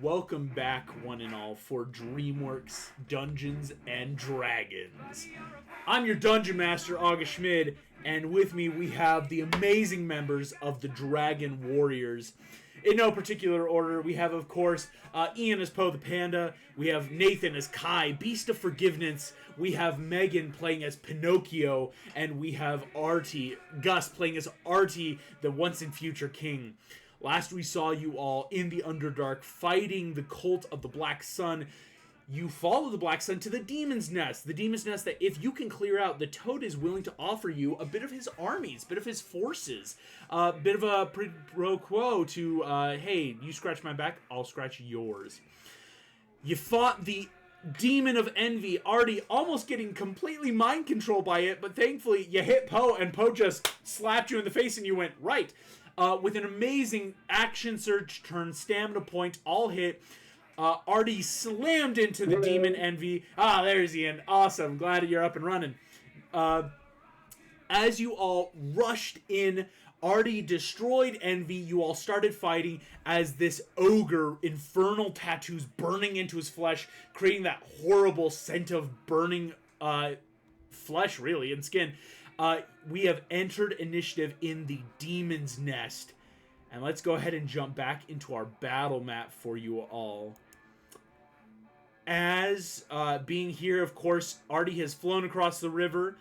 Welcome back, one and all, for Dreamworks Dungeons and Dragons. I'm your Dungeon Master, August Schmid, and with me we have the amazing members of the Dragon Warriors. In no particular order, we have, of course, Ian as Poe the Panda, we have Nathan as Kai, Beast of Forgiveness, we have Megan playing as Pinocchio, and we have Gus playing as Artie, the once and future king. Last we saw you all in the Underdark fighting the cult of the Black Sun. You follow the Black Sun to the Demon's Nest. The Demon's Nest that if you can clear out, the Toad is willing to offer you a bit of his armies, a bit of his forces, a bit of a pro quo to, hey, you scratch my back, I'll scratch yours. You fought the Demon of Envy, Artie, almost getting completely mind controlled by it, but thankfully you hit Poe, and Poe just slapped you in the face and you went, right. With an amazing action surge turn, stamina point, all hit, Artie slammed into the Demon Envy. Ah, there's Ian. Awesome. Glad you're up and running. As you all rushed in, Artie destroyed Envy. You all started fighting as this ogre, infernal tattoos burning into his flesh, creating that horrible scent of burning flesh, really, and skin. We have entered initiative in the Demon's Nest. And let's go ahead and jump back into our battle map for you all. As being here, of course, Artie has flown across the river.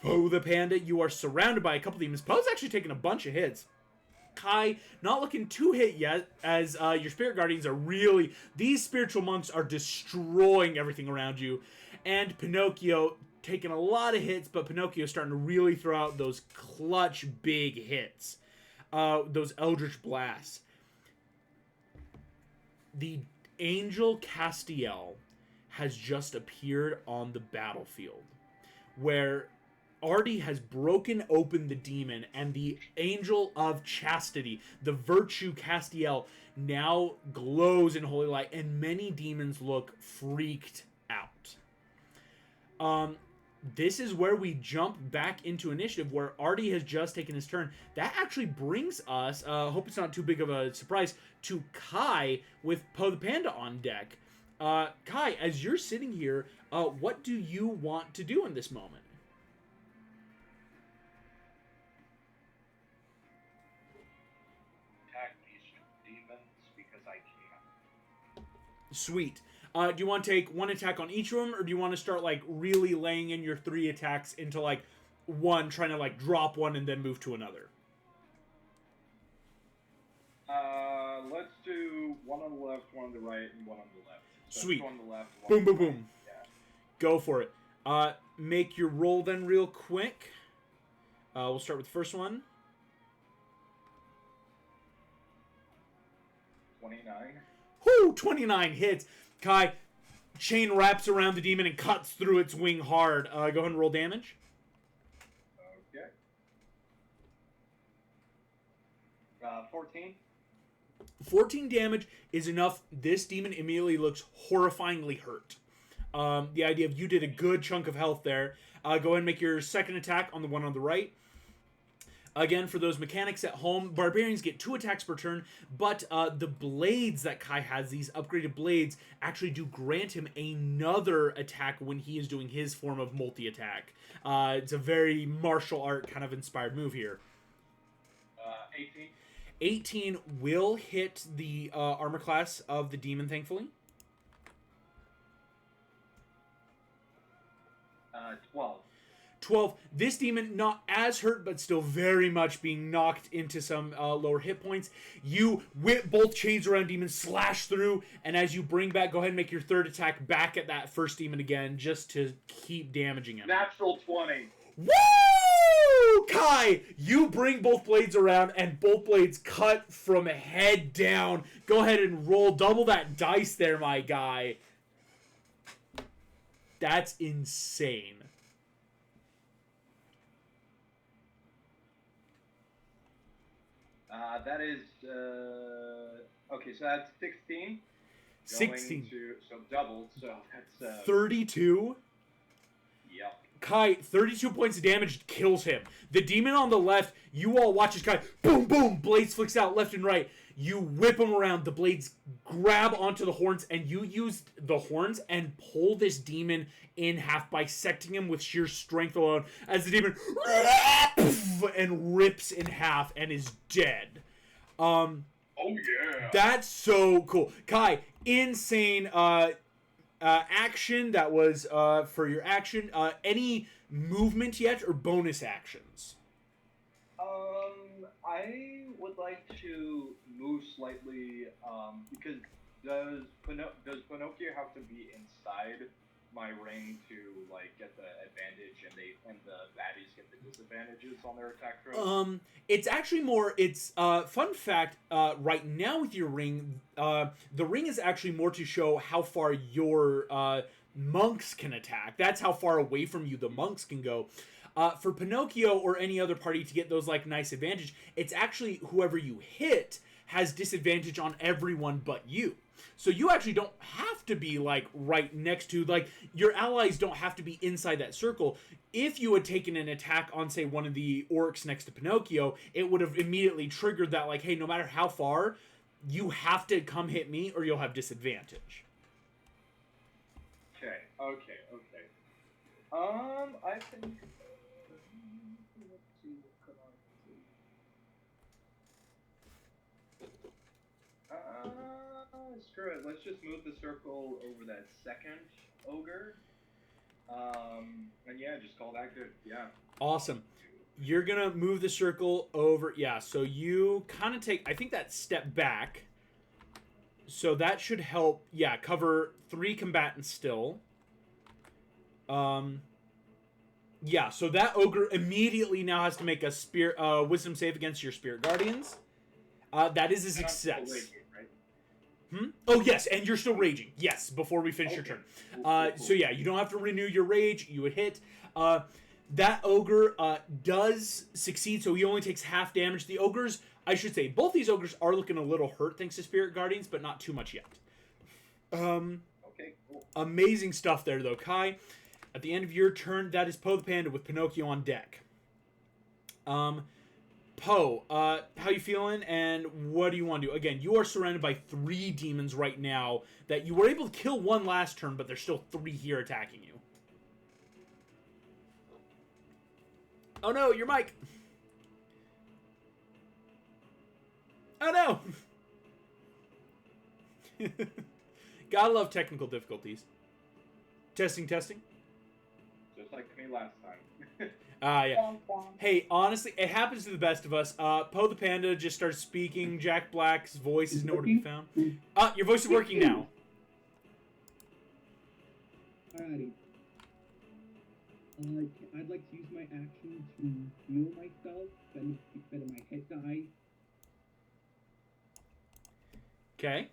Poe the Panda, you are surrounded by a couple demons. Poe's actually taking a bunch of hits. Kai, not looking too hit yet, as your spirit guardians are really... These spiritual monks are destroying everything around you. And Pinocchio... taking a lot of hits, but Pinocchio starting to really throw out those clutch big hits. Those Eldritch Blasts. The Angel Castiel has just appeared on the battlefield, where Artie has broken open the demon, and the Angel of Chastity, the Virtue Castiel, now glows in holy light, and many demons look freaked out. This is where we jump back into initiative, where Artie has just taken his turn. That actually brings us, hope it's not too big of a surprise, to Kai with Poe the Panda on deck. Kai, as you're sitting here, what do you want to do in this moment? Attack these demons because I can. Sweet. Do you want to take one attack on each of them, or do you want to start, like, really laying in your 3 attacks into, like, one, trying to, like, drop one and then move to another? Let's do one on the left, one on the right, and one on the left. So Sweet. One on the left, one Boom, on the boom, right. boom. Yeah. Go for it. Make your roll then real quick. We'll start with the first one. 29. Whoo! 29 hits. Kai, chain wraps around the demon and cuts through its wing hard. Go ahead and roll damage. Okay. 14. 14 damage is enough. This demon immediately looks horrifyingly hurt. The idea of you did a good chunk of health there. Go ahead and make your second attack on the one on the right. Again, for those mechanics at home, barbarians get 2 attacks per turn, but the blades that Kai has, these upgraded blades, actually do grant him another attack when he is doing his form of multi-attack. It's a very martial art kind of inspired move here. 18. 18 will hit the armor class of the demon, thankfully. 12. 12. This demon, not as hurt, but still very much being knocked into some lower hit points. You whip both chains around demon, slash through, and as you bring back, go ahead and make your third attack back at that first demon again, just to keep damaging him. Natural 20. Woo! Kai, you bring both blades around, and both blades cut from head down. Go ahead and roll double that dice there, my guy. That's insane. That is, okay, so that's 16. 16. So doubled, so that's... 32. Yep. Kai, 32 points of damage kills him. The demon on the left, you all watch as Kai, boom, boom, blades flicks out left and right. You whip them around, the blades grab onto the horns, and you use the horns and pull this demon in half, bisecting him with sheer strength alone, as the demon and rips in half and is dead. Oh yeah. That's so cool. Kai, insane action. That was for your action. Any movement yet or bonus actions? I would like to move slightly, because does Pinocchio have to be inside my ring to like get the advantage, and the baddies get the disadvantages on their attack throws? It's actually more. It's fun fact. Right now with your ring, the ring is actually more to show how far your monks can attack. That's how far away from you the monks can go. For Pinocchio or any other party to get those like nice advantage, it's actually whoever you hit has disadvantage on everyone but you. So you actually don't have to be like right next to, like, your allies don't have to be inside that circle. If you had taken an attack on, say, one of the orcs next to Pinocchio, it would have immediately triggered that, like, hey, no matter how far, you have to come hit me or you'll have disadvantage. Okay. I think. Let's see what could I do. Screw it. Let's just move the circle over that second ogre. And yeah, just call that good. Yeah. Awesome. You're gonna move the circle over. Yeah. So you kind of take, I think, that step back. So that should help. Yeah, cover 3 combatants still. Yeah, so that ogre immediately now has to make a wisdom save against your spirit guardians. That is a success. Raging, right? Oh, yes, and you're still raging. Yes, before we finish your turn. Cool. So yeah, you don't have to renew your rage. You would hit. That ogre does succeed, so he only takes half damage. The ogres, I should say, both these ogres are looking a little hurt thanks to spirit guardians, but not too much yet. Okay, cool. Amazing stuff there, though, Kai. At the end of your turn, that is Poe the Panda with Pinocchio on deck. Poe, how you feeling, and what do you want to do? Again, you are surrounded by 3 demons right now that you were able to kill 1 last turn, but there's still 3 here attacking you. Oh no, your mic! Oh no! Gotta love technical difficulties. Testing. Just like me last time. Yeah. Hey, honestly, it happens to the best of us. Poe the Panda just starts speaking. Jack Black's voice is nowhere to be found. Your voice is working now. Alrighty. I'd like to use my action to heal myself, spend my hit die. Okay.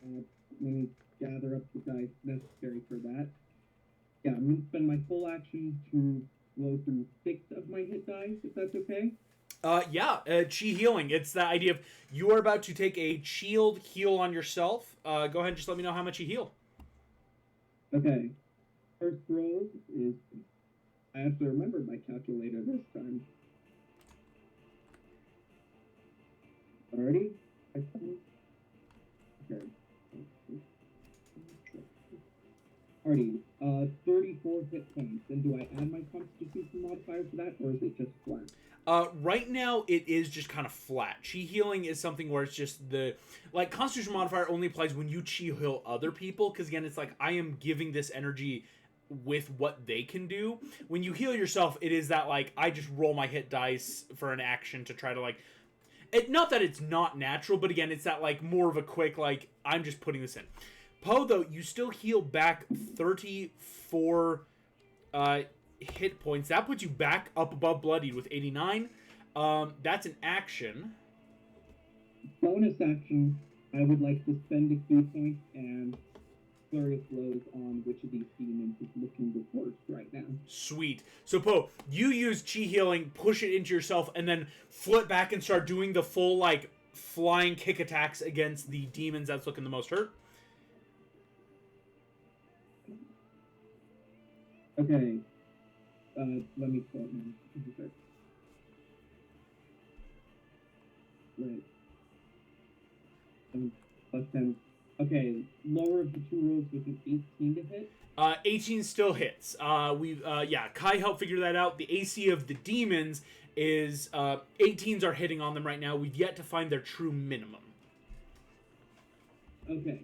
Let me gather up the dice necessary for that. Yeah, I'm going to spend my full action to blow through 6 of my hit dice, if that's okay. Chi healing. It's the idea of you are about to take a shield heal on yourself. Go ahead and just let me know how much you heal. Okay. First roll is... I have to remember my calculator this time. Alrighty? Okay. Alrighty, 34 hit points. And do I add my constitution modifier to that, or is it just flat? Right now, it is just kind of flat. Chi healing is something where it's just the... Like, constitution modifier only applies when you chi heal other people, because again, it's like, I am giving this energy with what they can do. When you heal yourself, it is that, like, I just roll my hit dice for an action to try to, like... not that it's not natural, but again, it's that, like, more of a quick, like, I'm just putting this in. Poe, though, you still heal back 34 hit points. That puts you back up above Bloodied with 89. That's an action. Bonus action, I would like to spend a key point and flurry of blows on which of these demons is looking the worst right now. Sweet. So, Poe, you use Chi healing, push it into yourself, and then flip back and start doing the full, like, flying kick attacks against the demons that's looking the most hurt. Okay, Let me pull it now. Right. Plus 10. Okay, lower of the two rolls with an 18 to hit. 18 still hits. Kai helped figure that out. The AC of the demons is 18s are hitting on them right now. We've yet to find their true minimum. Okay.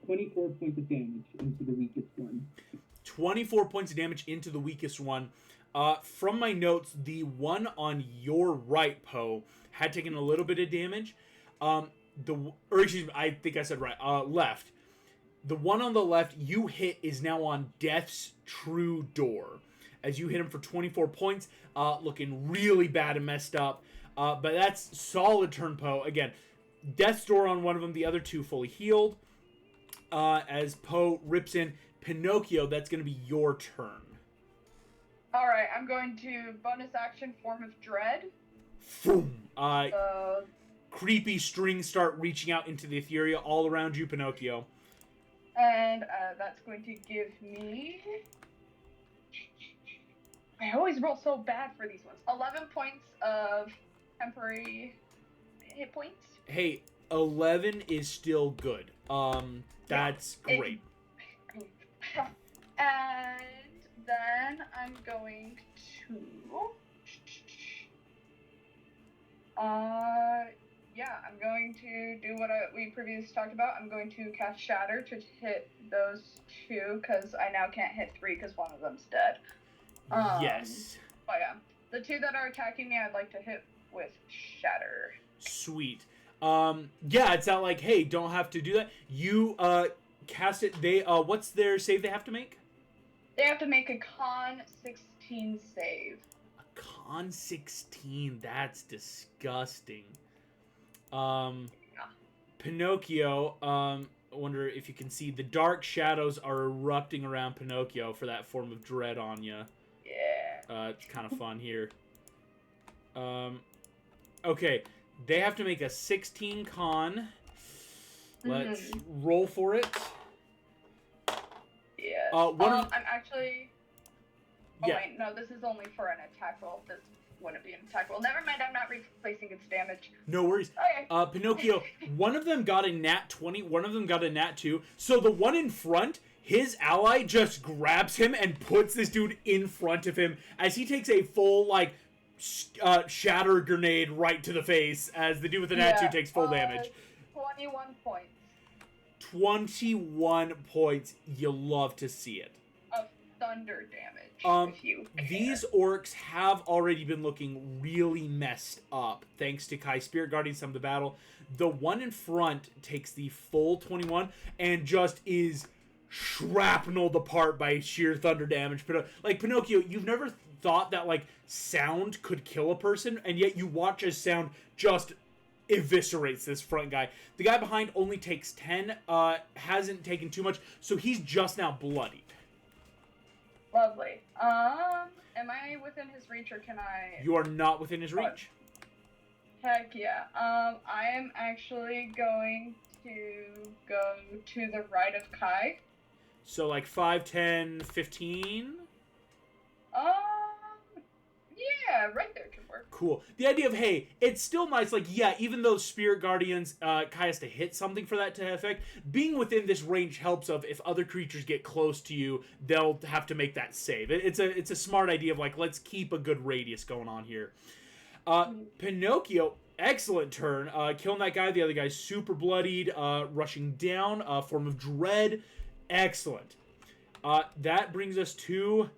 24 points of damage into the weakest one. 24 points of damage into the weakest one. From my notes, the one on your right, Poe, had taken a little bit of damage. I think I said right. Left. The one on the left you hit is now on Death's true door. As you hit him for 24 points, looking really bad and messed up. But that's solid turn, Poe. Again, Death's door on one of them, the other two fully healed. As Poe rips in Pinocchio, that's going to be your turn. Alright, I'm going to bonus action Form of Dread. Boom. Creepy strings start reaching out into the ethereal all around you, Pinocchio. And that's going to give me... I always roll so bad for these ones. 11 points of temporary hit points. Hey, 11 is still good. That's great. And then I'm going to... I'm going to do what we previously talked about. I'm going to cast Shatter to hit those two, because I now can't hit three because one of them's dead. Yes. But yeah, the two that are attacking me, I'd like to hit with Shatter. Sweet. It's not like, hey, don't have to do that. You cast it. They what's their save they have to make? They have to make a Con 16 save. A Con 16. That's disgusting. Pinocchio, I wonder if you can see the dark shadows are erupting around Pinocchio for that Form of Dread on you. Yeah. It's kind of fun here. Okay, they have to make a 16 con. Let's roll for it. Yeah. I'm actually... wait, no, this is only for an attack roll. This wouldn't be an attack roll. Never mind, I'm not replacing its damage. No worries. Okay. Pinocchio, one of them got a nat 20, one of them got a nat 2. So the one in front, his ally just grabs him and puts this dude in front of him as he takes a full, shatter grenade right to the face as the dude with the nat 2 takes full damage. 21 points. 21 points. You love to see it. Of thunder damage. These orcs have already been looking really messed up thanks to Kai's Spirit Guardian some of the battle. The one in front takes the full 21 and just is shrapneled apart by sheer thunder damage. But Pinocchio, you've never thought that sound could kill a person, and yet you watch as sound just eviscerates this front guy. The guy behind only takes 10, hasn't taken too much, so he's just now bloodied. Lovely. Am I within his reach, or can I... You are not within his reach. Heck yeah. I am actually going to go to the right of Kai. So 5, 10, 15? Yeah, right there can work. Cool. The idea of, hey, it's still nice, even though Spirit Guardians, Kai has to hit something for that to have effect, being within this range helps of if other creatures get close to you, they'll have to make that save. It's a smart idea of, let's keep a good radius going on here. Pinocchio, excellent turn. Killing that guy, the other guy's super bloodied, rushing down, Form of Dread. Excellent. That brings us to...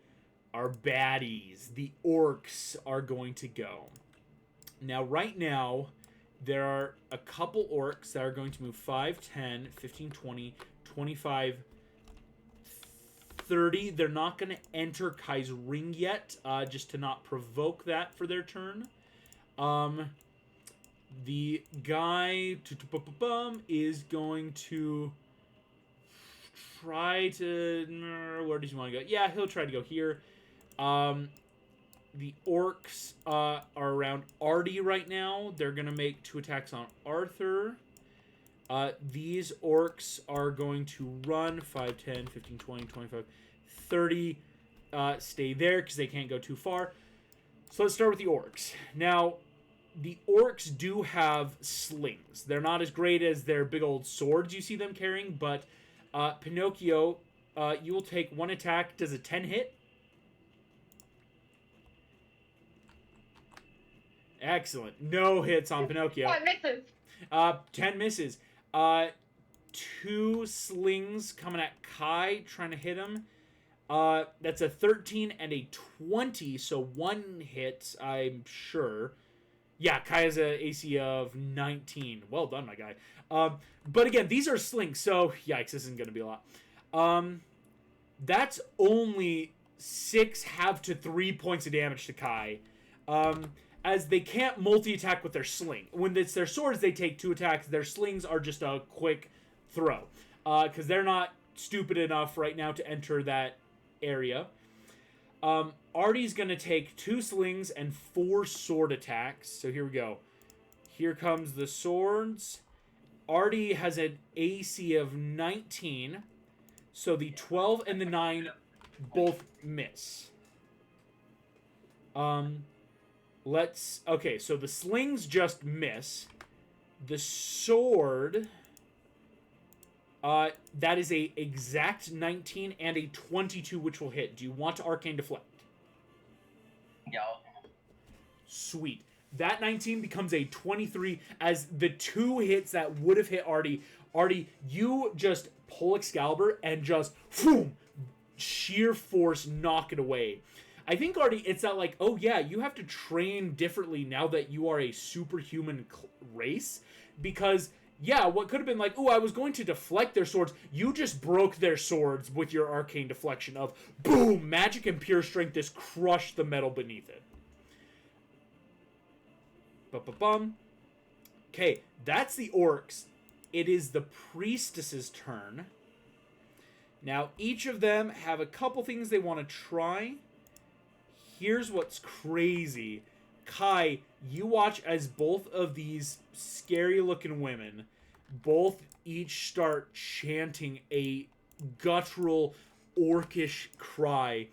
our baddies. The orcs are going to go. Now, right now, there are a couple orcs that are going to move 5, 10, 15, 20, 25, 30. They're not going to enter Kai's ring yet, just to not provoke that for their turn. The guy is going to try to... where does he want to go? Yeah, he'll try to go here. The orcs are around Artie right now. They're going to make 2 attacks on Arthur. These orcs are going to run 5, 10, 15, 20, 25, 30. Stay there because they can't go too far. So let's start with the orcs. Now, the orcs do have slings. They're not as great as their big old swords you see them carrying, but Pinocchio, you will take one attack. Does a 10 hit? Excellent. No hits on Pinocchio. 10 misses. 10 misses. 2 slings coming at Kai, trying to hit him. That's a 13 and a 20, so 1 hit, I'm sure. Yeah, Kai has an AC of 19. Well done, my guy. But again, these are slings, so yikes, this isn't going to be a lot. That's only 6 half to 3 points of damage to Kai. As they can't multi-attack with their sling. When it's their swords, they take 2 attacks. Their slings are just a quick throw. Because they're not stupid enough right now to enter that area. Artie's going to take 2 slings and 4 sword attacks. So here we go. Here comes the swords. Artie has an AC of 19. So the 12 and the 9 both miss. Okay, so the slings just miss. The sword, that is a exact 19 and a 22, which will hit. Do you want to Arcane Deflect? Yeah. Sweet. That 19 becomes a 23 as the 2 hits that would have hit Artie. Artie, you just pull Excalibur and just, boom, sheer force knock it away. I think, Artie, it's that, like, oh, yeah, you have to train differently now that you are a superhuman race. Because, yeah, what could have been like, oh, I was going to deflect their swords. You just broke their swords with your arcane deflection of, boom, magic and pure strength just crushed the metal beneath it. Ba-ba-bum. Okay, that's the orcs. It is the priestess's turn. Now, each of them have a couple things they want to try. Here's what's crazy. Kai, you watch as both of these scary-looking women both each start chanting a guttural, orcish cry.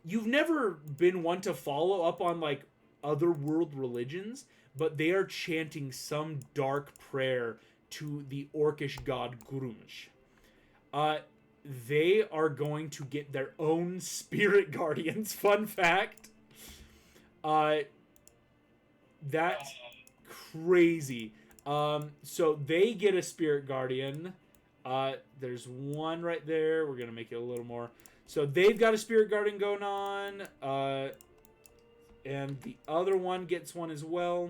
You've never been one to follow up on, like, other world religions, but they are chanting some dark prayer to the orcish god Grunge. They are going to get their own spirit guardians. Fun fact. That's crazy. So they get a spirit guardian. There's one right there. We're going to make it a little more. So they've got a spirit guardian going on. And the other one gets one as well.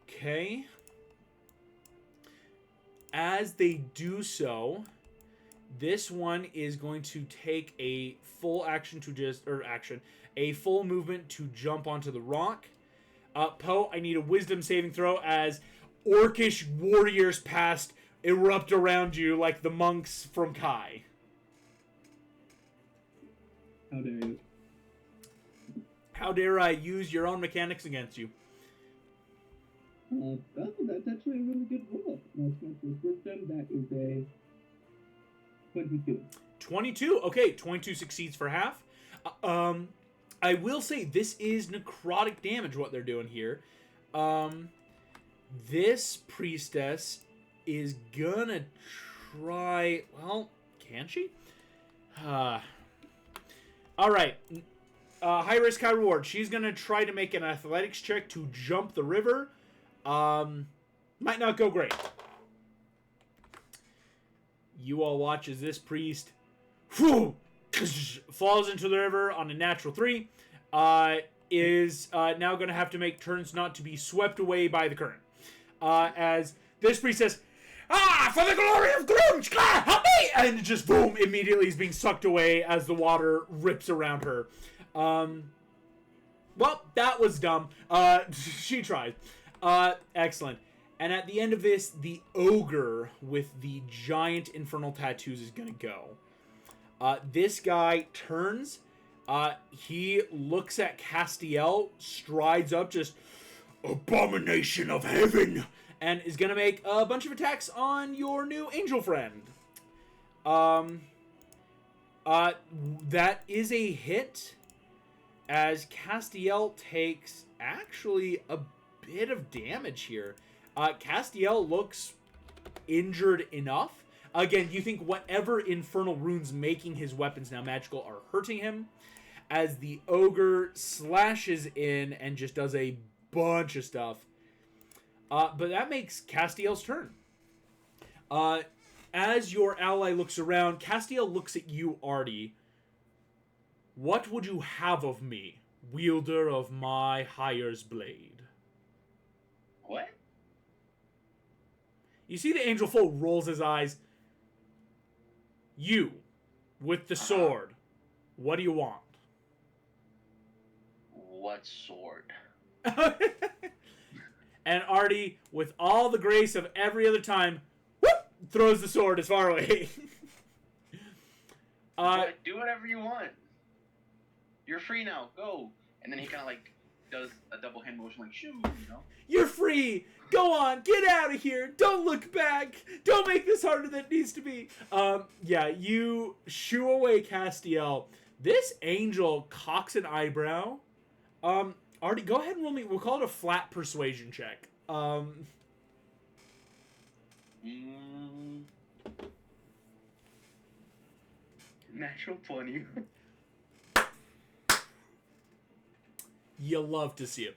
Okay. As they do so, this one is going to take a full action to a full movement to jump onto the rock. Poe, I need a wisdom saving throw as orcish warriors past erupt around you like the monks from Kai. How dare you? How dare I use your own mechanics against you? Oh, that's actually a really good roll. That's my first wisdom. That is a 22. 22? Okay, 22 succeeds for half. I will say this is necrotic damage, what they're doing here. This priestess is gonna try... Well, can she? Alright. High risk, high reward. She's gonna try to make an athletics check to jump the river. Might not go great. You all watch as this priest falls into the river on a natural 3. Is now going to have to make turns not to be swept away by the current. As this priest says, for the glory of Grunge, help me! And just boom, immediately is being sucked away as the water rips around her. Well, that was dumb. She tried. Excellent. And at the end of this, the ogre with the giant infernal tattoos is going to go. This guy turns. He looks at Castiel, strides up, just, abomination of heaven, and is going to make a bunch of attacks on your new angel friend. That is a hit, as Castiel takes actually a bit of damage here. Castiel looks injured enough. Again, you think whatever infernal runes making his weapons now magical are hurting him, as the ogre slashes in and just does a bunch of stuff. But that makes Castiel's turn. As your ally looks around, Castiel looks at you, Artie. What would you have of me, wielder of my Hire's blade? What? You see the angel foe rolls his eyes. You, with the sword, what do you want? What sword? And Artie, with all the grace of every other time, whoop, throws the sword as far away. Do whatever you want. You're free now. Go. And then he kind of like does a double hand motion, like shoo. You know. You're free. Go on. Get out of here. Don't look back. Don't make this harder than it needs to be. Yeah, you shoo away Castiel. This angel cocks an eyebrow. Artie, go ahead and roll me. We'll call it a flat persuasion check. Natural 20. You love to see it.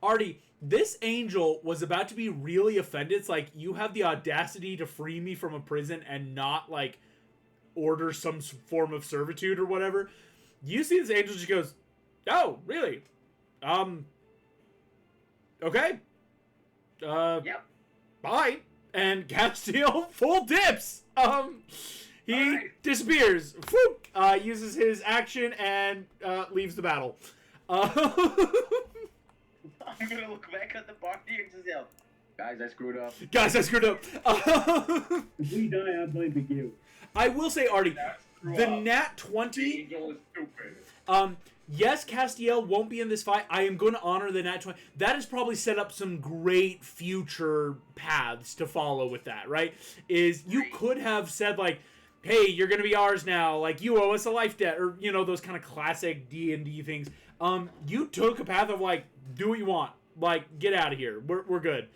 Artie, this angel was about to be really offended. It's like, you have the audacity to free me from a prison and not, like, order some form of servitude or whatever. You see this angel just goes, oh, really? Okay. Yep. Bye. And Castiel full dips. He disappears. Whoop, uses his action and leaves the battle. I'm gonna look back at the body and just yell, guys, I screwed up. If we die, I blame you. I will say, Artie, the nat 20. The angel is stupid. Yes, Castiel won't be in this fight. I am going to honor the nat 20. That has probably set up some great future paths to follow with that, right? Is you could have said, like, hey, you're going to be ours now. Like, you owe us a life debt. Or, you know, those kind of classic D&D things. You took a path of, like, do what you want. Like, get out of here. We're good.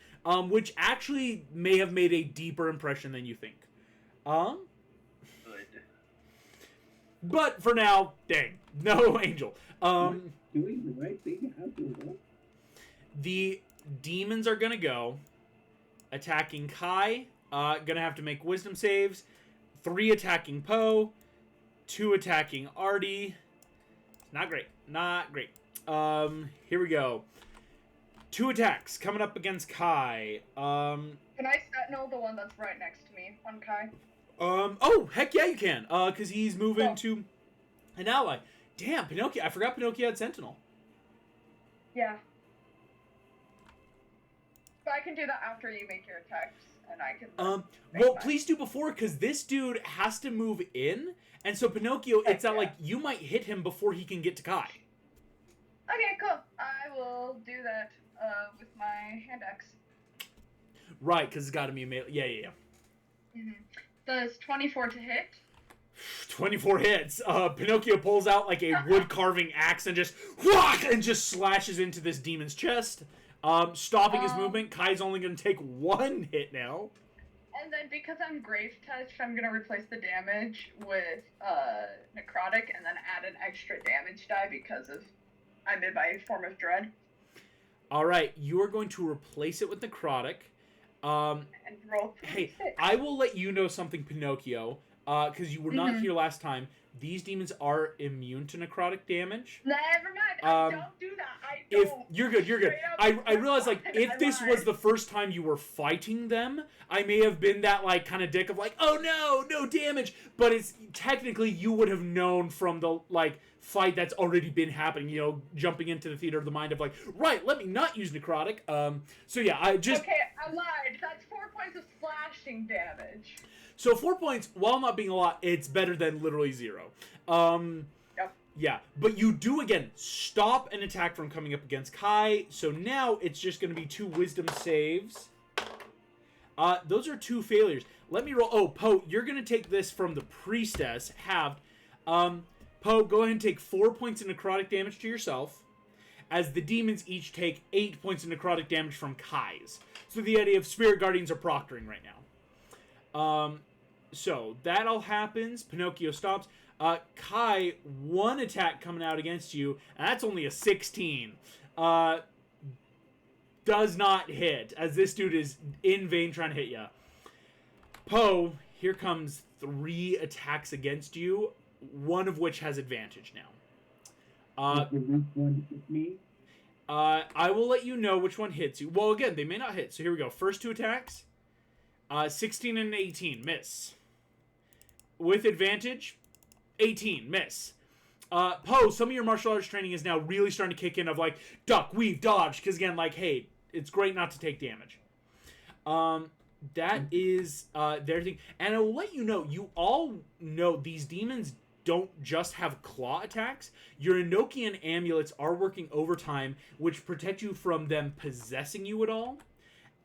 Which actually may have made a deeper impression than you think. Good. But for now, dang, no angel. Doing the right thing after all. The demons are gonna go attacking Kai. Gonna have to make wisdom saves. 3 attacking Poe, 2 attacking Artie. Not great. Here we go. 2 attacks coming up against Kai. Can I sentinel the one that's right next to me on Kai? Oh, heck yeah, you can. Because he's moving to an ally. Damn, Pinocchio. I forgot Pinocchio had Sentinel. Yeah. But I can do that after you make your attacks, and I can. Well, please do before, because this dude has to move in, and so Pinocchio, it's not like you might hit him before he can get to Kai. Okay, cool. I will do that with my hand axe. Right, because it's got to be a melee. Yeah. Mm-hmm. Does 24 to hit? 24 hits. Pinocchio pulls out like a wood carving axe and just whack and just slashes into this demon's chest, stopping his movement. Kai's only going to take 1 hit now. And then because I'm grave touched, I'm going to replace the damage with necrotic and then add an extra damage die because of I'm in my form of dread. All right, you are going to replace it with necrotic. And roll 3d6. Hey, I will let you know something, Pinocchio, because you were not here last time. These demons are immune to necrotic damage. Never mind. I don't do that. I don't. If you're good. I realize, like, if this was the first time you were fighting them, I may have been that, like, kind of dick of like, oh no damage. But it's technically you would have known from the like fight that's already been happening. You know, jumping into the theater of the mind of like, right, let me not use necrotic. So yeah, I just okay. I lied. That's 4 points of slashing damage. So 4 points, while not being a lot, it's better than literally 0. Yep. Yeah, but you do, again, stop an attack from coming up against Kai. So now it's just going to be 2 wisdom saves. Those are 2 failures. Let me roll. Oh, Poe, you're going to take this from the priestess, halved. Poe, go ahead and take 4 points of necrotic damage to yourself, as the demons each take 8 points of necrotic damage from Kai's. So the idea of Spirit Guardians are proctoring right now. So that all happens. Pinocchio stops. Kai, 1 attack coming out against you, and that's only a 16. Does not hit, as this dude is in vain trying to hit you. Poe, here comes 3 attacks against you, 1 of which has advantage now. The weak one hit me. I will let you know which one hits you. Well, again, they may not hit, so here we go. First 2 attacks. 16 and 18, miss. With advantage, 18, miss. Poe, some of your martial arts training is now really starting to kick in of, like, duck, weave, dodge, because, again, like, hey, it's great not to take damage. That is their thing. And I will let you know, you all know these demons don't just have claw attacks. Your Enochian amulets are working overtime, which protect you from them possessing you at all.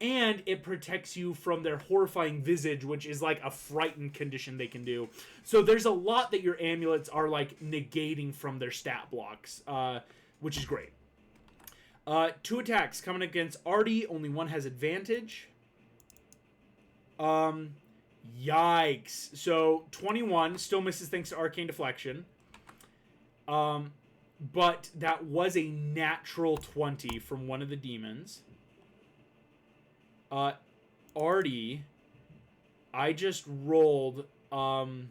And it protects you from their horrifying visage, which is like a frightened condition they can do. So there's a lot that your amulets are like negating from their stat blocks, which is great. 2 attacks coming against Artie. Only 1 has advantage. Yikes. So 21 still misses thanks to Arcane Deflection. But that was a natural 20 from one of the demons. Artie, I just rolled, yeesh.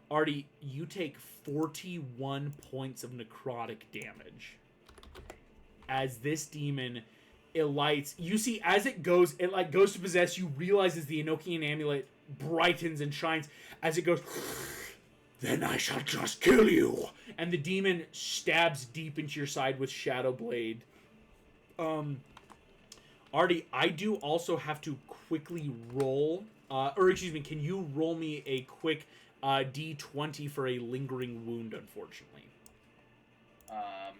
Artie, you take 41 points of necrotic damage. As this demon, it lights. You see, as it goes, it like goes to possess you, realizes the Enochian amulet brightens and shines as it goes, then I shall just kill you. And the demon stabs deep into your side with Shadow Blade. Artie, I do also have to quickly roll, can you roll me a quick D20 for a lingering wound, unfortunately? Oh,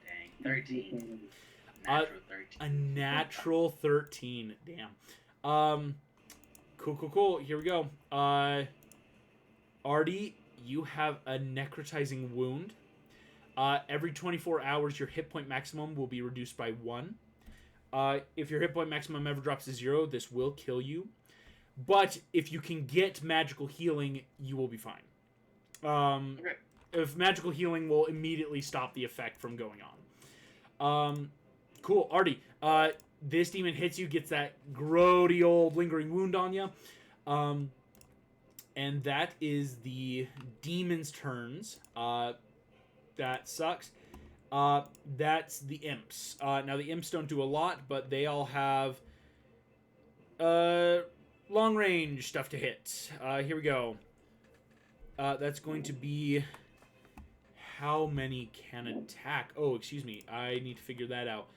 dang. 13. Natural 13. A natural 13. Damn. Cool. Here we go. Artie, you have a necrotizing wound. Every 24 hours, your hit point maximum will be reduced by 1. If your hit point maximum ever drops to 0, this will kill you. But if you can get magical healing, you will be fine. Okay. If magical healing will immediately stop the effect from going on. Cool. Artie, this demon hits you, gets that grody old lingering wound on you. And that is the demon's turns. That sucks. That's the imps. Now, the imps don't do a lot, but they all have long-range stuff to hit. Here we go. That's going to be how many can attack. Oh, excuse me. I need to figure that out.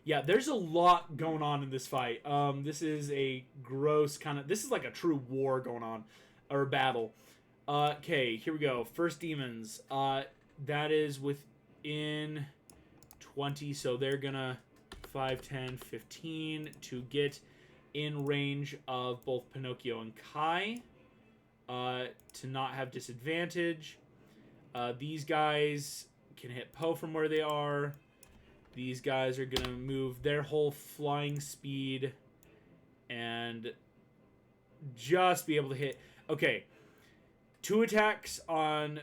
Yeah, there's a lot going on in this fight. This is a gross kind of... This is like a true war going on. Or battle. Okay, here we go. First demons. That is within 20, so they're gonna 5, 10, 15 to get in range of both Pinocchio and Kai to not have disadvantage. These guys can hit Poe from where they are. These guys are gonna move their whole flying speed and just be able to hit. Okay, 2 attacks on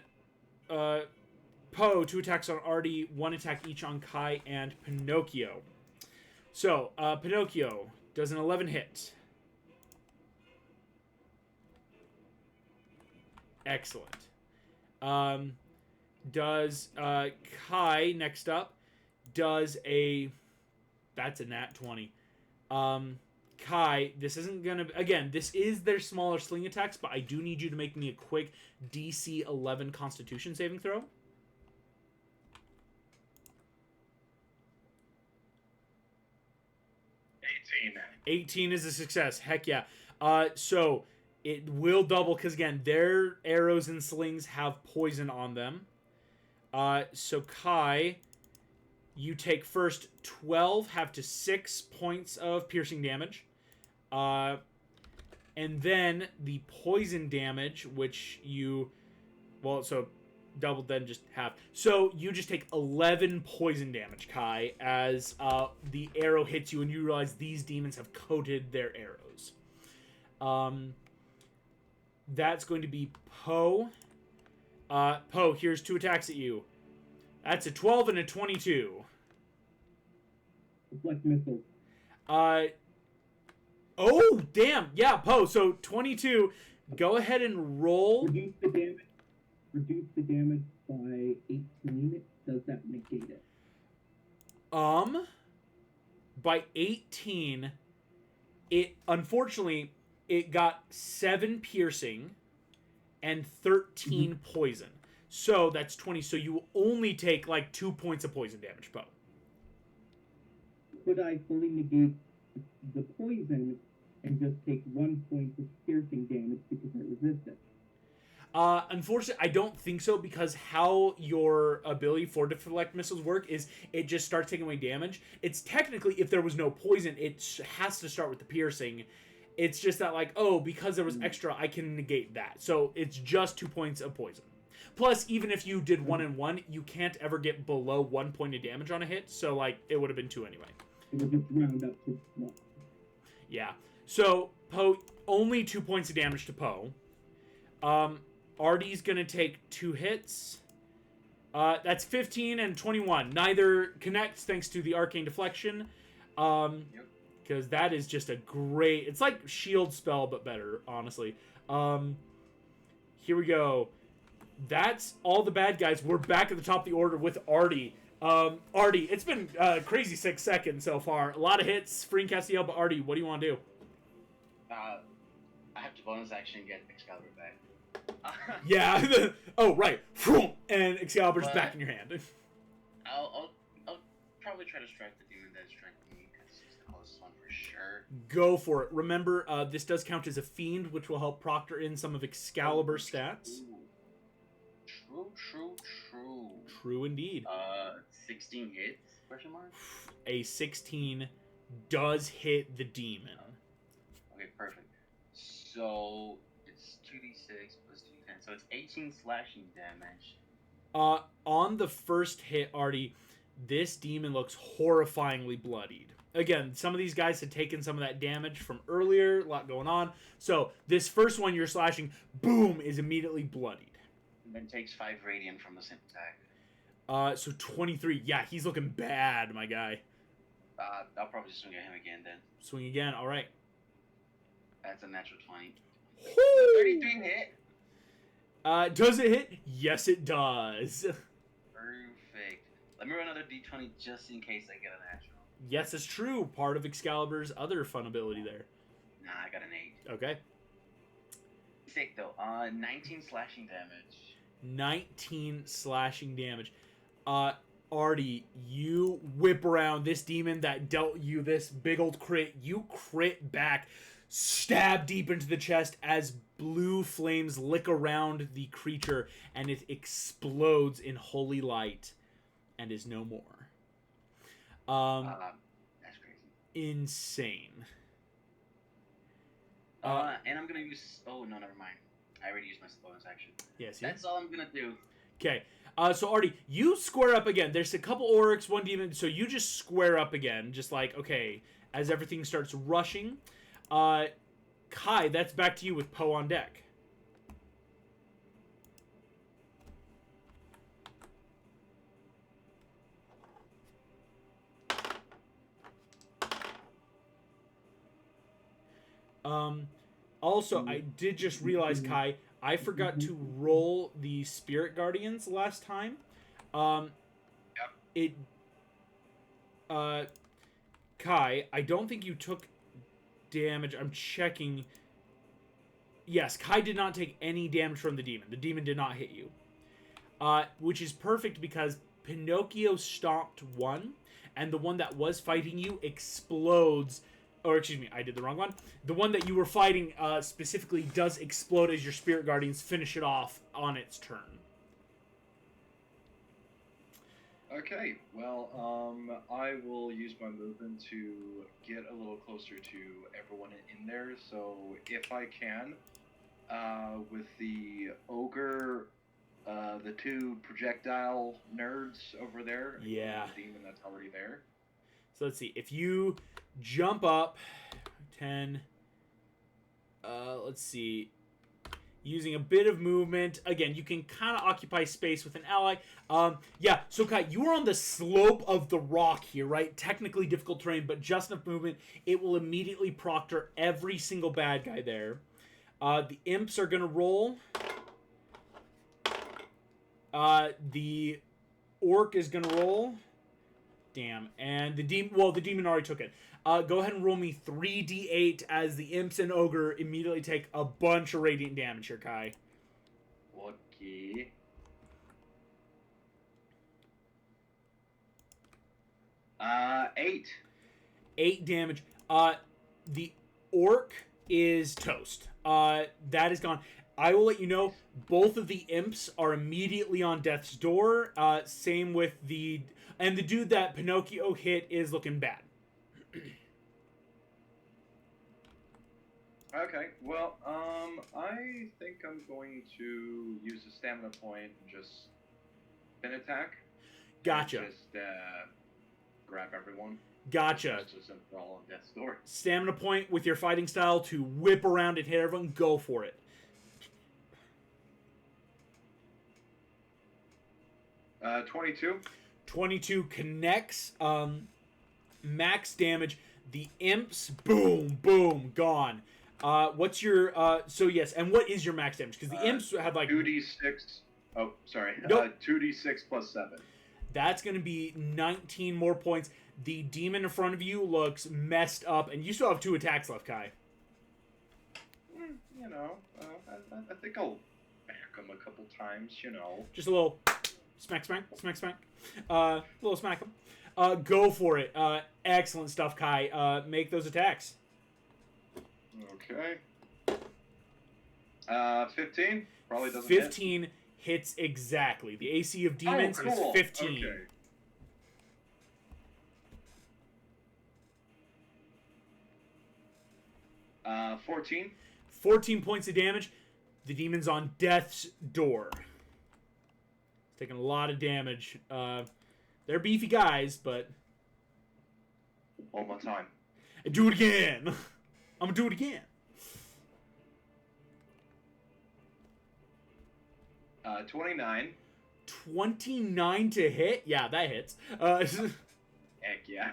Poe, 2 attacks on Artie, 1 attack each on Kai and Pinocchio. So, Pinocchio does an 11 hit. Excellent. Does Kai, next up, does a... That's a nat 20. Kai, this isn't going to... Again, this is their smaller sling attacks, but I do need you to make me a quick DC 11 Constitution saving throw. 18 is a success. Heck yeah. So it will double because, again, their arrows and slings have poison on them. So Kai, You take first 12, half to 6 points of piercing damage. And then the poison damage, which you... Well, so double, then just half. So you just take 11 poison damage, Kai, as the arrow hits you, and you realize these demons have coated their arrows. That's going to be Poe. Poe, here's 2 attacks at you. That's a 12 and a 22. Deflect missile. Oh, damn. Yeah, Poe. So 22. Go ahead and roll. Reduce the damage by 18. Does that negate it? By 18, unfortunately, it got 7 piercing and 13 poison. So that's 20. So you only take like 2 points of poison damage, Poe. Could I fully negate the poison and just take 1 point of piercing damage because I resist it? Unfortunately, I don't think so, because how your ability for deflect missiles work is it just starts taking away damage. It's technically, if there was no poison, it has to start with the piercing. It's just that, like, oh, because there was extra, I can negate that. So it's just 2 points of poison. Plus, even if you did 1 and 1, you can't ever get below 1 point of damage on a hit. So, like, it would have been 2 anyway. It would just round up to 1. Yeah. So, Poe, only 2 points of damage to Poe. Artie's going to take 2 hits. That's 15 and 21. Neither connects thanks to the arcane deflection. Because that is just a great... It's like shield spell, but better, honestly. Here we go. That's all the bad guys. We're back at the top of the order with Artie. Artie, it's been crazy 6 seconds so far. A lot of hits, freeing Castiel, but Artie, what do you want to do? I have to bonus action and get Excalibur back. Yeah. Oh, right. And Excalibur's back in your hand. I'll probably try to strike the demon that's striking me, because it's the closest one for sure. Go for it. Remember, this does count as a fiend, which will help proctor in some of Excalibur's stats. True. True indeed. 16 hits? Question mark? A 16 does hit the demon. Okay, perfect. So it's 2d6 plus 2d10, so it's 18 slashing damage. On the first hit, Artie, this demon looks horrifyingly bloodied. Again, some of these guys had taken some of that damage from earlier, a lot going on. So this first one you're slashing, boom, is immediately bloodied. And then takes 5 radiant from the same attack. So 23. Yeah, he's looking bad, my guy. I'll probably swing at him again then. Swing again. All right. That's a natural 20. Woo! 33 hit. Does it hit? Yes, it does. Perfect. Let me roll another d20 just in case I get a natural. Yes, it's true. Part of Excalibur's other fun ability there. Nah, I got an 8. Okay. Sick though. 19 slashing damage. 19 slashing damage. Artie, you whip around this demon that dealt you this big old crit. You crit back, stab deep into the chest as blue flames lick around the creature, and it explodes in holy light and is no more. That's crazy. Insane. And I'm gonna use... Oh, no, never mind. I already used my bonus action. Yes. That's all I'm gonna do. Okay. So Artie, you square up again. There's a couple orcs, one demon, so you just square up again. Just like, okay, as everything starts rushing. Kai, that's back to you with Poe on deck. Also, I did just realize, Kai, I forgot to roll the Spirit Guardians last time. Kai, I don't think you took damage. I'm checking. Yes, Kai did not take any damage from the demon. The demon did not hit you. Which is perfect because Pinocchio stomped one, and the one that was fighting you explodes. Or, excuse me, I did the wrong one. The one that you were fighting specifically does explode as your Spirit Guardians finish it off on its turn. Okay, well, I will use my movement to get a little closer to everyone in there. So if I can, with the ogre, the two projectile nerds over there, Yeah. the demon that's already there. So let's see. If you jump up 10, let's see. Using a bit of movement. Again, you can kind of occupy space with an ally. Yeah, so Kai, you are on the slope of the rock here, right? Technically difficult terrain, but just enough movement. It will immediately proctor every single bad guy there. The imps are going to roll. The orc is going to roll. Damn. And the demon already took it. Go ahead and roll me 3d8 as the imps and ogre immediately take a bunch of radiant damage here, Kai. Okay. Eight. 8 damage. The orc is toast. That is gone. I will let you know, both of the imps are immediately on death's door. Same with the... And the dude that Pinocchio hit is looking bad. Okay, well, I think I'm going to use a stamina point and just spin attack. Gotcha. And just grab everyone. Gotcha. Just they're all on death's door. Stamina point with your fighting style to whip around and hit everyone. Go for it. 22. 22 connects. Max damage. The imps, boom, boom, gone. What's your so yes, and what is your max damage? Because the imps had like 2d6. Oh, sorry. Nope. 2d6 plus 7. That's gonna be 19 more points. The demon in front of you looks messed up, and you still have 2 attacks left, Kai. You know, I think I'll back him a couple times. You know. Just a little smack, smack, smack, smack. Little smack him. Go for it. Excellent stuff, Kai. Make those attacks. Okay. 15 probably doesn't 15 hits exactly. The AC of demons is 15. Okay. 14. 14 points of damage. The demon's on death's door. It's taking a lot of damage. They're beefy guys, but... One more time. Do it again! I'm gonna do it again. 29. 29 to hit? Yeah, that hits. Heck yeah.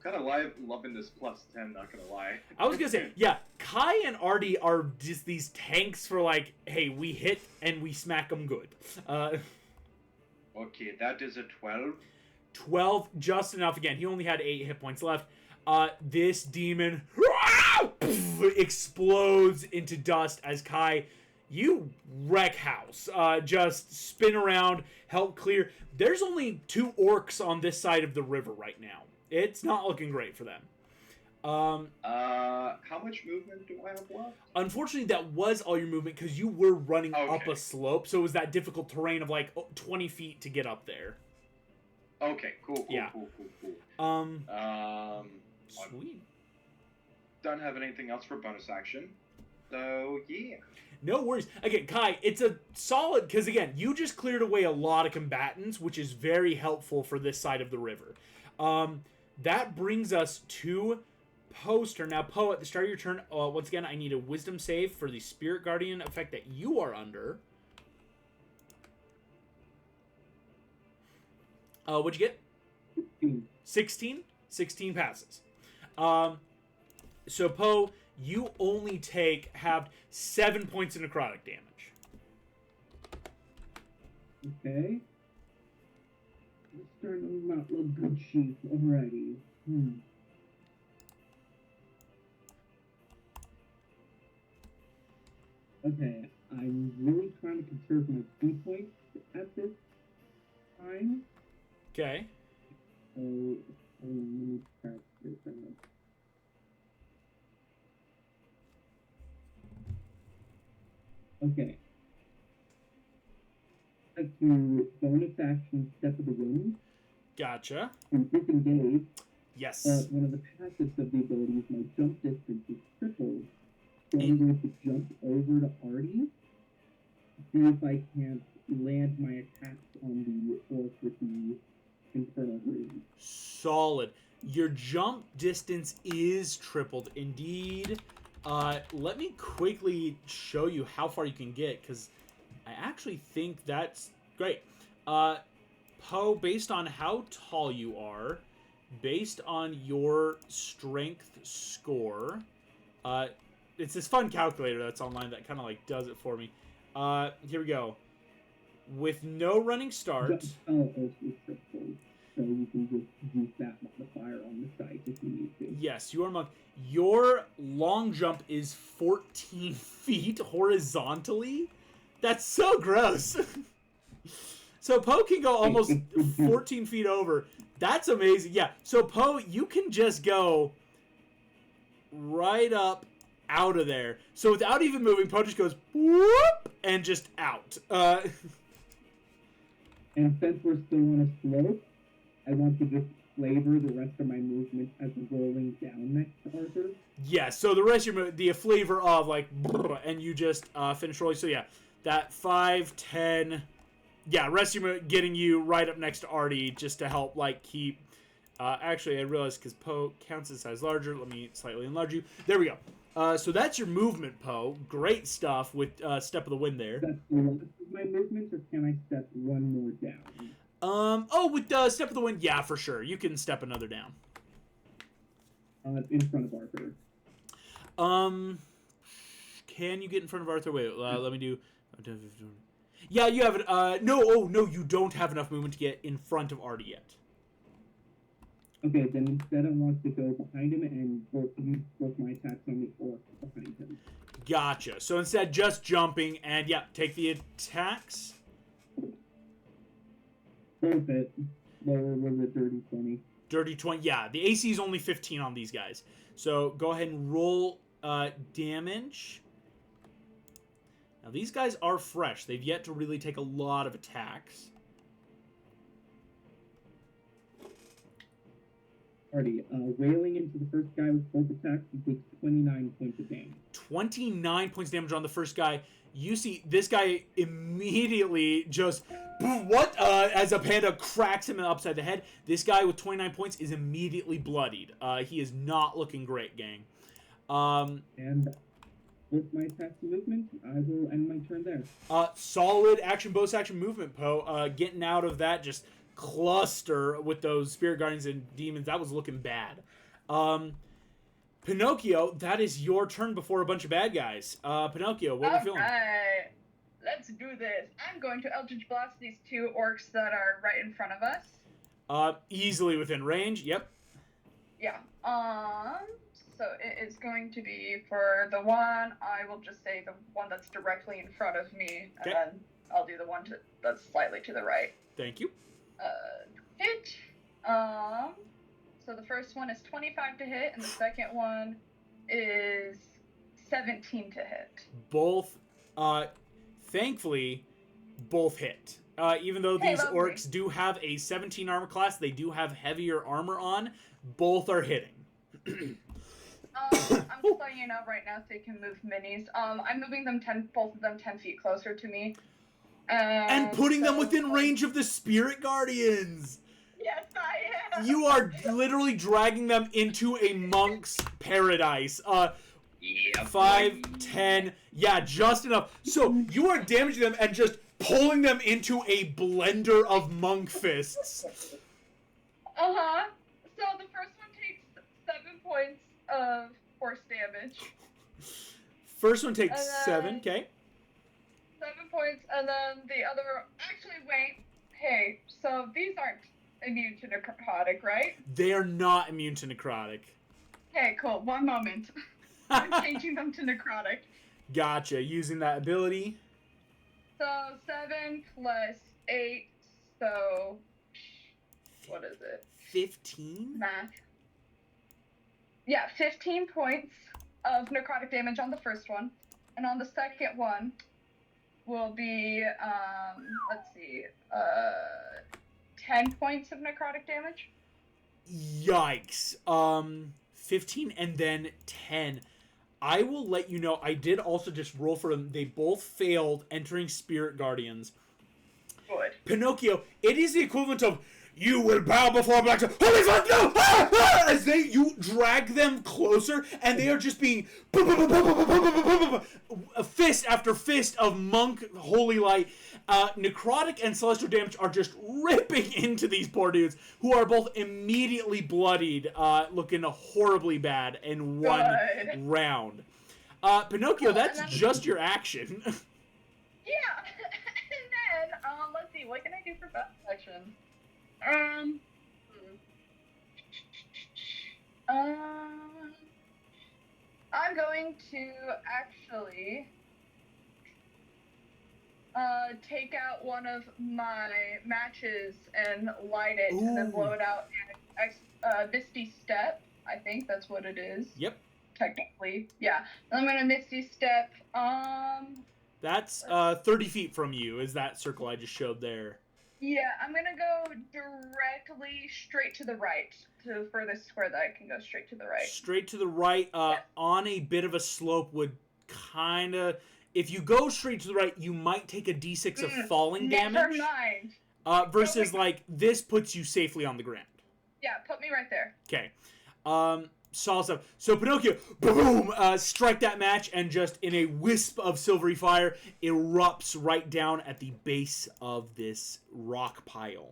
Kind of loving this plus 10, not gonna lie. I was gonna say, yeah, Kai and Artie are just these tanks for like, hey, we hit and we smack them good. Okay, that is a 12. 12, just enough again. He only had 8 hit points left. This demon explodes into dust as Kai, you wreck house. Just spin around, help clear. There's only 2 orcs on this side of the river right now. It's not looking great for them. How much movement do I have left? Unfortunately, that was all your movement because you were running up Okay. a slope, so it was that difficult terrain of like 20 feet to get up there. Okay, cool. Yeah. Cool. Sweet. Don't have anything else for bonus action. So, yeah. No worries. Again, Kai, it's a solid, because again, you just cleared away a lot of combatants, which is very helpful for this side of the river. That brings us to Poster. Now, Poe, at the start of your turn, once again, I need a wisdom save for the Spirit Guardian effect that you are under. What'd you get? 16? 16 passes. So, Poe, you only have 7 points of necrotic damage. Okay. It's starting to not look good sheep already. Okay, I'm really trying to conserve my key points at this time. Okay. So, let me practice this. Okay. like to bonus action Step of the Wind Gotcha. to disengage. Yes. One of the passives of the ability is my jump distance is tripled. So I'm going to jump over to Artie, see if I can't land my attacks on the orc with the Infernal Rune. Solid. Your jump distance is tripled indeed. Let me quickly show you how far you can get, because I actually think that's great. Poe, based on how tall you are, based on your strength score, it's this fun calculator that's online that kind of like does it for me. Here we go. With no running start. Also tripled, so you can just use that modifier on the site if you need to. Yes, you are monk. Your long jump is 14 feet horizontally. That's so gross. So Poe can go almost 14 feet over. That's amazing. Yeah. So Poe, you can just go right up out of there. So without even moving, Poe just goes whoop and just out. And since we're still on a slope, I want to just flavor the rest of my movement as rolling down next to Arthur. Yeah, so the rest of your the flavor of like, and you just finish rolling. So yeah, that 5, 10, yeah, rest of your getting you right up next to Artie just to help like keep. Actually, I realized because Poe counts as size larger. Let me slightly enlarge you. There we go. So that's your movement, Poe. Great stuff with Step of the Wind there. That's the last of my movements, or can I step one more down? With Step of the Wind, yeah, for sure. You can step another down. In front of Arthur. Can you get in front of Arthur? Wait, let me do. Yeah, you have it. No, you don't have enough movement to get in front of Artie yet. Okay, then instead I want to go behind him and use both my attacks on the orc behind him. Gotcha. So instead, just jumping and yeah, take the attacks. Both it. Lower was a dirty 20. Dirty 20. Yeah, the AC is only 15 on these guys. So go ahead and roll damage. Now these guys are fresh. They've yet to really take a lot of attacks. Artie, wailing into the first guy with both attacks, he takes 29 points of damage. 29 points of damage on the first guy. You see this guy immediately just as a panda cracks him upside the head. This guy with 29 points is immediately bloodied. He is not looking great, gang. And with my attacks and movement, I will end my turn there. Solid action, bonus action movement, Poe. Getting out of that just cluster with those spirit guardians and demons. That was looking bad. Pinocchio, that is your turn before a bunch of bad guys. Pinocchio, what are we feeling? Alright, let's do this. I'm going to Eldritch Blast these two orcs that are right in front of us. Easily within range, yep. Yeah. So it is going to be for the one, I will just say the one that's directly in front of me, and then I'll do the one that's slightly to the right. Thank you. Hit. So the first one is 25 to hit, and the second one is 17 to hit. Both, thankfully, both hit. Even though these orcs do have a 17 armor class, they do have heavier armor on. Both are hitting. I'm just letting you know right now so you can move minis. I'm moving them both of them 10 feet closer to me. And putting them within range of the spirit guardians. Yes, I am. You are literally dragging them into a monk's paradise. 5, 10, yeah, just enough. So you are damaging them and just pulling them into a blender of monk fists. Uh-huh. So the first one takes 7 points of force damage. First one takes 7, okay. 7 points, and then the other... Actually, wait. Hey, so these aren't immune to necrotic, right? They are not immune to necrotic. Okay, cool. One moment. I'm changing them to necrotic. Gotcha. Using that ability. So 7 plus 8, so... What is it? 15? Math. Yeah, 15 points of necrotic damage on the first one. And on the second one will be, let's see. 10 points of necrotic damage. Yikes. 15 and then 10. I will let you know, I did also just roll for them. They both failed entering Spirit Guardians. Good. Pinocchio, it is the equivalent of, you will bow before Black Sun. Holy fuck, no! Ah, ah! As you drag them closer, and they are just being fist after fist of monk holy light. Necrotic and celestial damage are just ripping into these poor dudes, who are both immediately bloodied, looking horribly bad in one round. Pinocchio, that's just your action. Yeah. And then, let's see, what can I do for best action? I'm going to actually take out one of my matches and light it, and then blow it out in Misty Step. I think that's what it is. Yep. Technically, yeah. I'm gonna Misty Step. That's 30 feet from you. Is that circle I just showed there? Yeah, I'm gonna go directly straight to the right, to the furthest square that I can go straight to the right. Straight to the right, on a bit of a slope would kind of... If you go straight to the right, you might take a d6 of falling damage. Never mind. Versus, like, this puts you safely on the ground. Yeah, put me right there. Okay. Solid stuff. So Pinocchio, boom, strike that match, and just in a wisp of silvery fire, erupts right down at the base of this rock pile.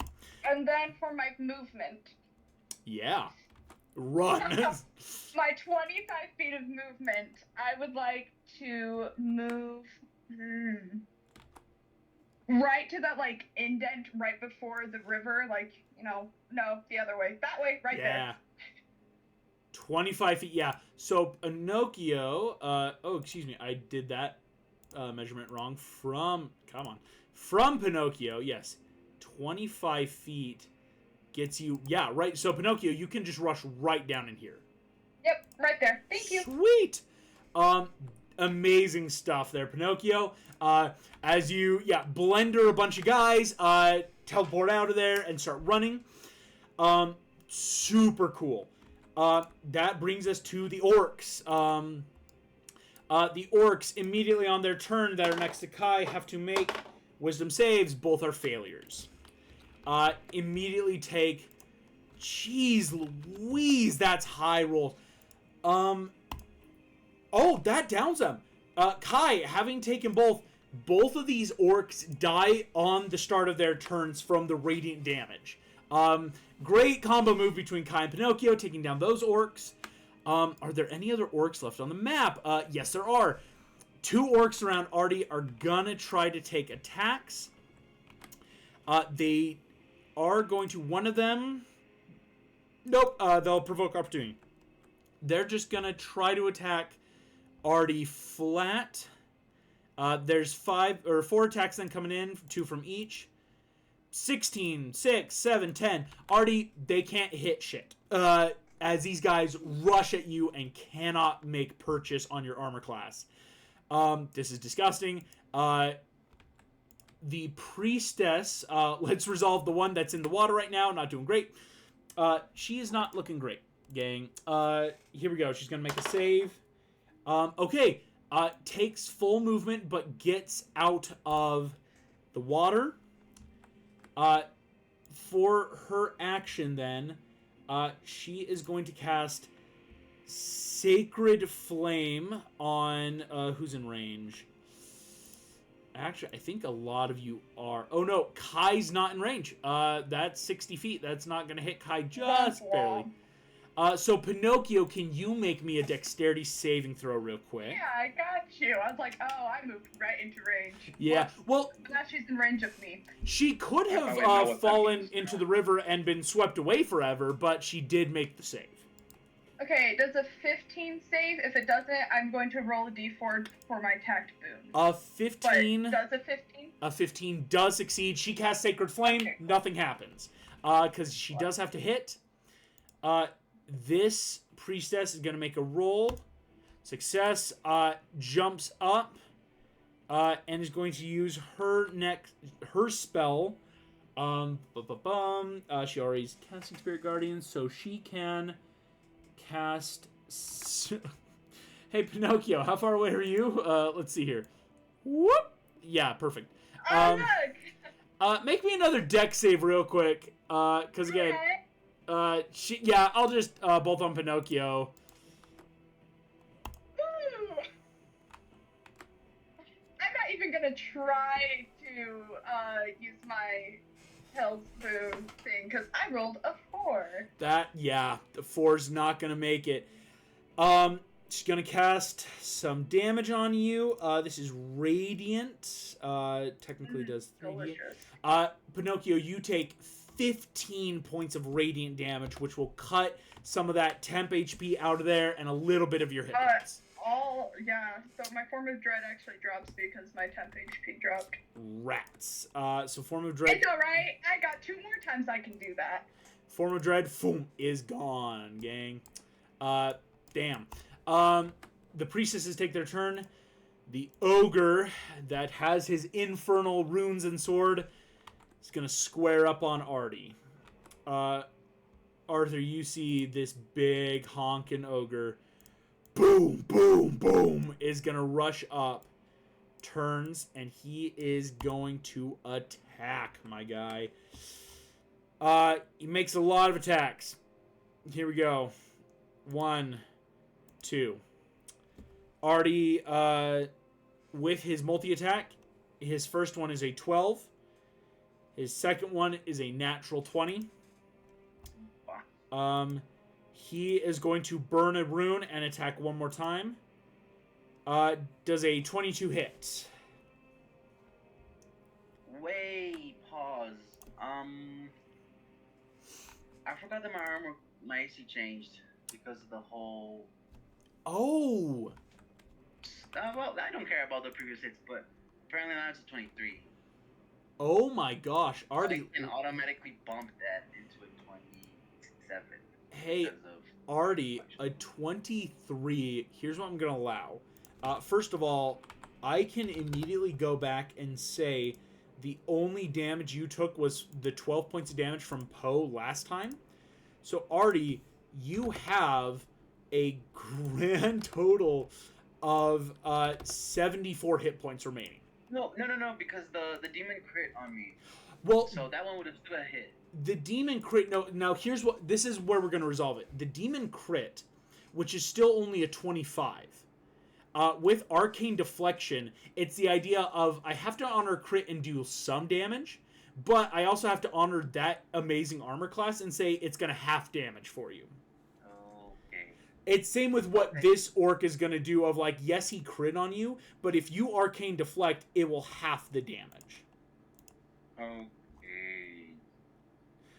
And then for my movement. Yeah. Run. My 25 feet of movement, I would like to move right to that, like, indent right before the river, like, no, the other way. That way, right there. Yeah. 25 feet, yeah. So Pinocchio, excuse me, I did that measurement wrong. From Pinocchio, yes. 25 feet gets you, yeah, right. So Pinocchio, you can just rush right down in here. Yep, right there. Thank you. Sweet. Amazing stuff there, Pinocchio. As you, blender a bunch of guys, teleport out of there and start running. Super cool. That brings us to the orcs. The orcs, immediately on their turn that are next to Kai, have to make wisdom saves. Both are failures. Immediately take... Jeez Louise, that's high rolls. Oh, that downs them. Kai, having taken both of these orcs die on the start of their turns from the radiant damage. Great combo move between Kai and Pinocchio, taking down those orcs. Are there any other orcs left on the map? Yes, there are. 2 orcs around Artie are gonna try to take attacks. They are going to, one of them... Nope, they'll provoke opportunity. They're just gonna try to attack Artie flat. There's 4 attacks then coming in, 2 from each. 16, 6, 7, 10. Artie, they can't hit shit. As these guys rush at you and cannot make purchase on your armor class. This is disgusting. The priestess, let's resolve the one that's in the water right now, not doing great. She is not looking great, gang. Here we go. She's going to make a save. Okay. Takes full movement, but gets out of the water. For her action, then, she is going to cast Sacred Flame on, who's in range? Actually, I think a lot of you are. Oh, no, Kai's not in range. That's 60 feet. That's not going to hit Kai just barely. So, Pinocchio, can you make me a dexterity saving throw real quick? Yeah, I got you. I was like, oh, I moved right into range. Yeah, well... Now she's in range of me. She could have fallen into the river and been swept away forever, but she did make the save. Okay, does a 15 save? If it doesn't, I'm going to roll a d4 for my tact boon. 15... But does a 15? A 15 does succeed. She casts Sacred Flame. Okay. Nothing happens. Because she does have to hit. This priestess is going to make a roll. Success. Jumps up. And is going to use her spell She already's casting Spirit Guardian, so she can cast. Hey, Pinocchio, how far away are you? Let's see here. Whoop! Yeah, perfect. Oh, look! Make me another deck save real quick. Cause again, I'll just both on Pinocchio. Ooh. I'm not even gonna try to use my Hell's Boon thing because I rolled a 4. The 4's not gonna make it. She's gonna cast some damage on you. This is radiant. Technically does 3d. Delicious. Pinocchio, you take 15 points of radiant damage, which will cut some of that temp HP out of there and a little bit of your hit points. So my Form of Dread actually drops because my temp HP dropped. Rats. So Form of Dread. It's alright. I got 2 more times I can do that. Form of Dread, boom, is gone, gang. Damn. The priestesses take their turn. The ogre that has his infernal runes and sword is gonna square up on Artie. Arthur, you see this big honkin' ogre. Boom, boom, boom, is gonna rush up. Turns, and he is going to attack, my guy. He makes a lot of attacks. Here we go. 1, 2. Artie, with his multi-attack, his first one is a 12. His second one is a natural 20. He is going to burn a rune and attack one more time. Does a 22 hit? Wait, pause. I forgot that my AC changed because of the whole. Oh! Well, I don't care about the previous hits, but apparently now it's a 23. Oh my gosh, Artie. I can automatically bump that into a 27. Hey, Artie, a 23. Here's what I'm going to allow. First of all, I can immediately go back and say the only damage you took was the 12 points of damage from Poe last time. So, Artie, you have a grand total of 74 hit points remaining. No, because the demon crit on me. Well, so that one would have still hit. The demon crit. No, now here's what. This is where we're going to resolve it. The demon crit, which is still only a 25. With arcane deflection, it's the idea of I have to honor crit and do some damage, but I also have to honor that amazing armor class and say it's going to half damage for you. Okay. It's same with what this orc is going to do of like, yes, he crit on you, but if you arcane deflect, it will half the damage. Okay.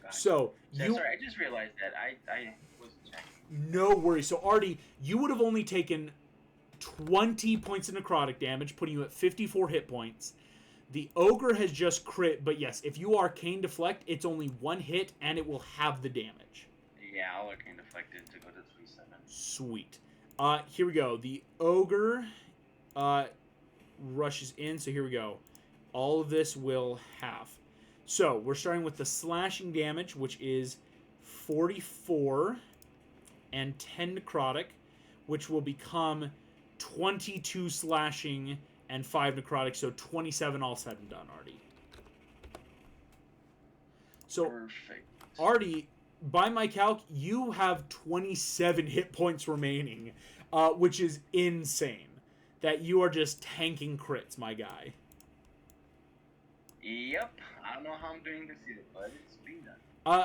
Gotcha. So, sorry, I just realized that. I wasn't checking. No worries. So, Artie, you would have only taken 20 points of necrotic damage, putting you at 54 hit points. The ogre has just crit, but yes, if you arcane deflect, it's only 1 hit, and it will have the damage. Yeah, I'll arcane deflect it to go to 3-7. Sweet. Here we go. The ogre rushes in, so here we go. All of this will half. So, we're starting with the slashing damage, which is 44 and 10 necrotic, which will become 22 slashing and 5 necrotic, so 27 all said and done, Artie. So, perfect. Artie, by my calc, you have 27 hit points remaining, which is insane. That you are just tanking crits, my guy. Yep. I don't know how I'm doing this yet, but it's being done.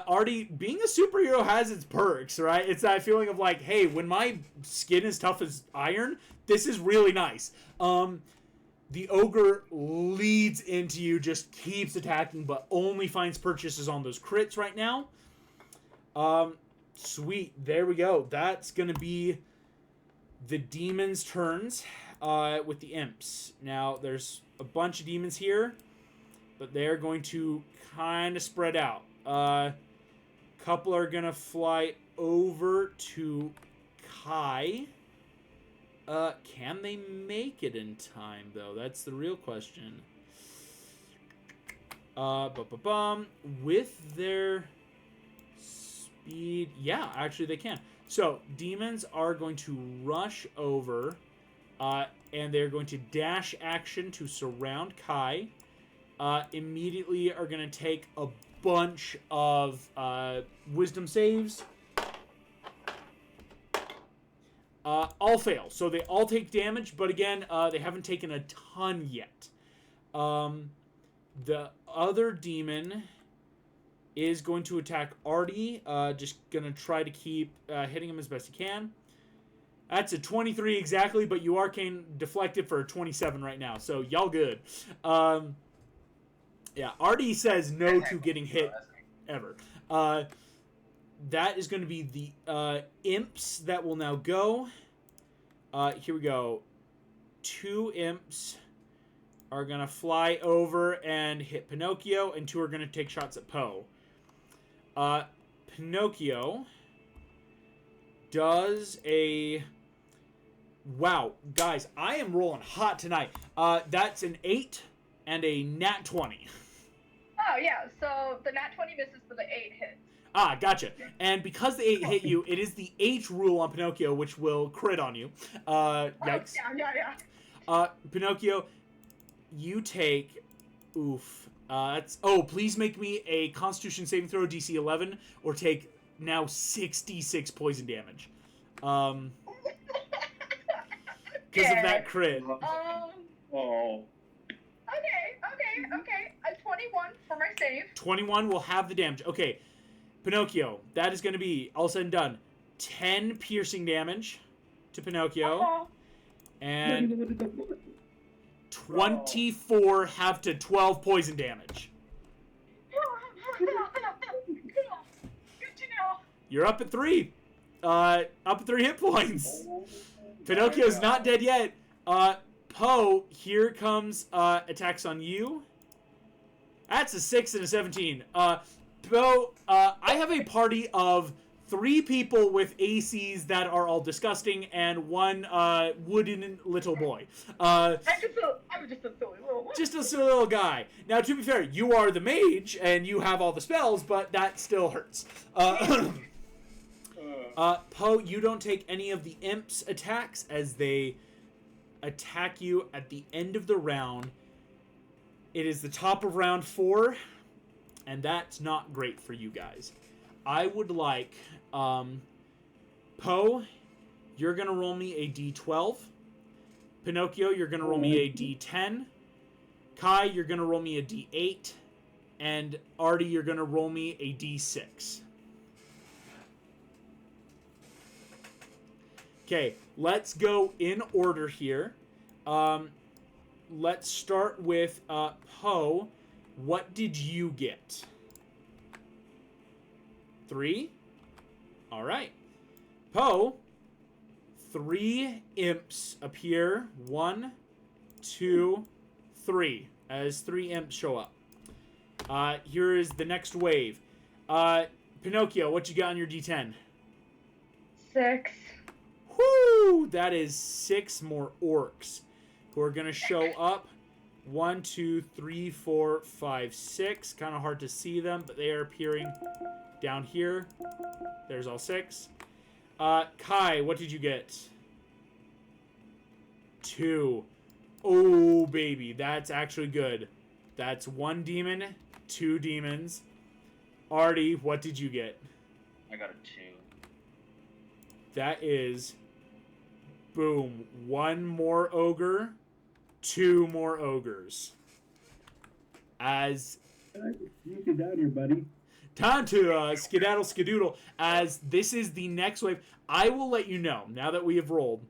Artie, being a superhero has its perks, right? It's that feeling of like, hey, when my skin is tough as iron, this is really nice. The ogre leads into you, just keeps attacking, but only finds purchases on those crits right now. Sweet. There we go. That's going to be the demons' turns with the imps. Now, there's a bunch of demons here, but they're going to kind of spread out. Couple are going to fly over to Kai. Can they make it in time, though? That's the real question. With their speed, yeah, actually they can. So demons are going to rush over, and they're going to dash action to surround Kai. Immediately are going to take a bunch of wisdom saves. All fail, so they all take damage, but again, they haven't taken a ton yet. The other demon is going to attack Artie. Just going to try to keep hitting him as best he can. That's a 23 exactly, but you arcane deflected for a 27 right now, so y'all good. Yeah, Artie says no to getting hit ever. That is going to be the imps that will now go. Here we go. 2 imps are going to fly over and hit Pinocchio, and 2 are going to take shots at Poe. Pinocchio does a... Wow, guys, I am rolling hot tonight. That's an 8 and a nat 20. Oh, yeah, so the nat 20 misses, but the 8 hits. Ah, gotcha. And because the 8 hit you, it is the H rule on Pinocchio, which will crit on you. Yikes. Oh, yeah. Pinocchio, you take... Oof. Please make me a Constitution saving throw, DC 11, or take now 66 poison damage. Because of that crit. Oh. Okay. A 21 for my save. 21 will have the damage. Okay, Pinocchio, that is going to be, all said and done, 10 piercing damage to Pinocchio. And 24 have to 12 poison damage. Good to know. You're up at 3. Up at 3 hit points. Pinocchio's not dead yet. Poe, here comes attacks on you. That's a 6 and a 17. Poe, I have a party of 3 people with ACs that are all disgusting and 1 wooden little boy. I'm just a silly little one. Just a silly little guy. Now, to be fair, you are the mage and you have all the spells, but that still hurts. Poe, you don't take any of the imps' attacks as they attack you at the end of the round. It is the top of round 4, and that's not great for you guys. I would like, Poe, you're going to roll me a d12. Pinocchio, you're going to roll me a d10. Kai, you're going to roll me a d8. And Artie, you're going to roll me a d6. Okay, let's go in order here. Let's start with Poe. What did you get? 3? All right. Poe, 3 imps appear. 1, 2, 3. As 3 imps show up. Here is the next wave. Pinocchio, what you got on your D10? 6. Whoo! That is 6 more orcs who are going to show up. 1, 2, 3, 4, 5, 6. Kind of hard to see them, but they are appearing down here. There's all 6. Kai, what did you get? 2. Oh, baby. That's actually good. That's 1 demon, 2 demons. Artie, what did you get? I got a 2. That is... Boom. 1 more ogre, 2 more ogres. As... You get down here, buddy. Time to skedaddle skedoodle. As this is the next wave, I will let you know, now that we have rolled,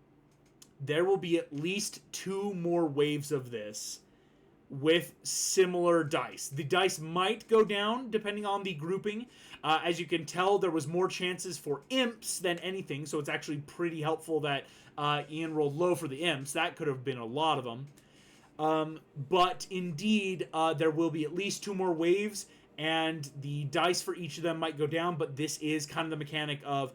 there will be at least 2 more waves of this with similar dice. The dice might go down depending on the grouping. As you can tell, there was more chances for imps than anything, so it's actually pretty helpful that Ian rolled low for the imps. That could have been a lot of them. But indeed, there will be at least 2 more waves, and the dice for each of them might go down, but this is kind of the mechanic of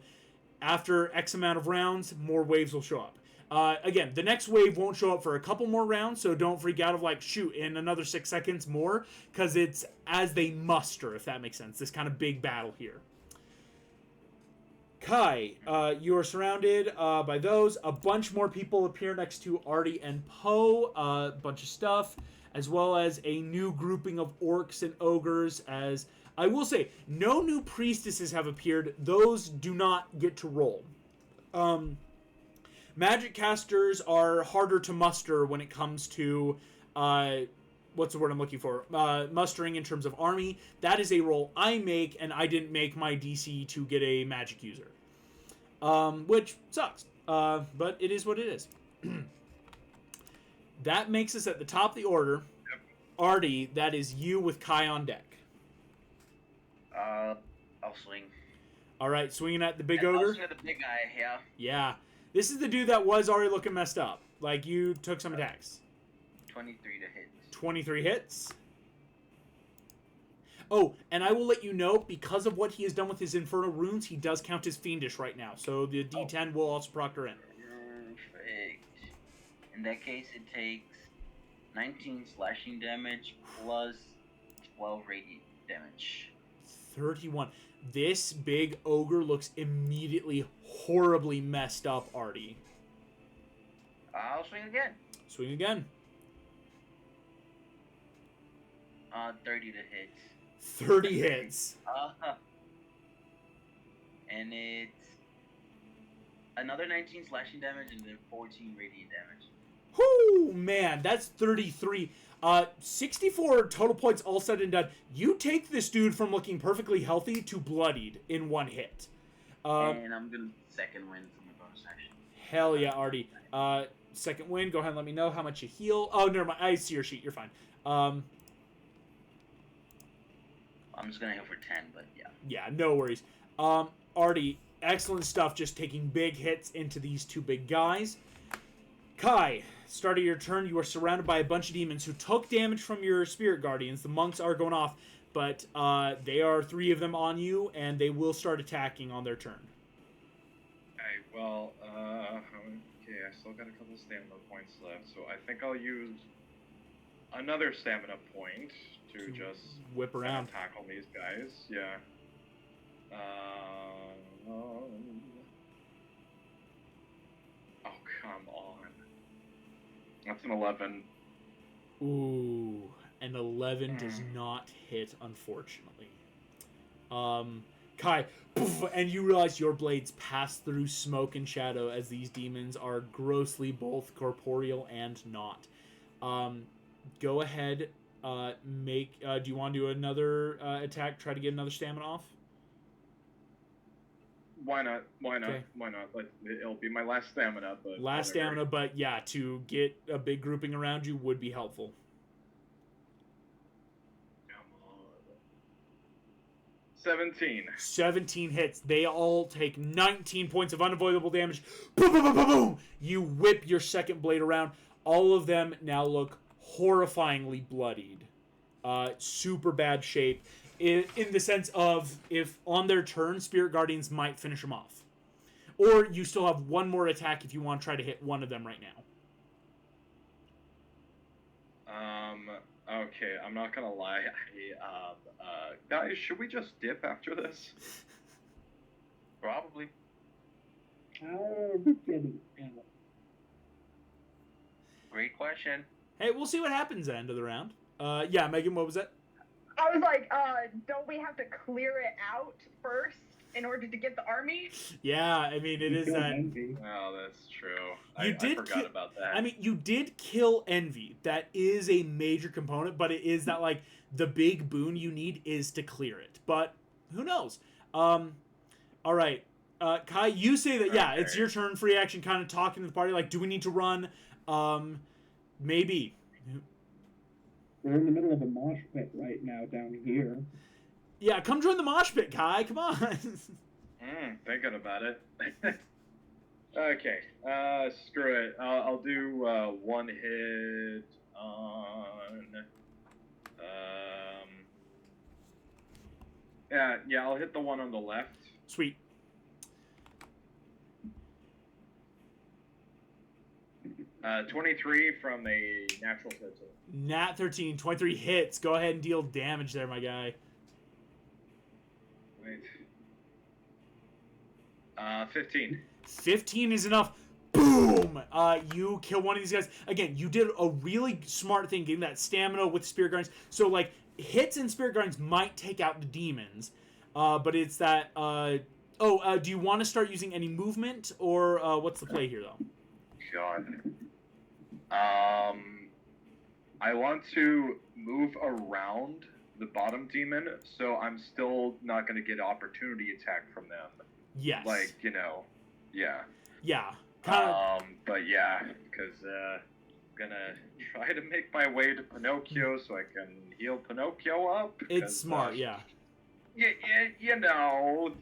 after X amount of rounds, more waves will show up. Again, the next wave won't show up for a couple more rounds, so don't freak out of like, shoot, in another 6 seconds more, because it's as they muster, if that makes sense. This kind of big battle here. Kai, you are surrounded by those. A bunch more people appear next to Artie and Poe. A bunch of stuff, as well as a new grouping of orcs and ogres. As I will say, no new priestesses have appeared. Those do not get to roll. Magic casters are harder to muster when it comes to, what's the word I'm looking for? Mustering in terms of army. That is a roll I make, and I didn't make my DC to get a magic user. Which sucks. But it is what it is. That makes us at the top of the order. Yep. Artie, that is you with Kai on deck. I'll swing. All right, swinging at the big I'll ogre. swing at the big guy, yeah. Yeah. This is the dude that was already looking messed up. Like, you took some attacks. 23 to hit. 23 hits. Oh, and I will let you know, because of what he has done with his Infernal Runes, he does count as Fiendish right now. So the D10 will also proctor in. Perfect. In that case, it takes 19 slashing damage plus 12 radiant damage. 31. This big ogre looks immediately horribly messed up, Artie. I'll swing again. Swing again. 30 to hit. 30 hits. And it's another 19 slashing damage and then 14 radiant damage. Whoo, man, that's 33. 64 total points all said and done. You take this dude from looking perfectly healthy to bloodied in one hit. And I'm gonna second win from the bonus action. Hell yeah, Artie. Second win, go ahead and let me know how much you heal. Oh, never mind. I see your sheet. You're fine. I'm just gonna heal for 10, but yeah. Yeah, no worries. Artie, excellent stuff, just taking big hits into these two big guys. Kai, start of your turn, you are surrounded by a bunch of demons who took damage from your spirit guardians. The monks are going off, but they are 3 of them on you, and they will start attacking on their turn. Okay, well, okay, I still got a couple stamina points left, so I think I'll use another stamina point to just whip around. tackle these guys. Yeah. Oh, come on. That's an 11. Ooh, an 11 does not hit, unfortunately. Kai, poof, and you realize your blades pass through smoke and shadow as these demons are grossly both corporeal and not. Go ahead, make. Do you want to do another attack? Try to get another stamina off. Why not? Why not? Okay. Why not? Like, it'll be my last stamina, but Last whatever. stamina, but yeah, to get a big grouping around you would be helpful. Come on. 17. 17 hits. They all take 19 points of unavoidable damage. Boom, boom, boom, boom, boom. You whip your second blade around. All of them now look horrifyingly bloodied. Super bad shape. In the sense of, if on their turn, Spirit Guardians might finish them off. Or you still have one more attack if you want to try to hit one of them right now. Okay, I'm not gonna lie. Guys, should we just dip after this? Probably. How are we getting out? Great question. Hey, we'll see what happens at the end of the round. Yeah, Megan, what was that? I was like, don't we have to clear it out first in order to get the army? Yeah, I mean, it is that... Oh, that's true. You I did forgot about that. I mean, you did kill Envy. That is a major component, but it is that, like, the big boon you need is to clear it. But who knows? All right. Kai, you say that, yeah, it's your turn, free action, kind of talking to the party, like, do we need to run? Maybe. We're in the middle of a mosh pit right now down here. Yeah, come join the mosh pit, Kai. Come on. Thinking about it. Okay, screw it. I'll do one hit on. Yeah, I'll hit the one on the left. Sweet. 23 from a natural 13. Nat 13, 23 hits. Go ahead and deal damage there, my guy. Wait. 15. 15 is enough. Boom! You kill one of these guys. Again, you did a really smart thing getting that stamina with Spirit Grinds. So, like, hits and Spirit Grinds might take out the demons. But it's that... do you want to start using any movement? Or what's the play here, though? God. I want to move around the bottom demon, so I'm still not going to get opportunity attack from them. Yes. Like, yeah. Yeah. But yeah, because I'm gonna try to make my way to Pinocchio so I can heal Pinocchio up. It's smart, yeah. No,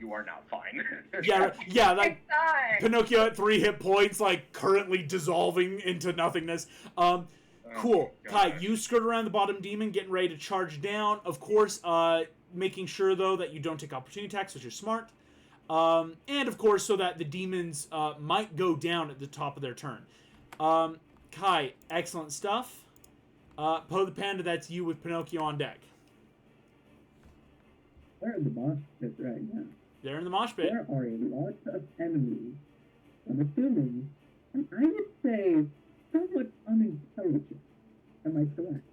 you are not fine. Yeah, like Die. Pinocchio at 3 hit points, like currently dissolving into nothingness. Cool. Kai, you skirt around the bottom demon, getting ready to charge down. Of course, making sure though that you don't take opportunity attacks, which is smart. And of course, so that the demons might go down at the top of their turn. Kai, excellent stuff. Poe the Panda, that's you with Pinocchio on deck. We're in the mosh pit right now. They're in the mosh pit. There are a lot of enemies. I'm assuming, and I would say, somewhat unintelligent. Am I correct?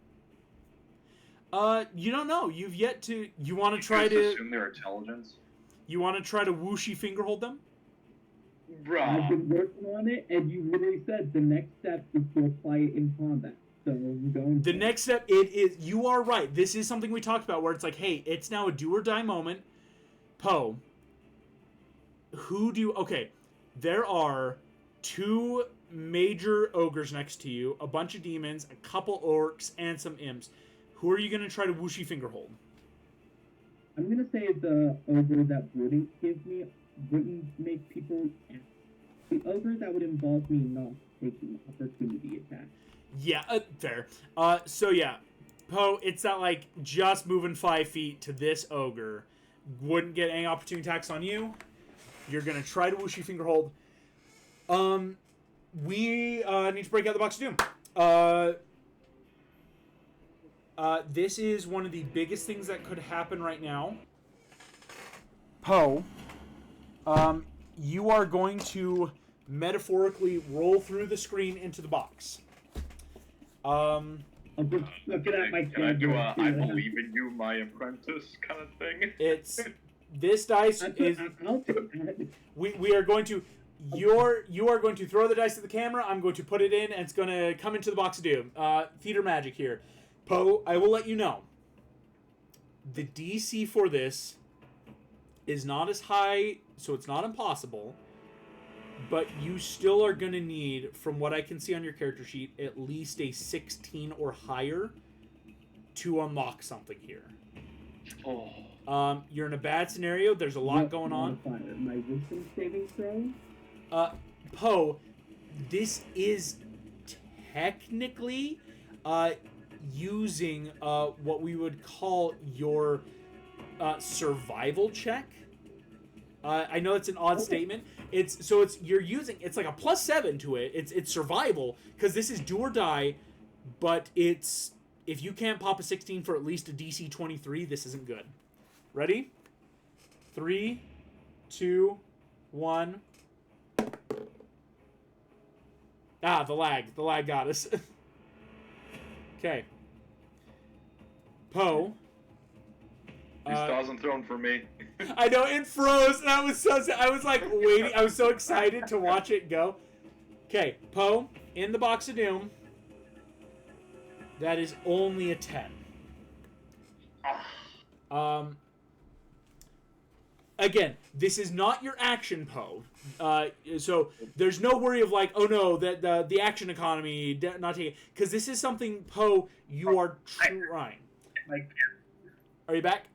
You don't know. You've yet to. You want to You try guys to. assume their intelligence? You want to try to whooshy finger hold them? I've Bruh. been working on it, and you literally said the next step is to apply it in combat. So I'm going. The next step, it is. You are right. This is something we talked about, where it's like, hey, it's now a do or die moment. Poe. Okay, there are 2 major ogres next to you, a bunch of demons, a couple orcs, and some imps. Who are you going to try to whooshy finger hold? I'm gonna say the ogre that wouldn't make people. The ogre that would involve me not taking opportunity attack. Yeah, fair. So yeah, Poe, it's that like just moving 5 feet to this ogre. Wouldn't get any opportunity attacks on you. You're gonna try to whooshy finger hold. We need to break out the box of doom. This is one of the biggest things that could happen right now. Poe, you are going to metaphorically roll through the screen into the box. I'm just looking at my Can I do a I camera. believe in you, my apprentice kind of thing? It's this dice is I'll take that. we are going to you are going to throw the dice at the camera. I'm going to put it in, and it's going to come into the box of doom. Theater magic here. Poe, I will let you know. The DC for this is not as high, so it's not impossible. But you still are going to need, from what I can see on your character sheet, at least a 16 or higher to unlock something here. Oh. You're in a bad scenario. There's a lot going on. Modifier? My wisdom saving throw? Poe, this is technically using what we would call your survival check. I know it's an odd statement. It's like a +7 to it. It's survival because this is do or die, but it's if you can't pop a 16 for at least a DC 23, this isn't good. Ready? 3, 2, 1. The lag got us. Okay. Poe. These doesn't thrown for me. I know, it froze, and I was like waiting. I was so excited to watch it go. Okay, Poe, in the box of doom. That is only a 10. Again, this is not your action, Poe. So there's no worry of like, oh no, that the action economy not taking, because this is something, Poe, you are trying. Are you back?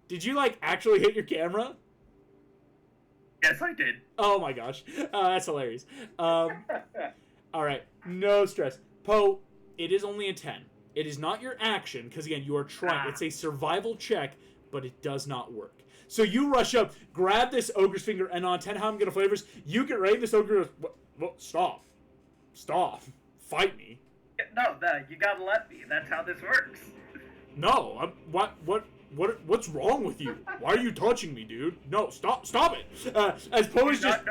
Did you like actually hit your camera? Yes, I did. Oh my gosh, that's hilarious. All right, no stress, Poe. It is only a 10. It is not your action because again, you are trying. It's a survival check, but it does not work. So you rush up, grab this ogre's finger, and on 10 how I'm gonna flavors, you get ready. This ogre goes, stop, fight me. No, you gotta let me. That's how this works. No, what's wrong with you? Why are you touching me, dude? No, stop it. As Poe is just,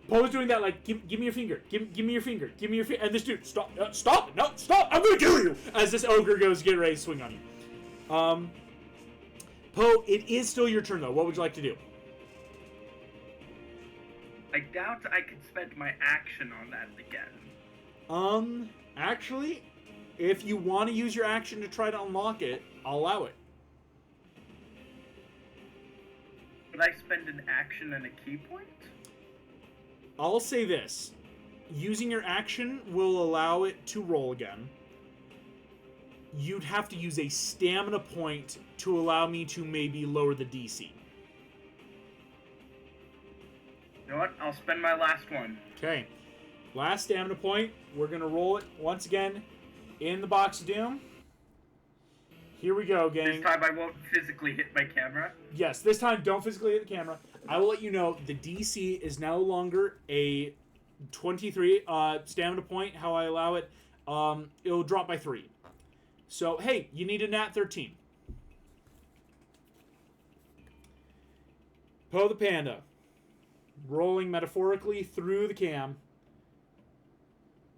Poe is doing that, like, give me your finger, give me your finger, and this dude, stop it, no, stop, I'm gonna kill you. As this ogre goes, get ready to swing on you. Poe, it is still your turn though. What would you like to do? I doubt I could spend my action on that again. Actually, if you want to use your action to try to unlock it, I'll allow it. Would I spend an action and a key point? I'll say this. Using your action will allow it to roll again. You'd have to use a stamina point to allow me to maybe lower the DC. You know what? I'll spend my last one. Okay. Last stamina point. We're going to roll it once again in the box of doom. Here we go, gang. This time I won't physically hit my camera. Yes, this time don't physically hit the camera. I will let you know the DC is no longer a 23 stamina point, how I allow it. It'll drop by 3. So, hey, you need a nat 13. Poe the Panda. Rolling metaphorically through the cam.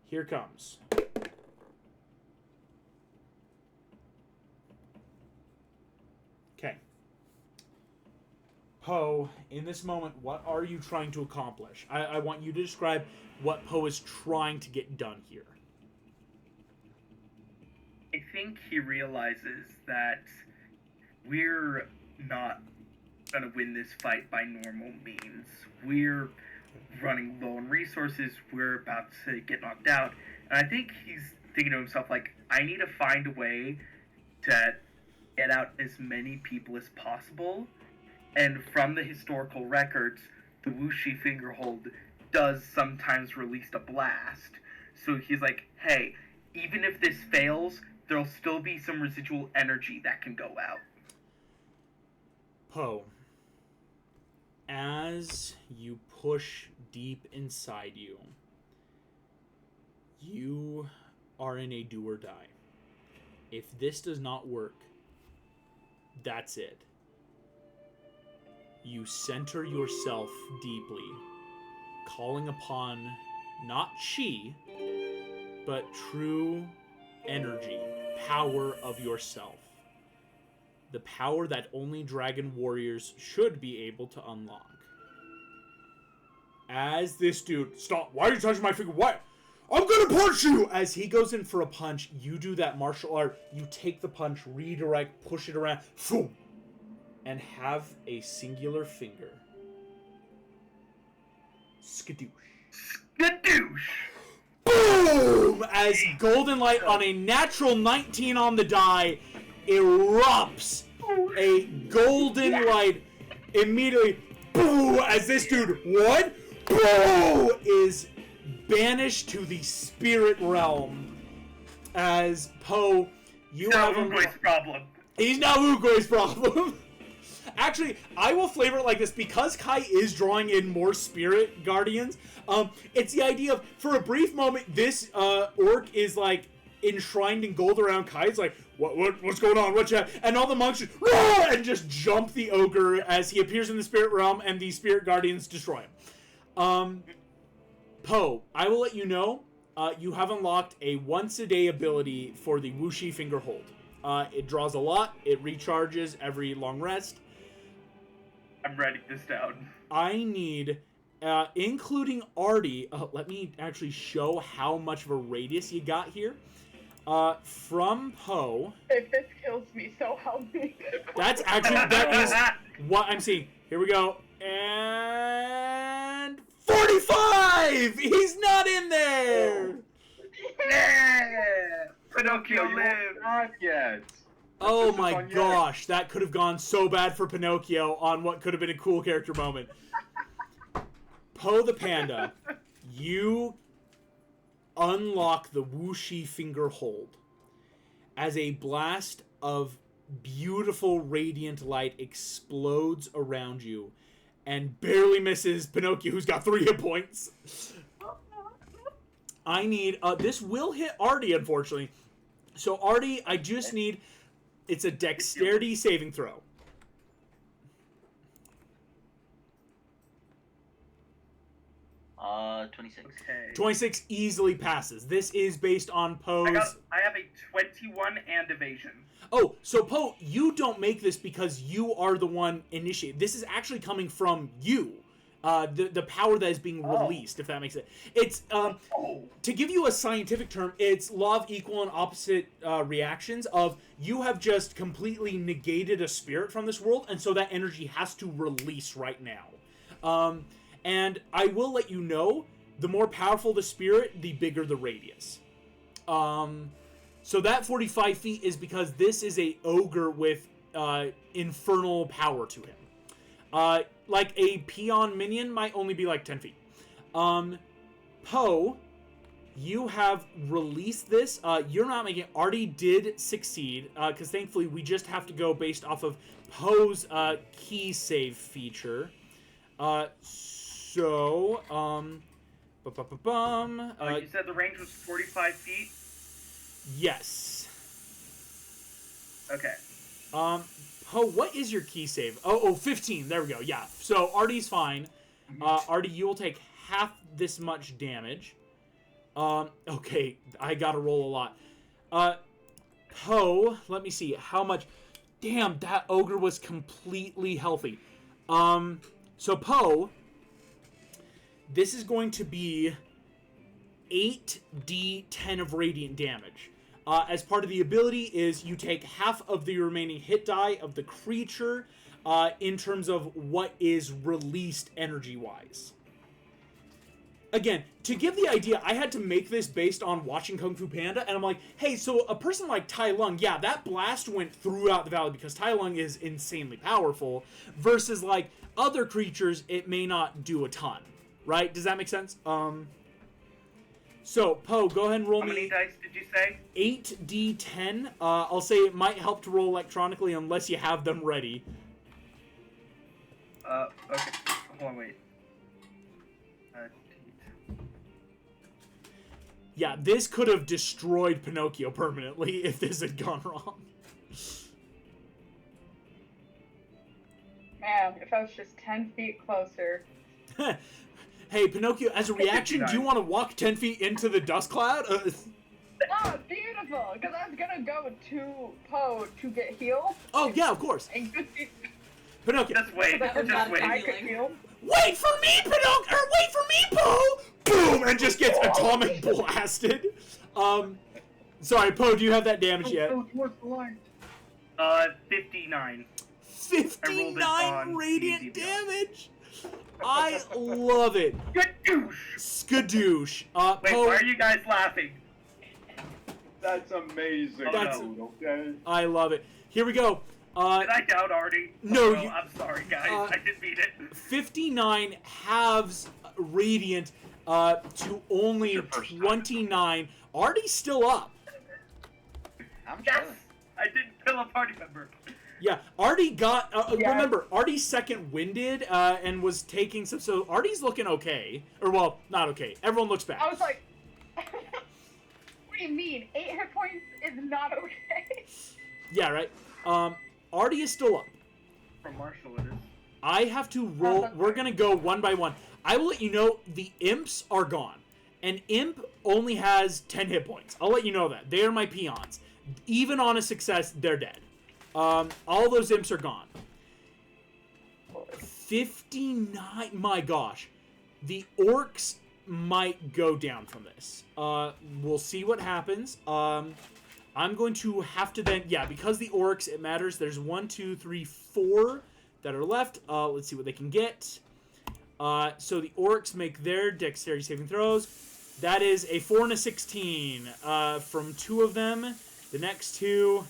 Here comes. Okay. Poe, in this moment, what are you trying to accomplish? I want you to describe what Poe is trying to get done here. I think he realizes that we're not going to win this fight by normal means. We're running low on resources. We're about to get knocked out. And I think he's thinking to himself, like, I need to find a way to get out as many people as possible. And from the historical records, the Wuxi Fingerhold does sometimes release a blast. So he's like, hey, even if this fails, there'll still be some residual energy that can go out. Poe, as you push deep inside you, you are in a do or die. If this does not work, that's it. You center yourself deeply, calling upon not chi, but true energy, power of yourself. The power that only dragon warriors should be able to unlock. As this dude, stop, why are you touching my finger? What? I'm gonna punch you! As he goes in for a punch, you do that martial art. You take the punch, redirect, push it around, boom, and have a singular finger. Skadoosh. Skadoosh! Boom! As golden light on a natural 19 on the die erupts. A golden light immediately, boo! As this dude, what? Boo! Is banished to the spirit realm. As Poe, you have Ugo's problem. He's now Ugo's problem. Actually, I will flavor it like this because Kai is drawing in more spirit guardians. It's the idea of, for a brief moment, this orc is like enshrined in gold around Kai. It's like, what's going on? What's that? And all the monks just, and just jump the ogre as he appears in the spirit realm, and the spirit guardians destroy him. Poe, I will let you know, you have unlocked a once-a-day ability for the Wuxi Fingerhold. It draws a lot. It recharges every long rest. I'm writing this down. I need, including Artie, let me actually show how much of a radius you got here. From Poe. If this kills me, so help me. That is what I'm seeing. Here we go. And 45! He's not in there! Yeah! Pinocchio lives! Not yet. Oh This is my on you. gosh, that could have gone so bad for Pinocchio on what could have been a cool character moment. Poe the Panda, you unlock the Wuxi Fingerhold as a blast of beautiful radiant light explodes around you and barely misses Pinocchio, who's got 3 hit points. I need... this will hit Artie, unfortunately. So, Artie, I just need... It's a dexterity saving throw. 26. Okay. 26 easily passes. This is based on Poe's... I have a 21 and evasion. Oh, so Poe, you don't make this because you are the one initiating. This is actually coming from you. The power that is being released, if that makes it. It's, to give you a scientific term, it's law of equal and opposite reactions of you have just completely negated a spirit from this world, and so that energy has to release right now. And I will let you know, the more powerful the spirit, the bigger the radius. So that 45 feet is because this is a ogre with infernal power to him. Like a peon minion might only be like 10 feet. Poe, you have released this. You're not making it. Artie did succeed, because thankfully we just have to go based off of Poe's key save feature. You said the range was 45 feet? Yes. Okay. Poe, what is your key save? Oh, 15. There we go. Yeah. So Artie's fine. Artie, you will take half this much damage. Okay, I gotta roll a lot. Poe, let me see how much. Damn, that ogre was completely healthy. So Poe, this is going to be 8d10 of radiant damage. As part of the ability is you take half of the remaining hit die of the creature in terms of what is released energy-wise. Again, to give the idea, I had to make this based on watching Kung Fu Panda, and I'm like, hey, so a person like Tai Lung, yeah, that blast went throughout the valley because Tai Lung is insanely powerful, versus, like, other creatures, it may not do a ton. Right? Does that make sense? So, Poe, go ahead and roll me... How many dice did you say? 8d10. I'll say it might help to roll electronically unless you have them ready. Okay. Hold on, wait. Yeah, this could have destroyed Pinocchio permanently if this had gone wrong. Man, if I was just 10 feet closer. Hey, Pinocchio, as a reaction, do you want to walk 10 feet into the dust cloud? Oh, beautiful! Because I was gonna go to Poe to get healed. Oh, yeah, of course. And good Pinocchio. Just wait. Just wait. I could heal. Wait for me, Pinocchio! Or wait for me, Poe! Boom! And just gets atomic blasted. Sorry, Poe, do you have that damage yet? What's the line? 59. 59 radiant damage! I love it. Skadoosh! Skadoosh. Wait, Poe, why are you guys laughing? That's amazing. Okay. I love it. Here we go. Did I doubt Artie? No, Oh, I'm sorry, guys. I didn't mean it. 59 halves radiant to only 29. Artie's still up. I'm Yes! chilling. I didn't kill a party member. Yeah, Artie got... Yeah. Remember, Artie's second winded and was taking some... So Artie's looking okay. Or, well, not okay. Everyone looks bad. I was like, what do you mean? 8 hit points is not okay. Yeah, right? Artie is still up. From Marshall, it is. I have to roll... We're going to go one by one. I will let you know the imps are gone. An imp only has 10 hit points. I'll let you know that. They are my peons. Even on a success, they're dead. All those imps are gone. 59... My gosh. The orcs might go down from this. We'll see what happens. I'm going to have to then... Yeah, because the orcs, it matters. There's 1, 2, 3, 4 that are left. Let's see what they can get. So the orcs make their dexterity saving throws. That is a 4 and a 16 from 2 of them. The next 2...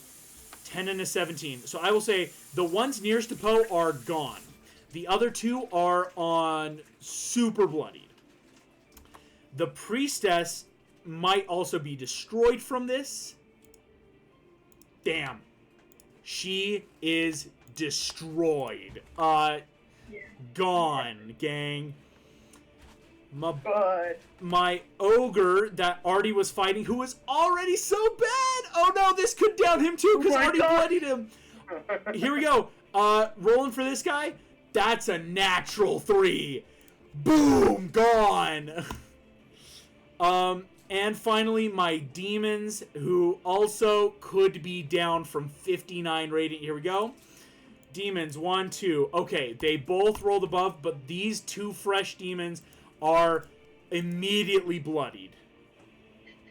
10 and a 17. So I will say the ones nearest to Poe are gone. The other 2 are on super bloodied. The priestess might also be destroyed from this. Damn. She is destroyed. Gone, gang. My ogre that Artie was fighting, who was already so bad. Oh no, this could down him too, because Artie bloodied him. Here we go. Rolling for this guy. That's a natural 3. Boom, gone. And finally, my demons, who also could be down from 59 radiant. Here we go. Demons, 1, 2. Okay, they both rolled above, but these 2 fresh demons are immediately bloodied.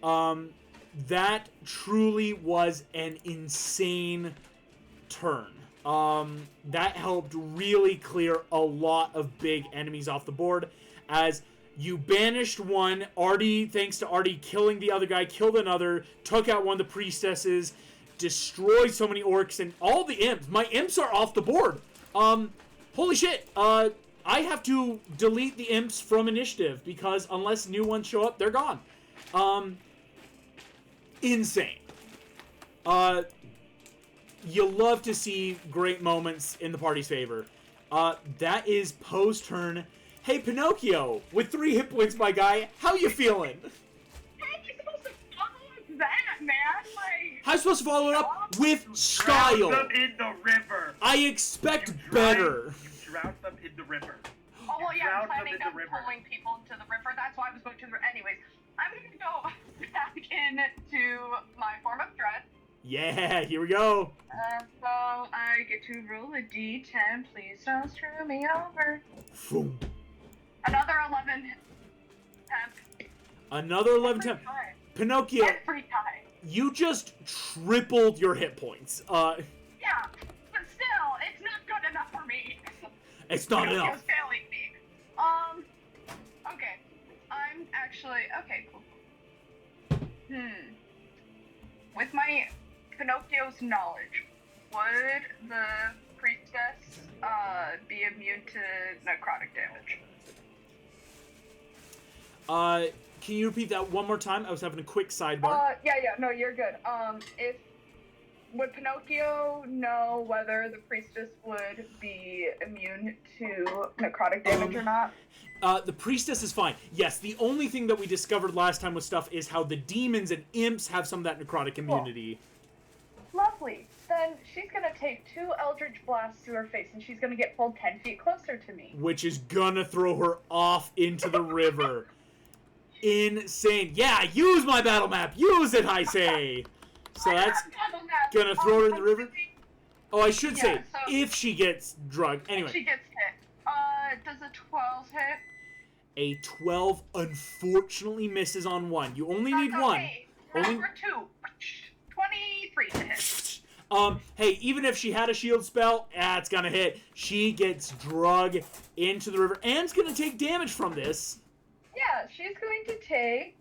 That truly was an insane turn. That helped really clear a lot of big enemies off the board, as you banished one. Artie, thanks to Artie killing the other guy, killed another, took out one of the priestesses, destroyed so many orcs, and all the imps. My imps are off the board. Holy shit. I have to delete the imps from initiative, because unless new ones show up, they're gone. Insane. You love to see great moments in the party's favor. That is post-turn. Hey, Pinocchio, with 3 hit points, my guy, how you feeling? How am I supposed to follow that, man? Like, How am I supposed to follow it up? With style. Drown them in the river. I expect better. You drowned them in the river. oh, well, yeah, I'm Drown them planning in the on river. pulling people into the river. That's why I was going to the river. Anyways, I'm going to go back into my form of dread. Yeah, here we go. So I get to roll a d10. Please don't screw me over. Boom. Another 11 temp. Another 11 temp. Every time. Pinocchio, Every time. you just tripled your hit points. Yeah, but still, it's not good enough for me. It's not Pinocchio's enough. failing me. Okay. I'm actually, okay, cool. With my Pinocchio's knowledge, would the priestess be immune to necrotic damage? Can you repeat that one more time? I was having a quick sidebar. Yeah, no, you're good. Would Pinocchio know whether the priestess would be immune to necrotic damage or not? The priestess is fine. Yes, the only thing that we discovered last time with stuff is how the demons and imps have some of that necrotic immunity. Lovely. Then she's gonna take 2 Eldritch Blasts to her face, and she's gonna get pulled 10 feet closer to me. Which is gonna throw her off into the river. Insane. Yeah, use my battle map. Use it, I say. So that's gonna throw her in the river. Oh, I should say, so if she gets drugged. if Anyway, she gets hit. Does a 12 hit? a 12 unfortunately misses on 1. You only need That's 1. okay. Only- Roll for 2. 23 to hit. Hey, even if she had a shield spell, it's gonna hit. She gets drugged into the river, and it's gonna take damage from this. Yeah, she's going to take...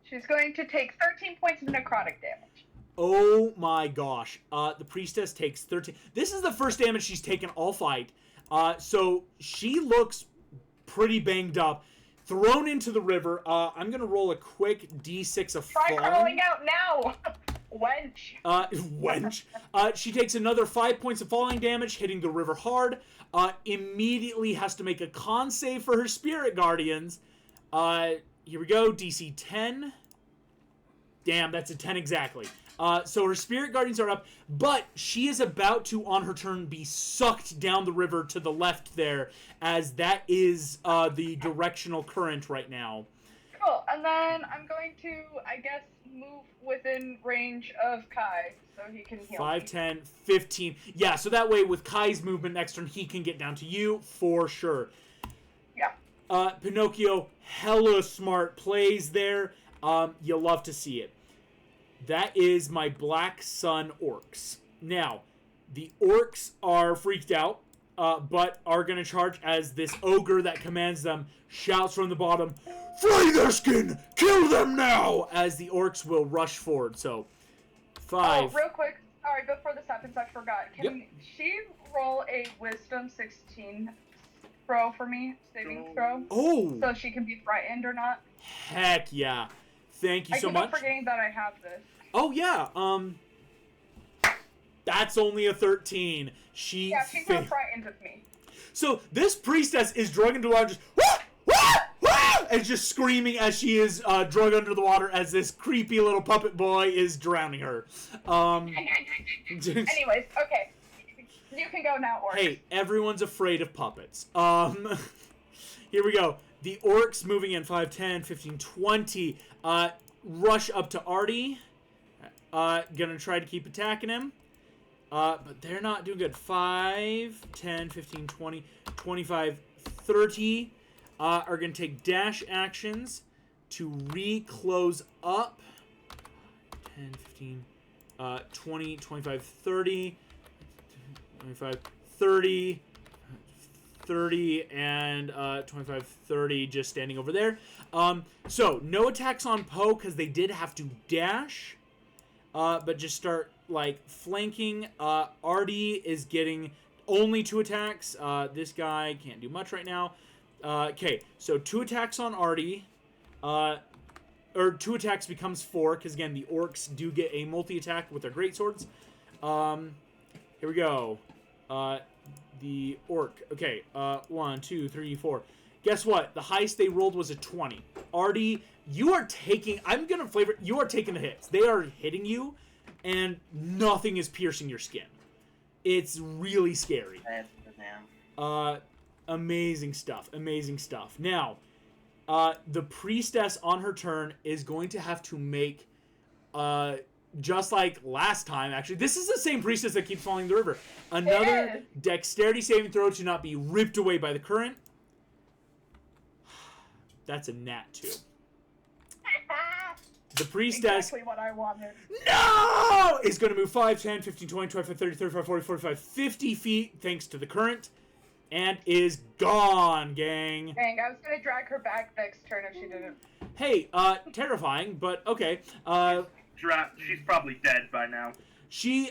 she's going to take 13 points of necrotic damage. Oh my gosh. The priestess takes 13. This is the first damage she's taken all fight. So she looks pretty banged up. Thrown into the river. I'm going to roll a quick d6 of Try falling. crawling out now, wench. Wench. She takes another 5 points of falling damage, hitting the river hard. Immediately has to make a con save for her spirit guardians. Here we go. DC 10. Damn, that's a 10 exactly. So her spirit guardians are up, but she is about to, on her turn, be sucked down the river to the left there, as that is the directional current right now. Cool, and then I'm going to, I guess, move within range of Kai, so he can heal 5, me. 10, 15. Yeah, so that way with Kai's movement next turn, he can get down to you for sure. Yeah. Pinocchio, hella smart plays there. You'll love to see it. That is my Black Sun orcs. Now, the orcs are freaked out, but are going to charge as this ogre that commands them shouts from the bottom, "Flay their skin! Kill them now!" As the orcs will rush forward. So, 5. Oh, real quick. Sorry, before this happens, I forgot. Can she roll a Wisdom 16 throw for me? Saving throw? Oh! So she can be frightened or not? Heck yeah. Thank you so much. I keep on forgetting that I have this. Oh yeah. That's only a 13. She's not frightened of me. So this priestess is drugged into the water, just wah, wah, wah, and just screaming as she is drugged under the water as this creepy little puppet boy is drowning her. Anyways, okay. You can go now, orcs. Hey, everyone's afraid of puppets. Here we go. The orcs moving in 5, 10, 15, 20. Rush up to Artie. Gonna try to keep attacking him. But they're not doing good. 5, 10, 15, 20, 25, 30 are going to take dash actions to re-close up. 10, 15, 20, 25, 30, 25, 30, 30, and 25, 30 just standing over there. So, no attacks on Poe because they did have to dash. But just start, like, flanking. Artie is getting only 2 attacks. This guy can't do much right now. Okay, so 2 attacks on Artie. Or 2 attacks becomes 4, because, again, the orcs do get a multi-attack with their greatswords. Here we go. The orc. Okay, 1, 2, 3, 4. Guess what? The highest they rolled was a 20. Artie, you are taking... I'm going to flavor... You are taking the hits. They are hitting you, and nothing is piercing your skin. It's really scary. Amazing stuff. Amazing stuff. Now, the priestess on her turn is going to have to make... just like last time, actually. This is the same priestess that keeps falling in the river. Another dexterity saving throw to not be ripped away by the current. That's a nat 2. The priestess... Exactly what I wanted. No! Is going to move 5, 10, 15, 20, 25, 30, 35, 40, 45, 50 feet thanks to the current. And is gone, gang. Dang, I was going to drag her back next turn if she didn't. Hey, terrifying, but okay. She's probably dead by now.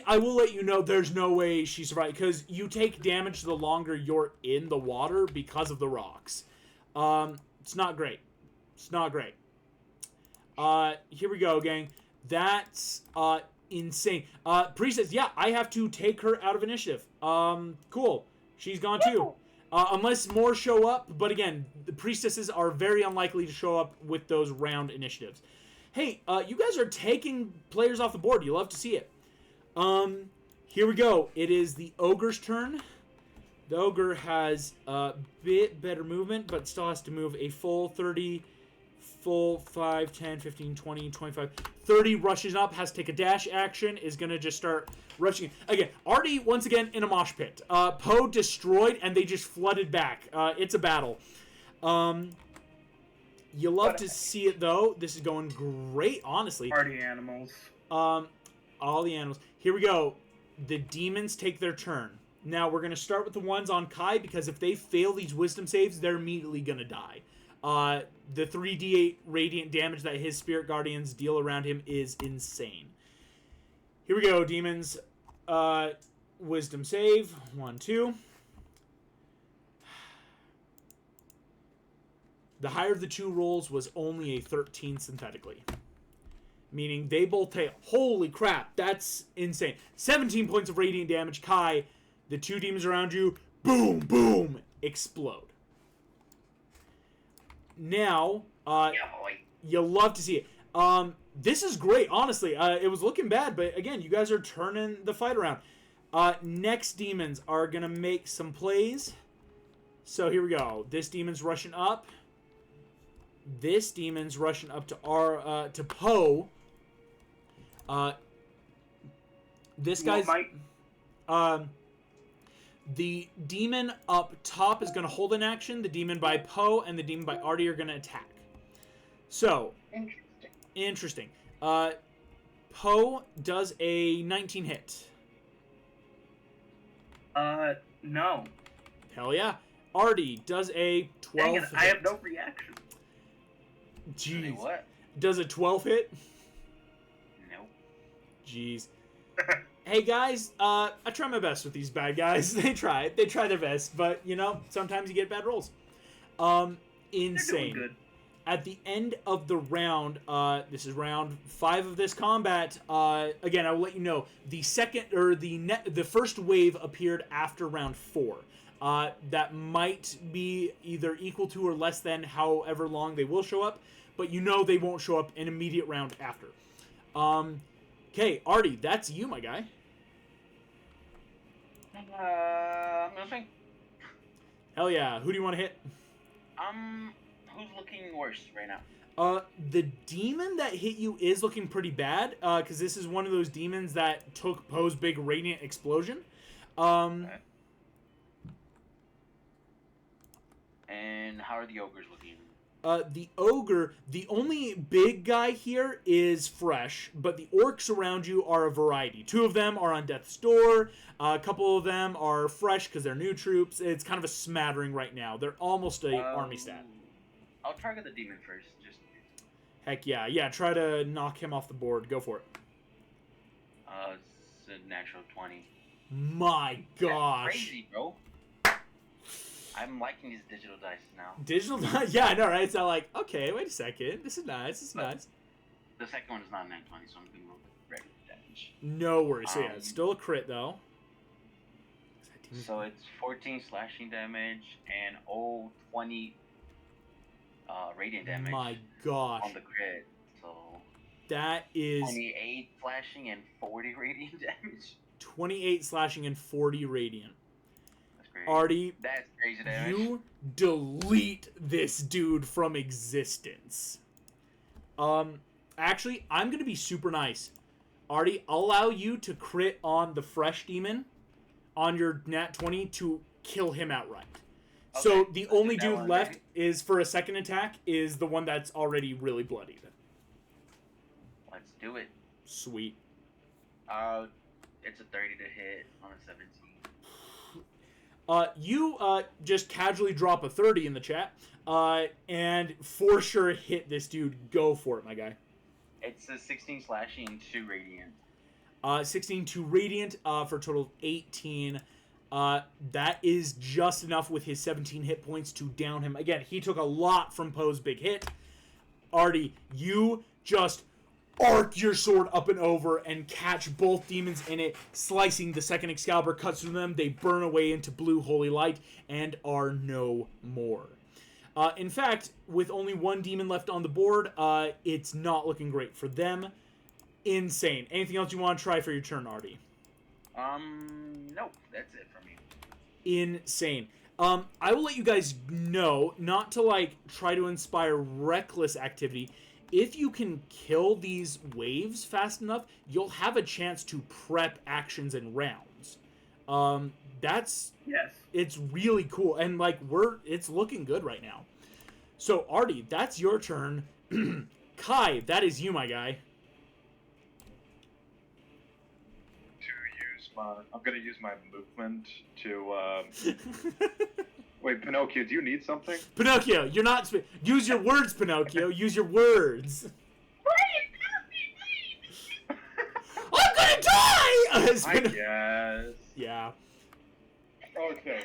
I will let you know there's no way she survived, because you take damage the longer you're in the water because of the rocks. It's not great. It's not great. Here we go, gang. That's, insane. Priestess, yeah, I have to take her out of initiative. Cool. She's gone too. Unless more show up, but again, the priestesses are very unlikely to show up with those round initiatives. Hey, you guys are taking players off the board. You love to see it. Here we go. It is the ogre's turn. The ogre has a bit better movement, but still has to move a full 30, full 5, 10, 15, 20, 25, 30. Rushes up, has to take a dash action, is going to just start rushing. Again, Artie, once again, in a mosh pit. Poe destroyed, and they just flooded back. It's a battle. You love to see it, though. This is going great, honestly. Party animals. All the animals. Here we go. The demons take their turn. Now, we're going to start with the ones on Kai, because if they fail these wisdom saves, they're immediately going to die. The 3d8 radiant damage that his spirit guardians deal around him is insane. Here we go, demons. Wisdom save. 1, 2. The higher of the 2 rolls was only a 13 synthetically. Meaning they both take... Holy crap, that's insane. 17 points of radiant damage. Kai, the 2 demons around you, boom, boom, explode. Now, you'll love to see it. This is great, honestly. It was looking bad, but again, you guys are turning the fight around. Next demons are going to make some plays. So here we go. This demon's rushing up. This demon's rushing up to Poe. This guy's... The demon up top is going to hold an action. The demon by Poe and the demon by Artie are going to attack. So, interesting. Poe does a 19 hit. No. Hell yeah. Artie does a 12 hit. I have no reaction. Jeez. Wait, what? Does a 12 hit? Nope. Jeez. Hey guys, I try my best with these bad guys. They try their best, but you know, sometimes you get bad rolls. Insane. They're doing good. at the end of the round, this is round 5 of this combat. Again, I will let you know the first wave appeared after round 4. That might be either equal to or less than however long they will show up, but you know they won't show up an immediate round after. Okay, Artie, that's you, my guy. Nothing. Hell yeah. Who do you want to hit? Who's looking worse right now? The demon that hit you is looking pretty bad, because this is one of those demons that took Poe's big radiant explosion. Okay. And how are the ogres looking? The ogre, the only big guy here is fresh, but the orcs around you are a variety. 2 of them are on death's door. A couple of them are fresh because they're new troops. It's kind of a smattering right now. They're almost a army stat. I'll target the demon first. Just. Heck yeah. Yeah, try to knock him off the board. Go for it. It's a natural 20. My gosh. That's crazy, bro. I'm liking these digital dice now. Digital dice? Yeah, I know, right? It's not like, okay, wait a second. This is nice. This is nice. The second one is not 920, so I'm going to roll the regular damage. No worries. So yeah, it's still a crit, though. So it's 14 slashing damage and 20 radiant damage. My gosh. On the crit. So that is 28 slashing and 40 radiant damage. 28 slashing and 40 radiant. That's crazy. Artie, that's crazy damage. You delete this dude from existence. Actually, I'm gonna be super nice. Artie, I'll allow you to crit on the fresh demon on your nat 20 to kill him outright. Okay, so the only dude left is for a second attack is the one that's already really bloodied. Let's do it. Sweet. It's a 30 to hit on a 17. You just casually drop a 30 in the chat, and for sure hit this dude. Go for it, my guy. It's a 16 slashing and 2 radiant. 16 to radiant for a total of 18. That is just enough with his 17 hit points to down him. Again, he took a lot from Poe's big hit. Artie, you just arc your sword up and over and catch both demons in it, slicing. The second Excalibur cuts through them. They burn away into blue holy light and are no more. In fact, with only one demon left on the board, it's not looking great for them. Insane. Anything else you want to try for your turn, Artie? Nope. That's it for me. Insane. I will let you guys know, not to, try to inspire reckless activity. If you can kill these waves fast enough, you'll have a chance to prep actions and rounds. It's really cool. And, it's looking good right now. So, Artie, that's your turn. Kai, that is you, my guy. I'm gonna use my movement to, Wait, Pinocchio, do you need something? Pinocchio, you're not... Use your words, Pinocchio. Use your words. I'm gonna die! I guess. Yeah. Okay.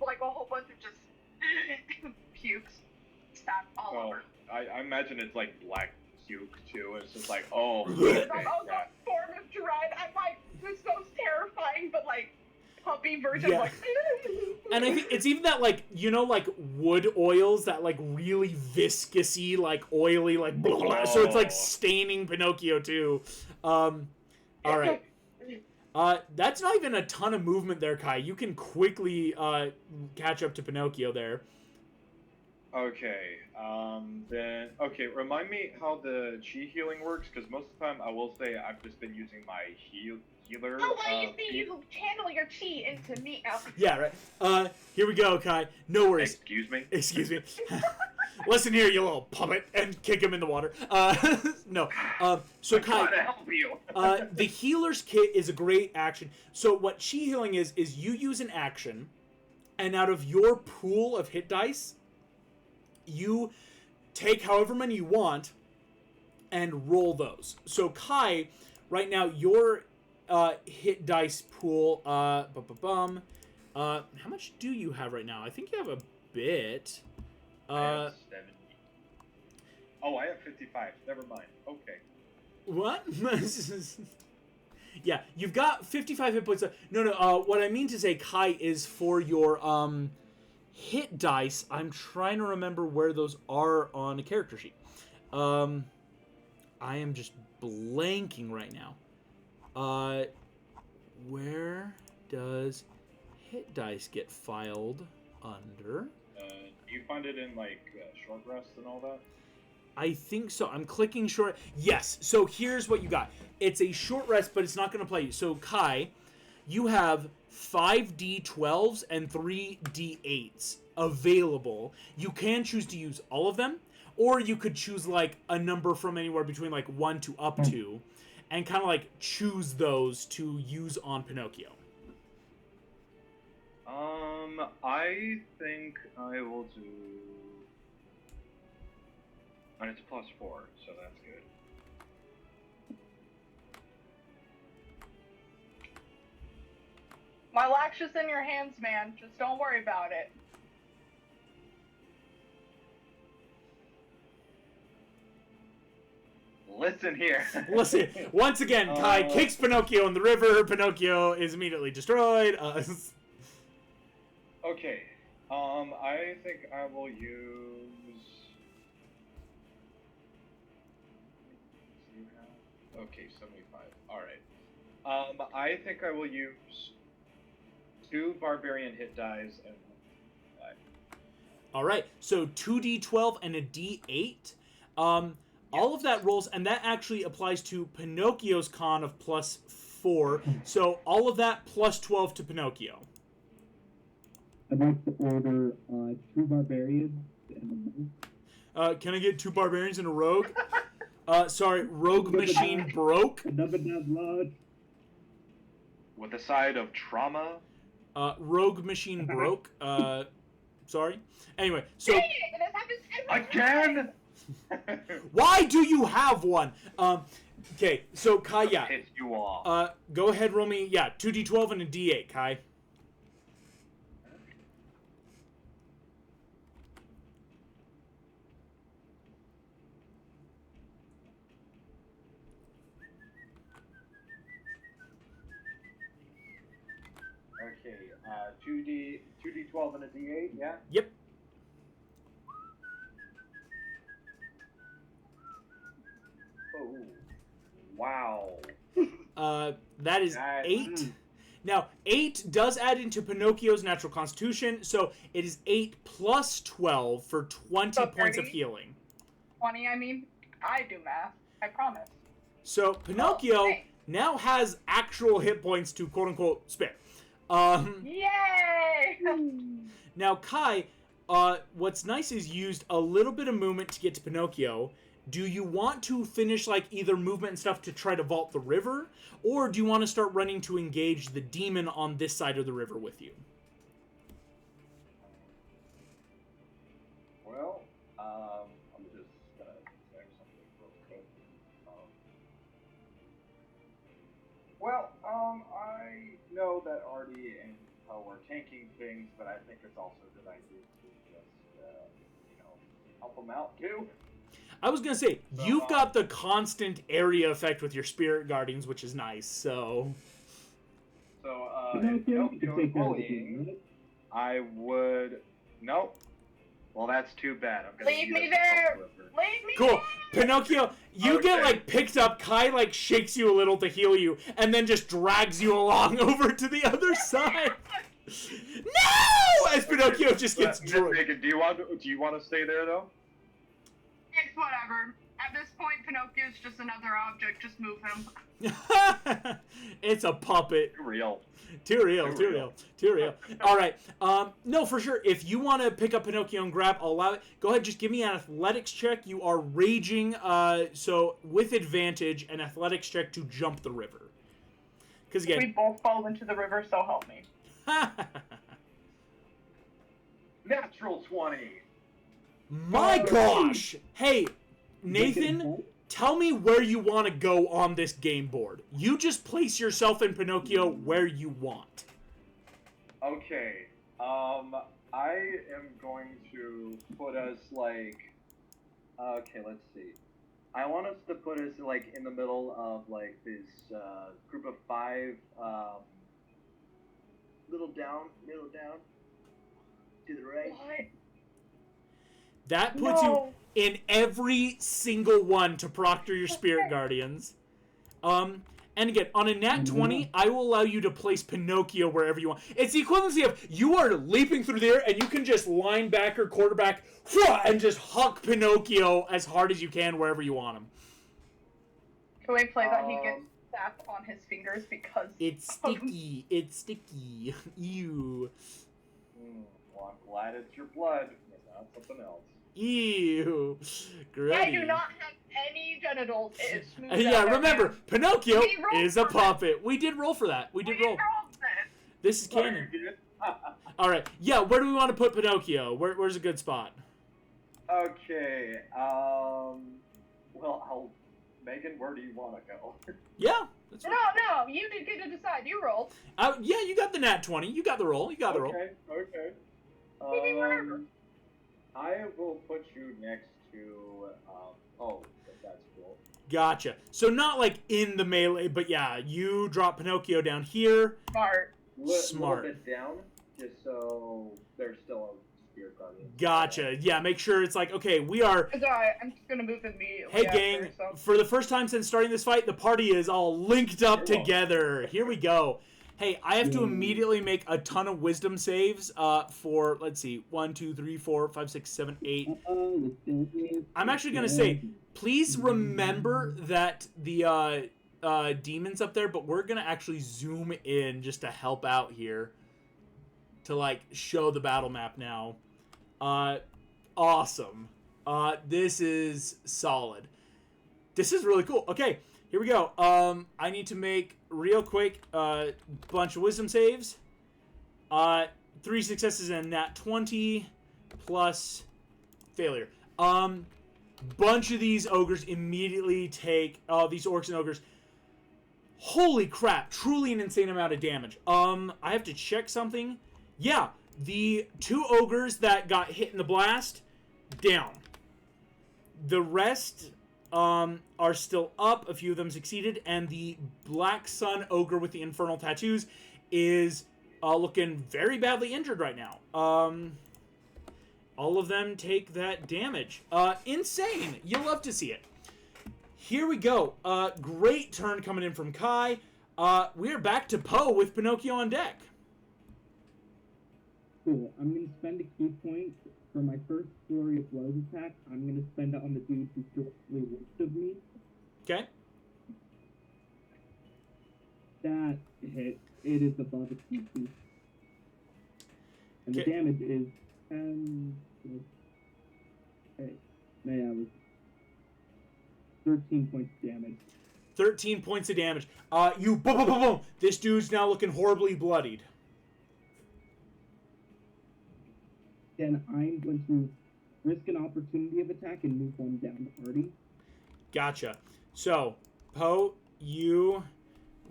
Like a whole bunch of just pukes spat all over. I imagine it's like black puke too. It's just like, oh. It's okay, a form of dread. I'm like, this is so terrifying, but puppy version of And I think it's even that wood oils, that really viscousy, oily, blah, blah, so it's staining Pinocchio too. Alright. That's not even a ton of movement there, Kai. You can quickly catch up to Pinocchio there. Okay, remind me how the chi healing works, because most of the time I will say I've just been using my healer. Oh, why you see you channel your chi into me? Oh. Yeah, right. Here we go, Kai. No worries. Excuse me? Listen here, you little puppet, and kick him in the water. No. So Kai, the healer's kit is a great action. So what chi healing is you use an action, and out of your pool of hit dice, you take however many you want and roll those. So Kai, right now your hit dice pool, how much do you have right now? I think you have a bit. I have 70. Oh, I have 55. Never mind. Okay. What? Yeah, you've got 55 hit points. No. What I mean to say, Kai, is for your hit dice. I'm trying to remember where those are on a character sheet. I am just blanking right now. Where does hit dice get filed under? Do you find it in like short rest and all that? I think so. I'm clicking short. Yes. So here's what you got. It's a short rest, but it's not going to play you. So Kai, you have 5 D12s and 3 D8s available. You can choose to use all of them, or you could choose like a number from anywhere between like 1 to up to, and kind of like choose those to use on Pinocchio. I think I will do. And it's +4, so that's good. My lack's just in your hands, man. Just don't worry about it. Listen here. Listen, once again, Kai kicks Pinocchio in the river. Pinocchio is immediately destroyed. Okay. I think I will use. Okay, 75. All right. I think I will use 2 barbarian hit dice and 1 die. All right, so 2d12 and a d8. All of that rolls, and that actually applies to Pinocchio's con of +4. So all of that +12 to Pinocchio. I'd like to order 2 barbarians and a monk. Can I get 2 barbarians and a rogue? Sorry, rogue machine broke. Another blood. With a side of trauma. Rogue machine broke. Sorry. Anyway, so Dang it, this happens every time. Again? why do you have one? Okay, so Kai, yeah. Piss you off. Go ahead, roll me, 2d12 and a d8, Kai. Okay, 2d12 and a d8, yeah? Yep. Oh, wow. That is 8. Now, 8 does add into Pinocchio's natural constitution, so it is 8 plus 12 for 20 So points of 30? healing. 20, I mean, I do math. I promise. So Pinocchio Oh, thanks. now has actual hit points to quote-unquote spare. Yay! Now, Kai, what's nice is you used a little bit of movement to get to Pinocchio. Do you want to finish, like, either movement and stuff to try to vault the river, or do you want to start running to engage the demon on this side of the river with you? Well, I'm just gonna say something real quick. I know that Artie and Poe are tanking things, but I think it's also a good idea to just, help them out too. I was going to say, you've got the constant area effect with your spirit guardians, which is nice, so... Pinocchio, you can take care of bullying, it, I would... Nope. Well, that's too bad. I'm gonna Leave use me it there! for River. Leave me Cool. there! Pinocchio, you get, Okay. like, picked up. Kai, like, shakes you a little to heal you, and then just drags you along over to the other side. No! As Pinocchio just gets Miss dragged. Megan, do you want to stay there though? It's whatever. At this point, Pinocchio's just another object. Just move him. It's a puppet. Too real. Too real. All right. No, for sure. If you want to pick up Pinocchio and grab, I'll allow it. Go ahead. Just give me an athletics check. You are raging. So with advantage, an athletics check to jump the river. Because We again. both fall into the river, so help me. Natural 20. My gosh. Hey, Nathan. Tell me where you want to go on this game board. You just place yourself in Pinocchio where you want. Okay. I am going to put us like. Okay, let's see. I want us to put us like in the middle of like this group of 5. Middle down, to the right. What? That puts No. you in every single one to proctor your spirit guardians. And again, on a nat 20, I will allow you to place Pinocchio wherever you want. It's the equivalency of you are leaping through the air and you can just linebacker, quarterback, and just huck Pinocchio as hard as you can wherever you want him. Can we play that he gets sap on his fingers because It's sticky. It's sticky. Ew. Well, I'm glad it's your blood, not something else. Ew. Grody. I do not have any genitals. It is smooth. Yeah, out remember, there. Pinocchio We rolled is a for puppet. We did roll for that. We did roll. rolled this. This is canon. Alright, yeah, where do we want to put Pinocchio? Where's a good spot? Okay, well, Megan, where do you want to go? Yeah, that's right. No, you didn't get to decide. You rolled. Yeah, you got the nat 20. You got the roll. You got the roll. Okay. You did whatever. I will put you next to, that's cool. Gotcha. So not like in the melee, but yeah, you drop Pinocchio down here. Smart. Smart. Little bit down, just so there's still a spirit guardian. Gotcha. Yeah, make sure it's like, okay, we are... It's alright. I'm just gonna move immediately. Hey, after, gang, so. for the first time since starting this fight, the party is all linked up You're welcome. together. Here we go. Hey, I have to immediately make a ton of wisdom saves for, let's see, 1, 2, 3, 4, 5, 6, 7, 8. I'm actually going to say, please remember that the demons up there, but we're going to actually zoom in just to help out here to, like, show the battle map now. Awesome. This is solid. This is really cool. Okay, here we go. I need to make, real quick, bunch of wisdom saves. 3 successes and nat 20 plus failure. Bunch of these ogres immediately take, these orcs and ogres. Holy crap, truly an insane amount of damage. I have to check something. Yeah, the 2 ogres that got hit in the blast, down. The rest are still up. A few of them succeeded, and the Black Sun ogre with the infernal tattoos is looking very badly injured right now. All of them take that damage. Insane. You'll love to see it. Here we go. Great turn coming in from Kai. We are back to Poe with Pinocchio on deck. Cool. I'm going to spend a key point for my first flurry of blows attack. I'm going to spend it on the dude who's directly west of me. Okay. That hit. It is above a PC. And the Okay. damage is 10... Hey, yeah, it was 13 points of damage. 13 points of damage. You boom, boom, boom, boom. This dude's now looking horribly bloodied. Then I'm going to risk an opportunity of attack and move one down to Artie. Gotcha. So, Poe, you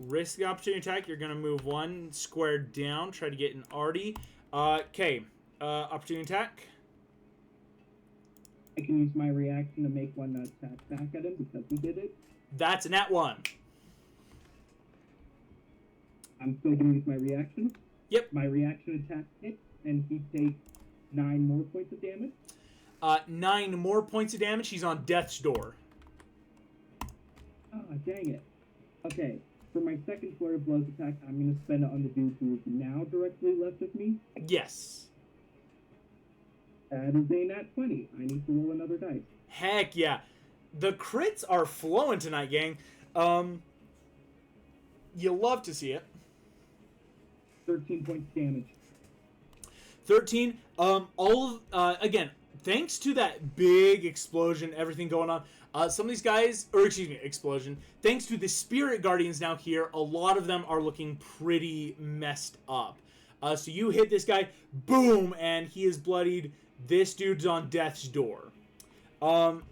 risk the opportunity attack. You're going to move one square down, try to get an Artie. Okay. Opportunity attack. I can use my reaction to make one attack back at him because he did it. That's a nat 1. I'm still going to use my reaction. Yep. My reaction attack hits, and he takes 9 more points of damage. 9 more points of damage. He's on death's door. Ah, dang it. Okay, for my second flurry of blows attack, I'm going to spend it on the dude who is now directly left of me. Yes. That is a nat 20. I need to roll another dice. Heck yeah. The crits are flowing tonight, gang. You love to see it. 13 points damage. 13. Again, thanks to that big explosion, everything going on, some of these guys, explosion, thanks to the spirit guardians now here, a lot of them are looking pretty messed up. So you hit this guy, boom, and he is bloodied. This dude's on death's door. Excellent.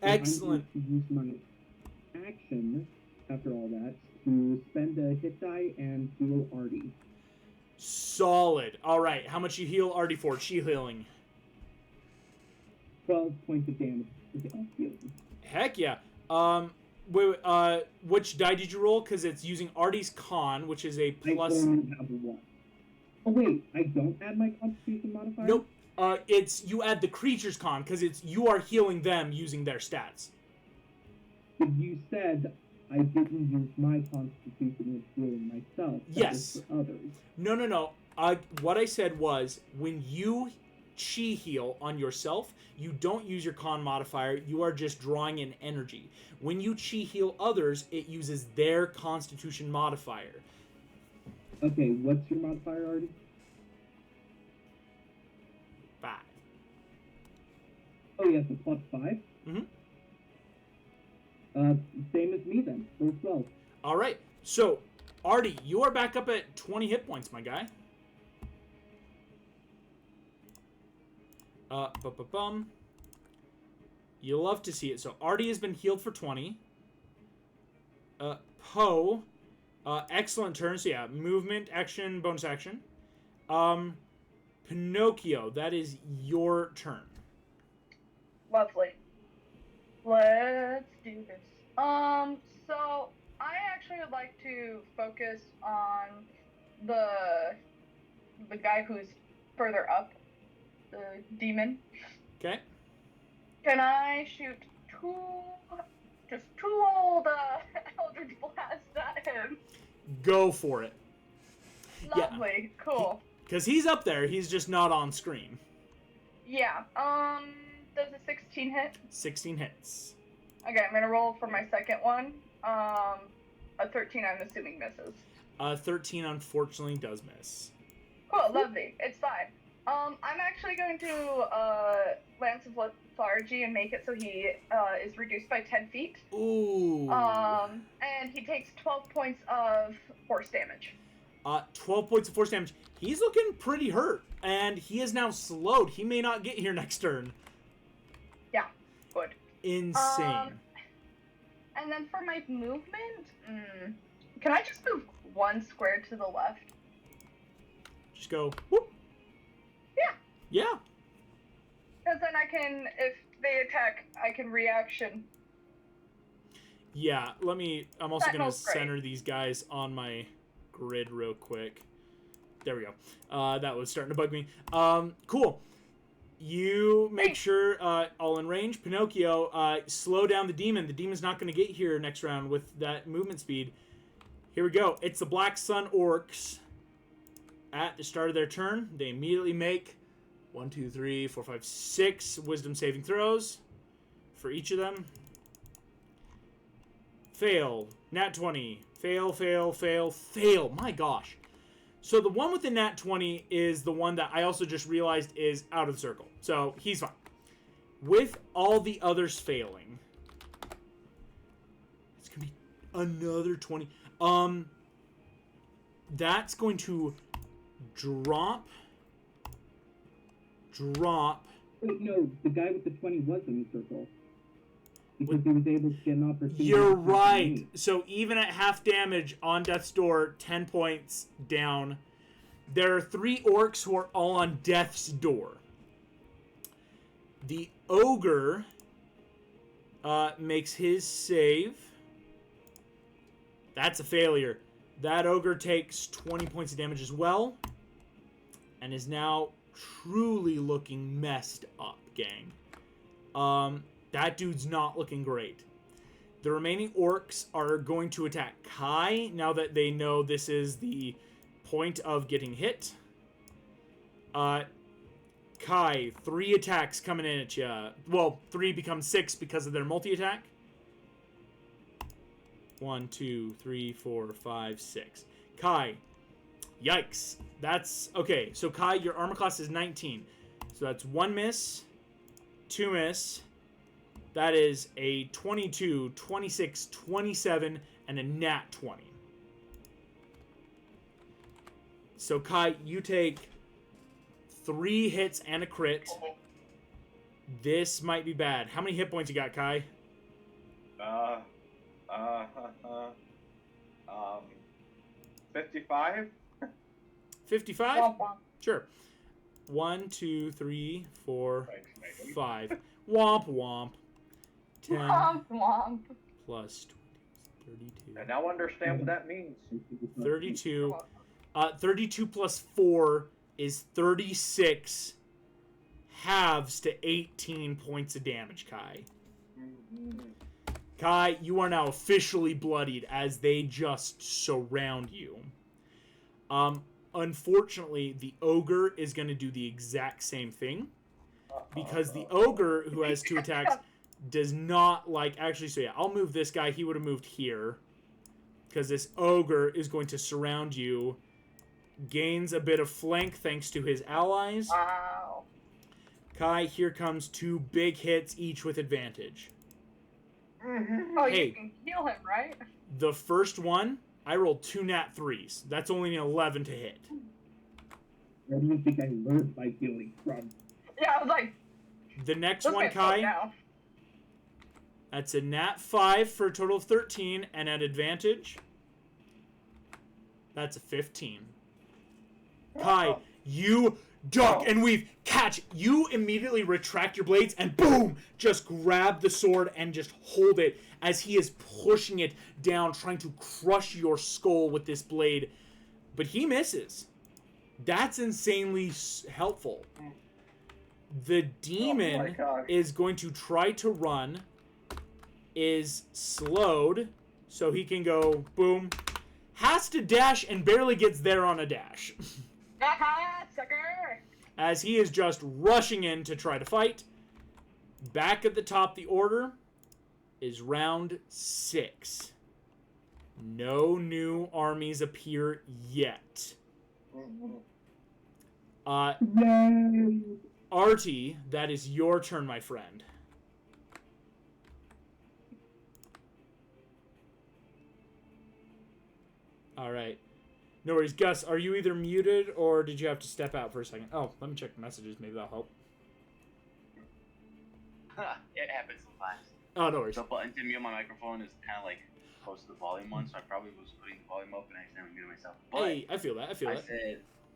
I'm going to use my action, after all that, to spend a hit die and heal Artie. Solid. All right. How much you heal Artie for? Chi healing. 12 points of damage. Healing. Heck yeah. Which die did you roll? Because it's using Artie's con, which is a plus. I only have one. Oh wait, I don't add my Constitution modifier. Nope. It's you add the creature's con because it's you are healing them using their stats. But you said I didn't use my Constitution with healing myself. That Yes. was for others. No. What I said was when you chi heal on yourself, you don't use your con modifier. You are just drawing in energy. When you chi heal others, it uses their Constitution modifier. Okay, what's your modifier, Artie? 5. Oh yes, a plus 5. Mm-hmm. Same as me then. Roll 12. All right. So, Artie, you are back up at 20 hit points, my guy. Bum. You love to see it. So, Artie has been healed for 20. Poe, excellent turn. So, yeah, movement, action, bonus action. Pinocchio, that is your turn. Lovely. Let's do this. So I actually would like to focus on the guy who's further up, the demon. Okay. Can I shoot two old Eldritch Blasts at him? Go for it. Lovely. Yeah. Cool. Because he's up there, he's just not on screen. Yeah. Does a 16 hit? 16 hits. Okay, I'm gonna roll for my second one. A 13, I'm assuming misses. 13 unfortunately does miss. Cool, lovely. It's fine. I'm actually going to Lance of Lethargy and make it so he is reduced by 10 feet. Ooh. And he takes 12 points of force damage. 12 points of force damage. He's looking pretty hurt, and he is now slowed. He may not get here next turn. Yeah, good. Insane. And then for my movement, can I just move one square to the left? Just go, whoop. Yeah. Yeah. Because then I can, if they attack, I can reaction. Yeah, I'm also going to Sentinel's great. center these guys on my grid real quick. There we go. That was starting to bug me. Cool. You make sure, all in range. Pinocchio, slow down the demon. The demon's not going to get here next round with that movement speed. Here we go. It's the Black Sun Orcs. At the start of their turn, they immediately make 1, 2, 3, 4, 5, 6 wisdom saving throws for each of them. Fail. Nat 20. Fail, fail, fail, fail. My gosh. So the one with the nat 20 is the one that I also just realized is out of the circle. So he's fine. With all the others failing, it's going to be another 20. That's going to drop. Wait, no, the guy with the 20 was in the circle. Because he was able to get an opportunity. You're right. So even at half damage on Death's Door, 10 points down. There are 3 orcs who are all on Death's Door. The ogre makes his save. That's a failure. That ogre takes 20 points of damage as well. And is now truly looking messed up, gang. That dude's not looking great. The remaining orcs are going to attack Kai now that they know this is the point of getting hit. Kai, 3 attacks coming in at you. Well, 3 becomes 6 because of their multi-attack. 1, 2, 3, 4, 5, 6. Kai, yikes. That's, okay, so Kai, your armor class is 19. So that's 1 miss, 2 miss. That is a 22, 26, 27, and a nat 20. So, Kai, you take 3 hits and a crit. This might be bad. How many hit points you got, Kai? 55? 55? Womp womp. Sure. 1, 2, 3, 4, Thanks, Megan. 5. Womp womp. 10 Womp womp. plus 20, 32. I now understand what that means. 32. 32 plus 4 is 36. Halves to 18 points of damage, Kai. Kai, you are now officially bloodied as they just surround you. Unfortunately, the ogre is going to do the exact same thing. Because the ogre, who has 2 attacks, does not like... Actually, so yeah, I'll move this guy. He would have moved here. Because this ogre is going to surround you. Gains a bit of flank thanks to his allies. Wow. Kai, here comes 2 big hits, each with advantage. Oh, Hey. you can heal him, right? The first one, I rolled 2 nat 3s. That's only an 11 to hit. Where do you think I learned my healing from? Yeah, I was like, The next this one, man's slow Kai, down. that's a nat 5 for a total of 13, and at advantage, that's a 15. Kai, you duck and weave, catch. You immediately retract your blades and boom, just grab the sword and just hold it as he is pushing it down, trying to crush your skull with this blade. But he misses. That's insanely helpful. The demon gosh. is going to try to run, is slowed, so he can go boom. Has to dash and barely gets there on a dash. Aha, sucker! As he is just rushing in to try to fight. Back at the top the order is round 6. No new armies appear yet. Yay! Artie, that is your turn, my friend. Alright. No worries. Gus, are you either muted or did you have to step out for a second? Oh, let me check the messages. Maybe that'll help. It happens sometimes. Oh, no worries. The button to mute my microphone is kind of like close to the volume one, so I probably was putting the volume up and I accidentally muted myself. But Hey, I feel that. I feel that.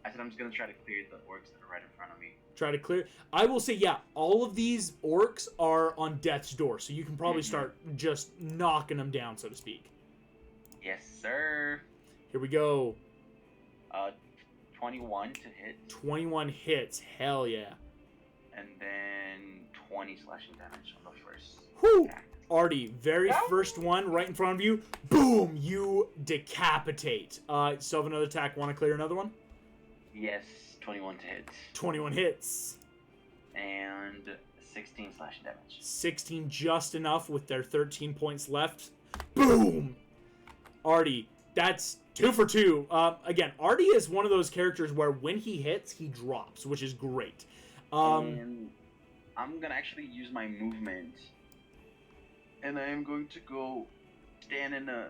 I said I'm just gonna try to clear the orcs that are right in front of me. Try to clear. I will say, yeah, all of these orcs are on death's door, so you can probably start just knocking them down, so to speak. Yes, sir. Here we go. 21 to hit, 21 hits. Hell yeah. and then 20 slashing damage on the first Whew. attack. Artie, very first one right in front of you. Boom! You decapitate. Still have another attack. Want to clear another one? Yes, 21 to hit, 21 hits. and 16 slashing damage. 16 just enough with their 13 points left. Boom! Artie, that's 2 for 2. Again, Artie is one of those characters where when he hits, he drops, which is great. And I'm gonna actually use my movement, and I am going to go stand in a.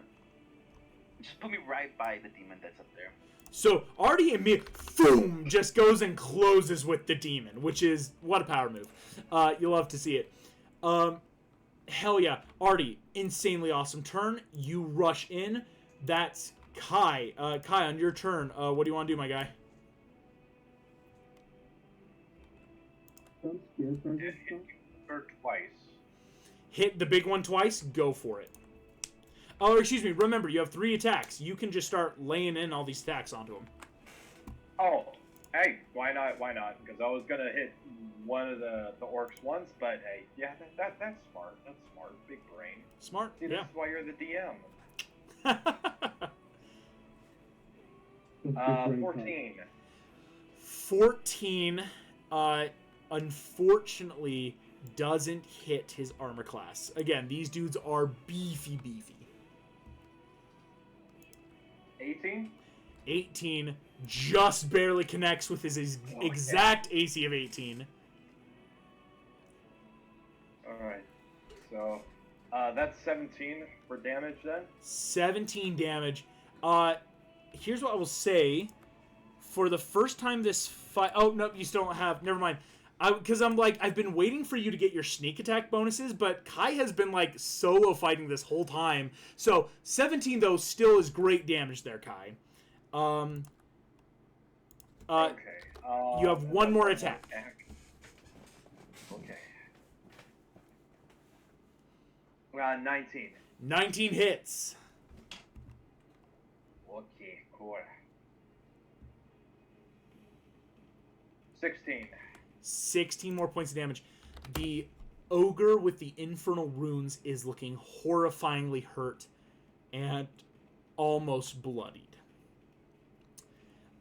Just put me right by the demon that's up there. So Artie immediately, boom, just goes and closes with the demon, which is, what a power move. You'll love to see it. Hell yeah. Artie, insanely awesome turn. You rush in. That's Kai. Kai, on your turn, what do you want to do, my guy? Some spear charges stuff. Or twice. Hit the big one twice, go for it. Oh, excuse me, remember, you have 3 attacks. You can just start laying in all these attacks onto him. Oh, hey, why not? Why not? Because I was gonna hit one of the orcs once, but hey, yeah, that's smart. That's smart. Big brain. Smart, See, this yeah. is why you're the DM. Those big brain 14. 14, unfortunately, doesn't hit his armor class. Again, these dudes are beefy. 18. 18 just barely connects with his exact AC of 18. Alright. So, that's 17 for damage then. 17 damage. Here's what I will say. For the first time this fight... Oh, no, you still don't have... Never mind. Because I'm like, I've been waiting for you to get your sneak attack bonuses, but Kai has been, like, solo fighting this whole time. So, 17, though, still is great damage there, Kai. Okay. You have one more attack. Okay. 19. 19 hits. Okay, cool. 16. 16 more points of damage. The ogre with the infernal runes is looking horrifyingly hurt and almost bloodied.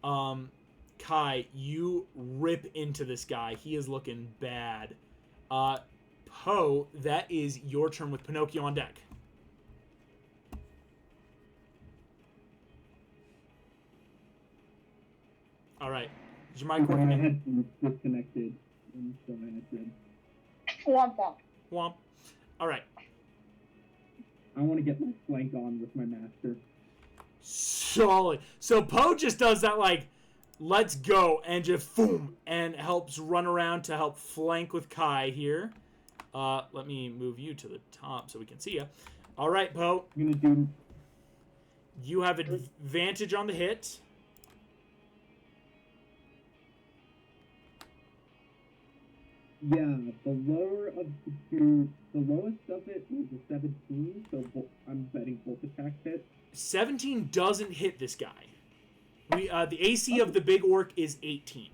Kai, you rip into this guy. He is looking bad. Poe, that is your turn with Pinocchio on deck. All right. Is your mic My working? headphones disconnected, and so I had to. Womp womp. Womp. All right. I want to get my flank on with my master. Solid. So Poe just does that, like, let's go, and just boom, and helps run around to help flank with Kai here. Let me move you to the top so we can see you. All right, Poe. I'm gonna do. You have advantage on the hit. Yeah, the lower of the two, the lowest of it was a 17, so I'm betting both attacks hit. 17 doesn't hit this guy. The AC of the big orc is 18.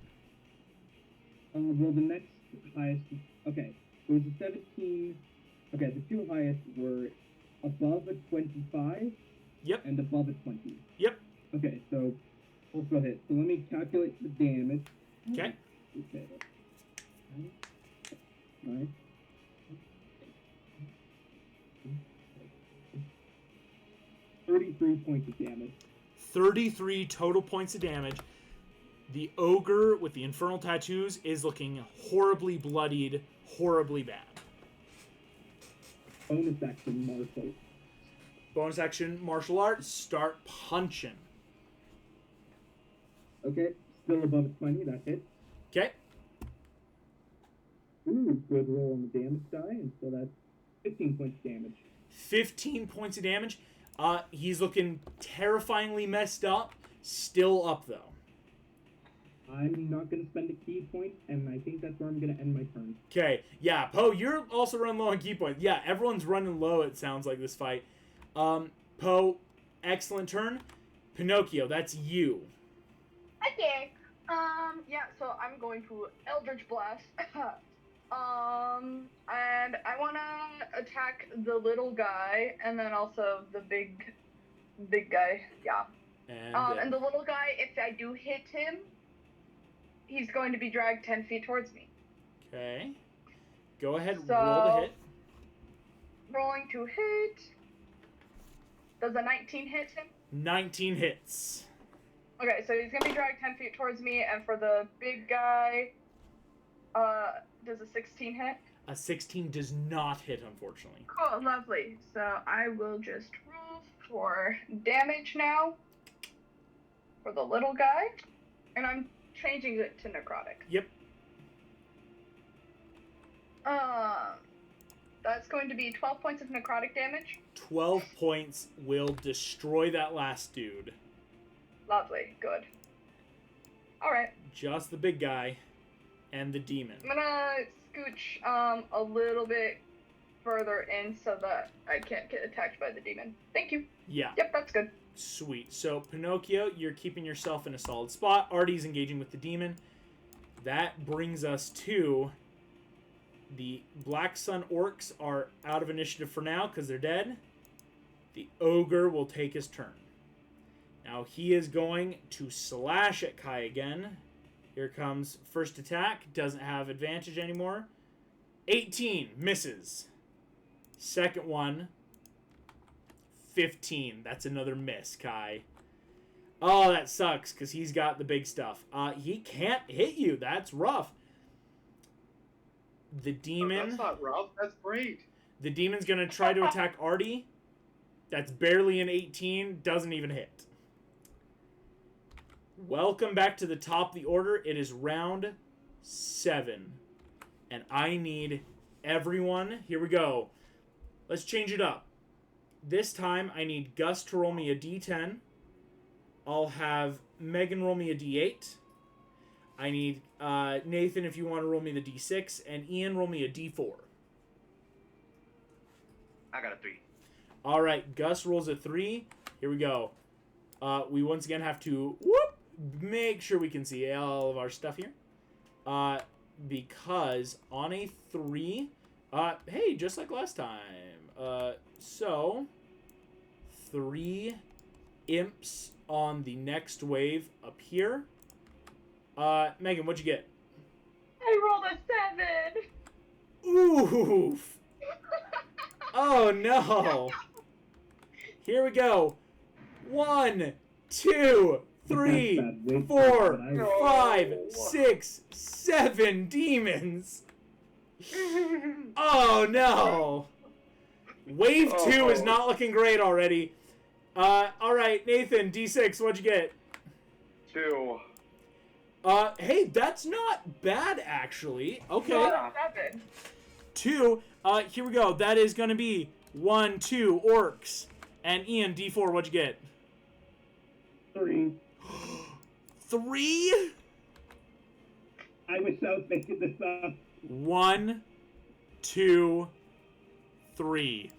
Well, the next highest. Okay, it was a 17. Okay, the two highest were above a 25. Yep. And above a 20. Yep. Okay, so let's go ahead. So let me calculate the damage. Okay. Okay. Nice. 33 points of damage. 33 total points of damage. The ogre with the infernal tattoos is looking horribly bloodied, horribly bad. Bonus action, martial. Bonus action, martial arts, start punching. Okay, still above a 20, that hit. Okay. Ooh, good roll on the damage die, and so that's 15 points of damage. 15 points of damage. He's looking terrifyingly messed up. Still up, though. I'm not going to spend a key point, and I think that's where I'm going to end my turn. Okay. Yeah, Poe, you're also running low on key points. Yeah, everyone's running low, it sounds like, this fight. Poe, excellent turn. Pinocchio, that's you. Okay. Yeah, so I'm going to Eldritch Blast. And I want to attack the little guy, and then also the big guy. Yeah. And the little guy, if I do hit him, he's going to be dragged 10 feet towards me. Okay. Go ahead, So, roll the hit. Rolling to hit. Does a 19 hit him? 19 hits. Okay, so he's going to be dragged 10 feet towards me, and for the big guy, does a 16 hit? A 16 does not hit, unfortunately. Cool, lovely. So I will just roll for damage now for the little guy, and I'm changing it to necrotic. Yep. That's going to be 12 points of necrotic damage. 12 points will destroy that last dude. Lovely, good. Alright, Just the big guy and the demon. I'm gonna scooch a little bit further in so that I can't get attacked by the demon. Thank you. Yeah. Yep, that's good. Sweet. So, Pinocchio, you're keeping yourself in a solid spot. Artie's engaging with the demon. That brings us to the Black Sun Orcs are out of initiative for now because they're dead. The Ogre will take his turn. Now, he is going to slash at Kai again. Here comes first attack. Doesn't have advantage anymore. 18. Misses. Second one. 15. That's another miss, Kai. Oh, that sucks, because he's got the big stuff. He can't hit you. That's rough. The demon... Oh, that's not rough. That's great. The demon's going to try to attack Artie. That's barely an 18. Doesn't even hit. Welcome back to the top of the order. It is round 7. And I need everyone... Here we go. Let's change it up. This time, I need Gus to roll me a d10. I'll have Megan roll me a d8. I need Nathan, if you want to roll me the D6, and Ian, roll me a D4. I got a 3. All right, Gus rolls a 3. Here we go. We once again have to make sure we can see all of our stuff here. Because on a 3, hey, just like last time. So 3 imps on the next wave up here. Megan, what'd you get? I rolled a 7. Oof. Oh no. Here we go. 1, 2, 3, 4, 5, 6, 7 demons. Oh no. Wave 2 is not looking great already. All right, Nathan, D6, what'd you get? 2. Hey, that's not bad actually. Okay. Rolled a 7. 2. Here we go. That is gonna be 1, 2 orcs. And Ian, D4, what'd you get? 3. 3? I wish I was making this up. 1, 2, 3.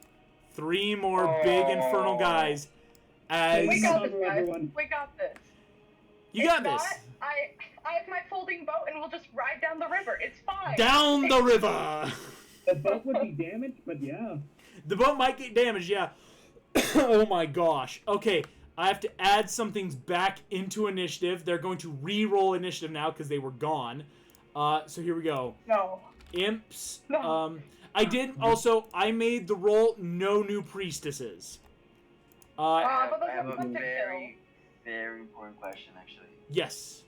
3 more big infernal guys. As We got this, Cover guys. everyone. We got this. you got If this. not, I have my folding boat and we'll just ride down the river. It's fine. Down the river. The boat would be damaged, but yeah. The boat might get damaged, yeah. Oh my gosh. Okay, I have to add some things back into initiative. They're going to re-roll initiative now because they were gone. So here we go. No. Imps. No. I did also. I made the roll. No new priestesses. But I those have are a fun to very, very important question, actually. Yes.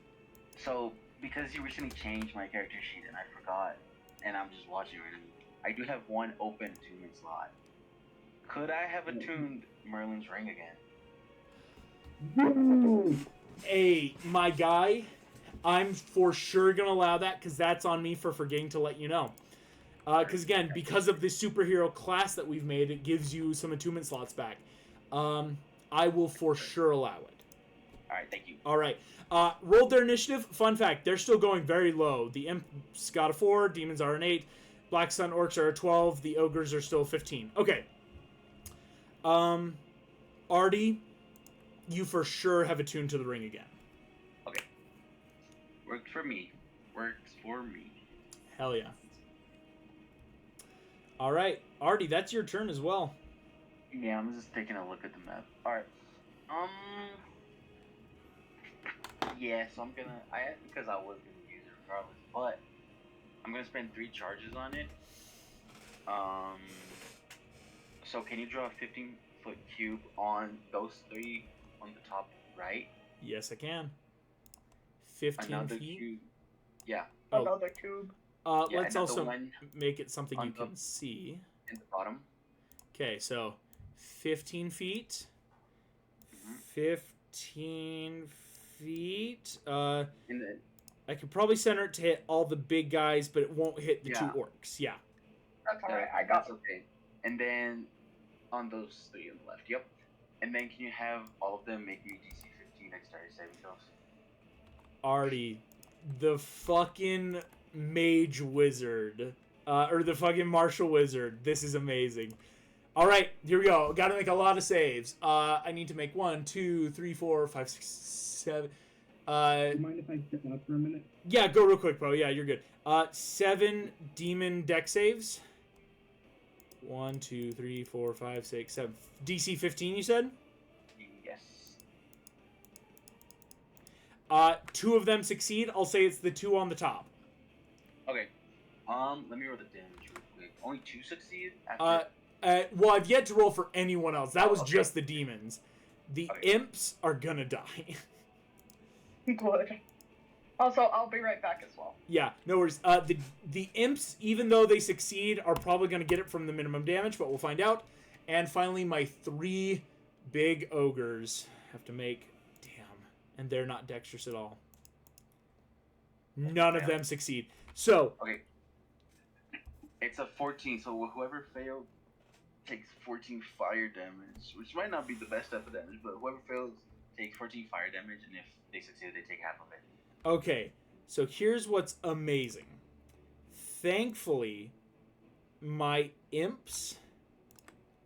So, because you recently changed my character sheet and I forgot, and I'm just watching right now, I do have one open attunement slot. Could I have attuned Merlin's ring again? Hey, my guy, I'm for sure gonna allow that because that's on me for forgetting to let you know. Because again, because of the superhero class that we've made, it gives you some attunement slots back. I will for sure allow it. Alright, thank you. All right. Rolled their initiative. Fun fact, they're still going very low. The imps got a 4, demons are an 8, Black Sun orcs are a 12, the ogres are still 15. Okay. Artie, you for sure have attuned to the ring again. Okay. Works for me. Works for me. Hell yeah. All right, Artie, that's your turn as well. Yeah, I'm just taking a look at the map. Alright. Yeah, so I'm gonna... because I was gonna use it regardless, but I'm gonna spend 3 charges on it. So can you draw a 15-foot cube on those 3 on the top right? Yes, I can. 15 Another feet. cube. Yeah, Oh. Another tube. yeah, Let's another also one make it something on you the- can see. in the bottom. Okay, so 15 feet. Mhm. 15 feet. In the, I could probably center it to hit all the big guys, but it won't hit the 2 Yeah. orcs. Yeah. That's alright. I got that's okay. And then on those 3 on the left, yep. And then can you have all of them make me DC 15 dexterity saving throws? Artie, the fucking mage wizard. Or the fucking martial wizard. This is amazing. Alright, here we go. Gotta make a lot of saves. I need to make 1, 2, 3, 4, 5, 6, 7. Do you mind if I step out for a minute? Yeah, go real quick, bro. Yeah, you're good. 7 demon deck saves. 1, 2, 3, 4, 5, 6, 7. DC 15, you said? Yes. 2 of them succeed. I'll say it's the 2 on the top. Okay. Let me roll the damage real quick. Only 2 succeed after. Well, I've yet to roll for anyone else. That was Okay. just the demons. The Okay. imps are gonna die. good. Also, I'll be right back as well. Yeah, no worries. The imps, even though they succeed, are probably gonna get it from the minimum damage, but we'll find out. And finally, my 3 big ogres have to make. Damn, and they're not dexterous at all. None of them succeed. So Okay. It's a 14, so whoever failed takes 14 fire damage, which might not be the best type of damage, but whoever fails takes 14 fire damage, and if they succeed, they take half of it. okay, So here's what's amazing. Thankfully, my imps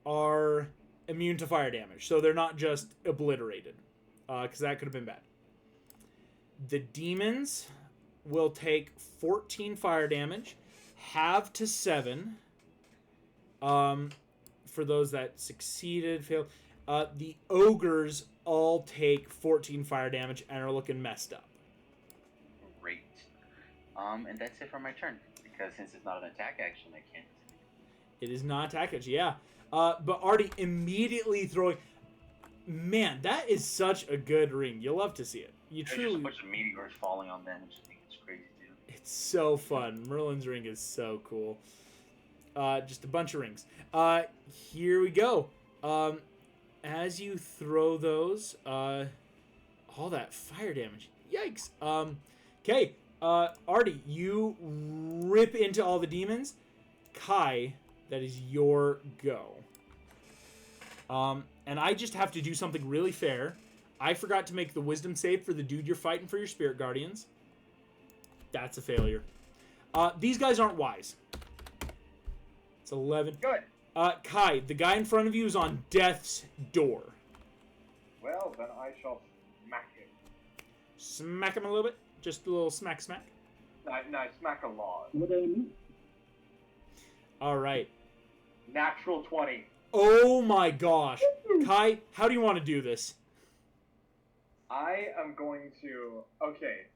are immune to fire damage, so they're not just obliterated, because that could have been bad. The demons will take 14 fire damage, halve to 7. For those that succeeded, failed. The ogres all take 14 fire damage and are looking messed up. Great. And that's it for my turn. Because since it's not an attack action, I can't. It is not attack action, yeah. But Artie immediately throwing... Man, that is such a good ring. You'll love to see it. You There's truly... just a bunch of meteors falling on them, which I think is crazy, too. It's so fun. Merlin's ring is so cool. Just a bunch of rings. Here we go. As you throw those, all that fire damage. Yikes. Okay. Artie, you rip into all the demons. Kai, that is your go. And I just have to do something really fair. I forgot to make the wisdom save for the dude you're fighting for your spirit guardians. That's a failure. These guys aren't wise. It's 11. Good. Kai, the guy in front of you is on death's door. Well, then I shall smack him. Smack him a little bit. Just a little smack. I smack a lot. What do I mean? All right. Natural 20. Oh my gosh. Kai, how do you want to do this? I am going to... Okay.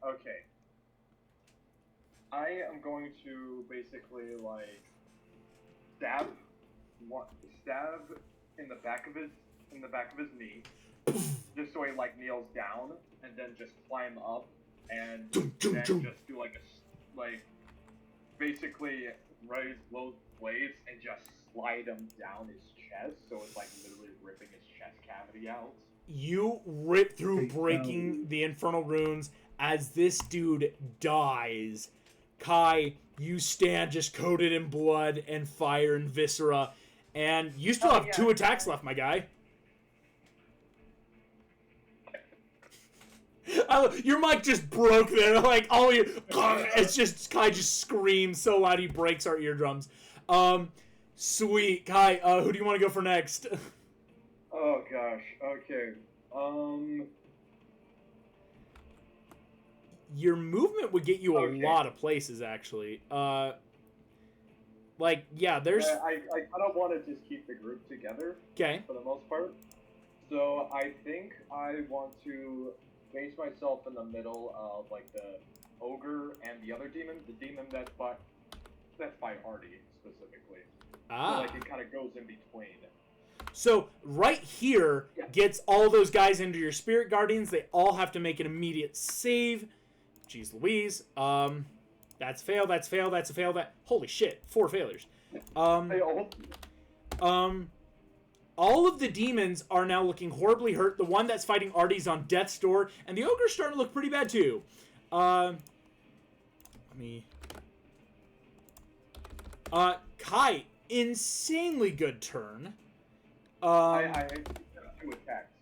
I am going to basically, like, stab in the back of his knee, just so he, like, kneels down, and then just climb up, and then just do, basically raise both blades and just slide him down his chest, so it's, like, literally ripping his chest cavity out. You rip through breaking the infernal runes as this dude dies. Kai, you stand just coated in blood and fire and viscera, and you still have 2 attacks left, my guy. Your mic just broke there. Like, all your... It's just... Kai just screams so loud he breaks our eardrums. Sweet. Kai, who do you want to go for next? Oh, gosh. Okay. Your movement would get you a Okay. lot of places, actually. Like, yeah, there's... I kind of want to just keep the group together. Okay. For the most part. So I think I want to base myself in the middle of, like, the ogre and the other demon. The demon that's by Artie, specifically. Ah. So, like, it kind of goes in between. So, right here gets all those guys into your spirit guardians. They all have to make an immediate save. Jeez Louise. That's fail, that's fail, that's a fail, holy shit, 4 failures. All of the demons are now looking horribly hurt. The one that's fighting Artie's on death's door, and the ogre's starting to look pretty bad too. Kai, insanely good turn. I have 2 attacks.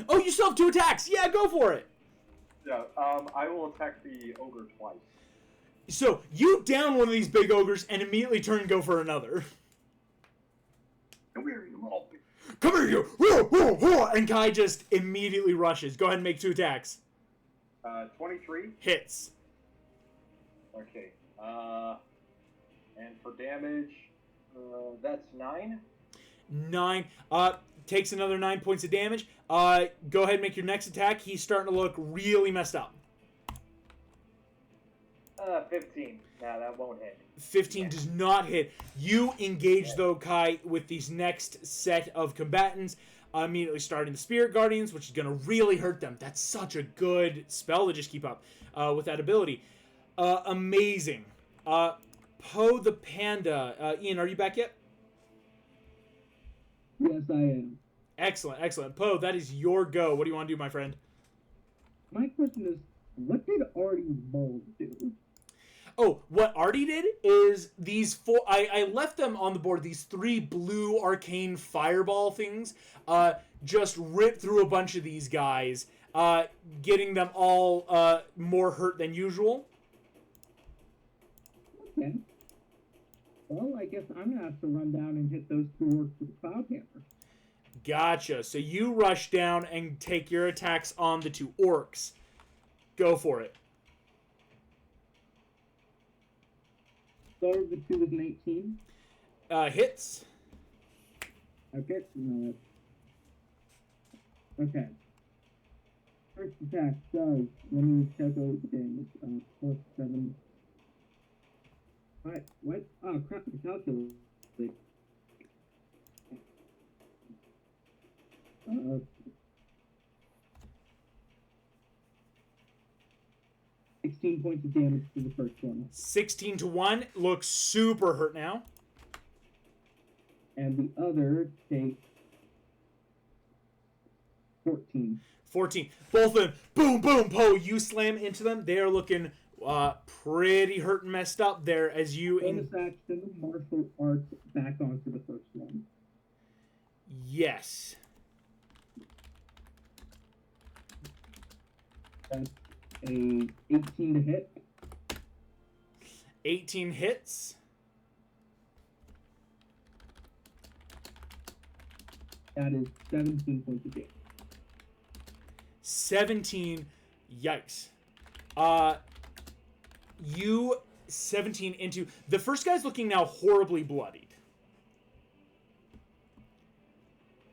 Oh, you still have 2 attacks. Yeah, go for it. Yeah, I will attack the ogre twice. So, you down one of these big ogres and immediately turn and go for another. Come here, you little bitch. Come here, you! And Kai just immediately rushes. Go ahead and make 2 attacks. 23. Hits. Okay. And for damage, that's 9. 9. Takes another 9 points of damage. Go ahead and make your next attack. He's starting to look really messed up. 15. Nah, that won't hit. 15 does not hit. You engage, though, Kai, with these next set of combatants. Immediately starting the Spirit Guardians, which is going to really hurt them. That's such a good spell to just keep up with that ability. Amazing. Poe the Panda. Ian, are you back yet? Yes, I am. Excellent, excellent. Poe, that is your go. What do you want to do, my friend? My question is, what did Artie's balls do? Oh, what Artie did is these 4... I left them on the board. These 3 blue arcane fireball things just ripped through a bunch of these guys, getting them all more hurt than usual. Okay. Well, I guess I'm gonna have to run down and hit those two orcs with the cloud hammer. Gotcha. So you rush down and take your attacks on the two orcs. Go for it. So the two is an 18. Hits. Okay. No. Okay. First attack does. Let me check out the damage. Plus 7. What? Oh crap! The calculator. 16 points of damage to the first one. 16 to 1. Looks super hurt now. And the other takes 14. 14. Both of them. Boom, boom, Poe. You slam into them. They are looking pretty hurt and messed up there as you... Bonus action, martial arts back onto the first one. Yes. That's a 18 to hit. 18 hits. That is 17 points of damage. 17. Yikes. You 17 into... The first guy's looking now horribly bloodied.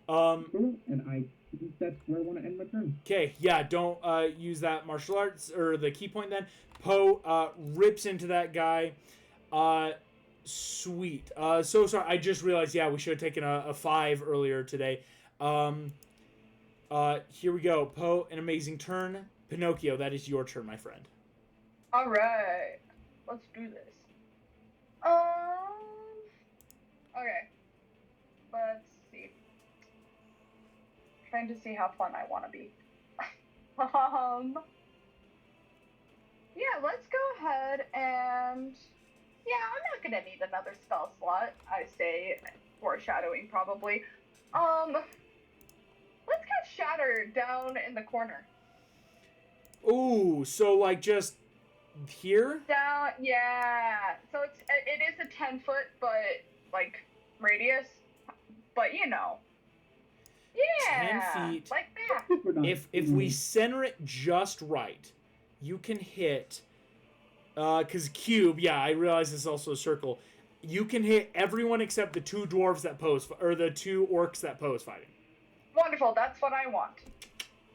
And I think that's where I want to end my turn. Okay, yeah, don't use that martial arts or the key point then. Poe rips into that guy. Sweet. So sorry, I just realized, yeah, we should have taken a 5 earlier today. Here we go. Poe, an amazing turn. Pinocchio, that is your turn, my friend. Alright. Let's do this. Okay. Let's see. Trying to see how fun I want to be. Yeah, let's go ahead and... Yeah, I'm not gonna need another spell slot, I say, foreshadowing probably. Let's cast Shatter down in the corner. Ooh, so like just here? Down, yeah. So it is a 10-foot, but like radius, but you know. Yeah, 10 feet. like that. If we center it just right, you can hit. Because cube, yeah, I realize it's also a circle. You can hit everyone except the two dwarves that pose, or the two orcs that pose fighting. Wonderful, that's what I want.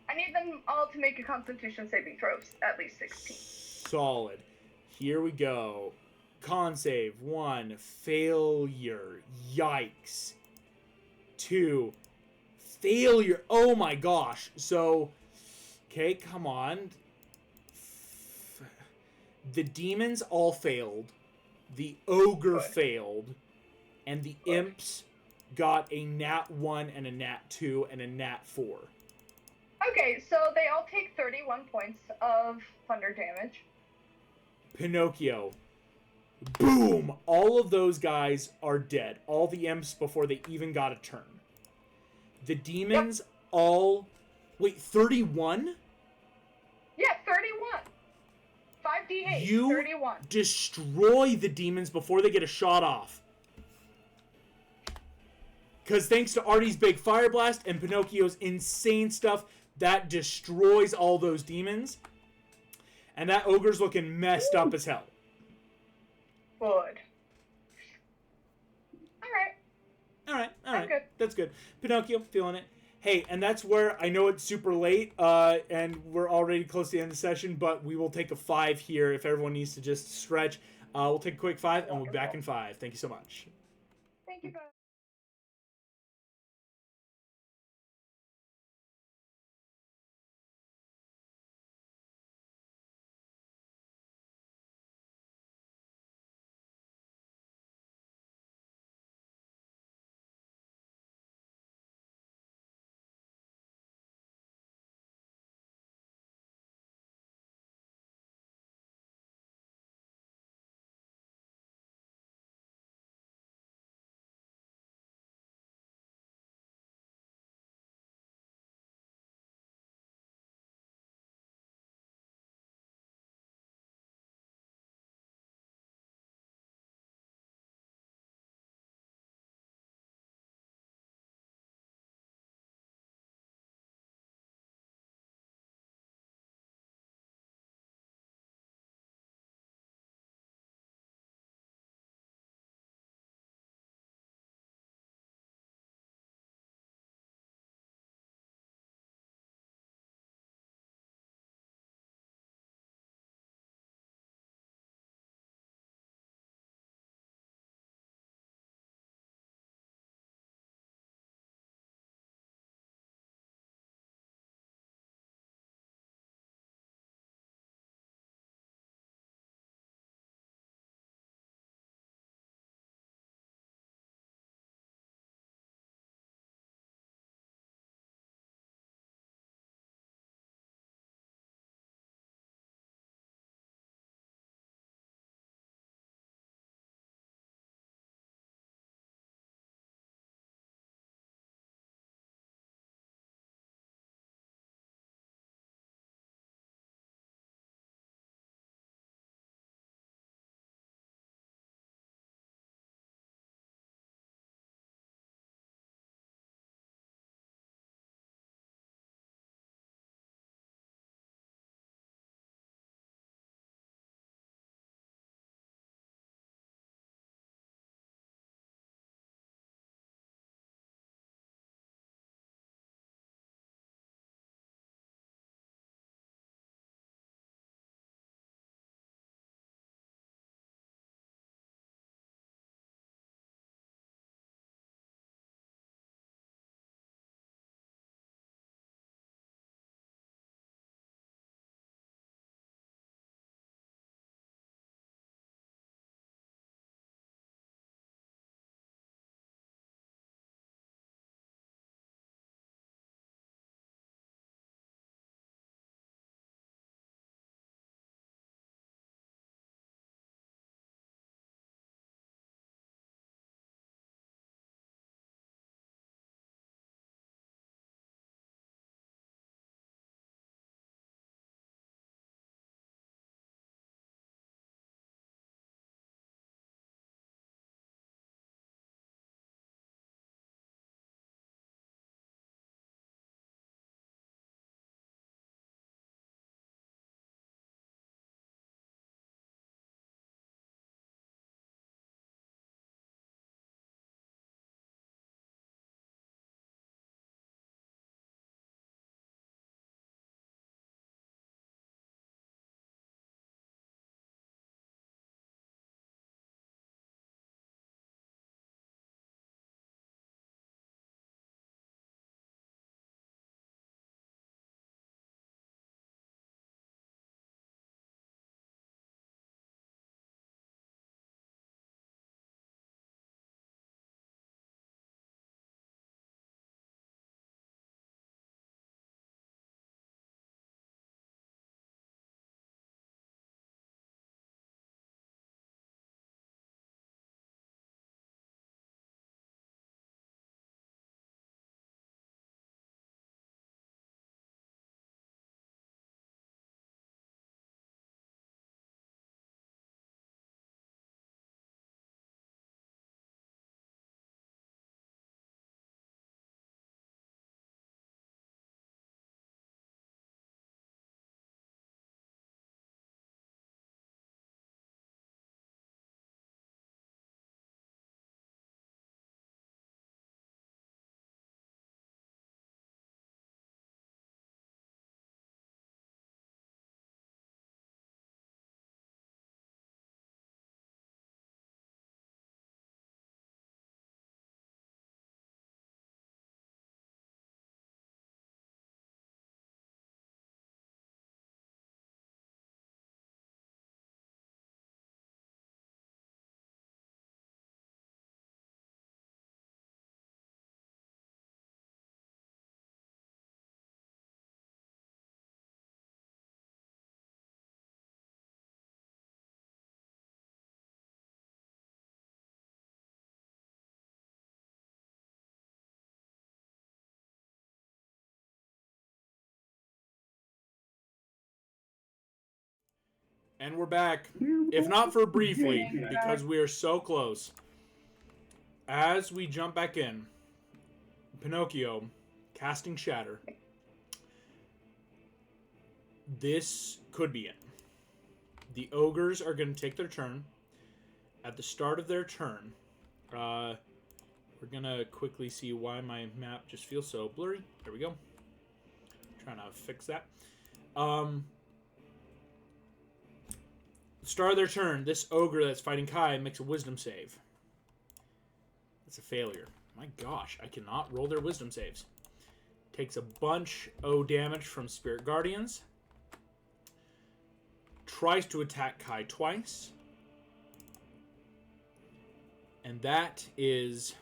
I need them all to make a Constitution saving throws, at least 16. Solid. Here we go. Con save. 1. Failure. Yikes. 2. Failure. Oh my gosh. So, okay, come on. The demons all failed. The ogre failed. And the imps got a nat 1 and a nat 2 and a nat 4. Okay, so they all take 31 points of thunder damage. Pinocchio. Boom! All of those guys are dead. All the imps before they even got a turn. The demons all... Wait, 31? Yeah, 31. 5d8, You 31. destroy the demons before they get a shot off. Because thanks to Artie's big fire blast and Pinocchio's insane stuff, that destroys all those demons. And that ogre's looking messed up as hell. Good. Alright. Alright. Good. That's good. Pinocchio, feeling it. Hey, and that's where I know it's super late, and we're already close to the end of the session, but we will take a 5 here if everyone needs to just stretch. We'll take a quick 5, and we'll be back in 5. Thank you so much. Thank you, guys. And we're back. If not for briefly, because we are so close. As we jump back in, Pinocchio, casting Shatter. This could be it. The ogres are going to take their turn. At the start of their turn, we're going to quickly see why my map just feels so blurry. There we go. Trying to fix that. Start of their turn, this ogre that's fighting Kai makes a wisdom save. That's a failure. My gosh, I cannot roll their wisdom saves. Takes a bunch of damage from Spirit Guardians. Tries to attack Kai twice. And that is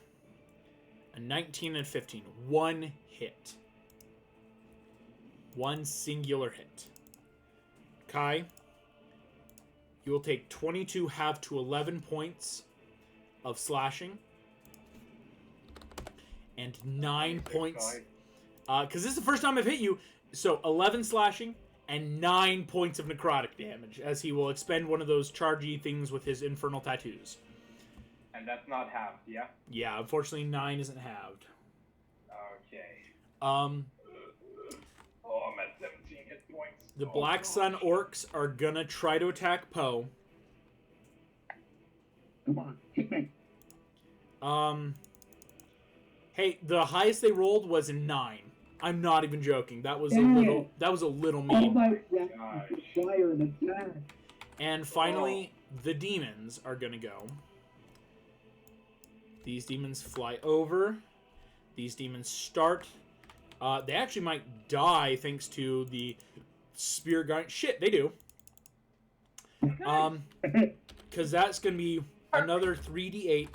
a 19 and 15. One hit. One singular hit. Kai, you will take 22 half to 11 points of slashing. And 9 points. Because this is the first time I've hit you. So 11 slashing and 9 points of necrotic damage. As he will expend one of those chargy things with his infernal tattoos. And that's not halved, yeah? Yeah, unfortunately 9 isn't halved. Okay. Um... Oh, I'm at 17 hit points. The Black Sun Orcs are gonna try to attack Poe. Come on, hit me. Hey, the highest they rolled was a 9. I'm not even joking. That was a little All mean. my reactions require an attack. And finally, the demons are gonna go. These demons fly over. These demons start. They actually might die thanks to the Spirit Guard. Shit, they do. Because that's going to be another 3d8.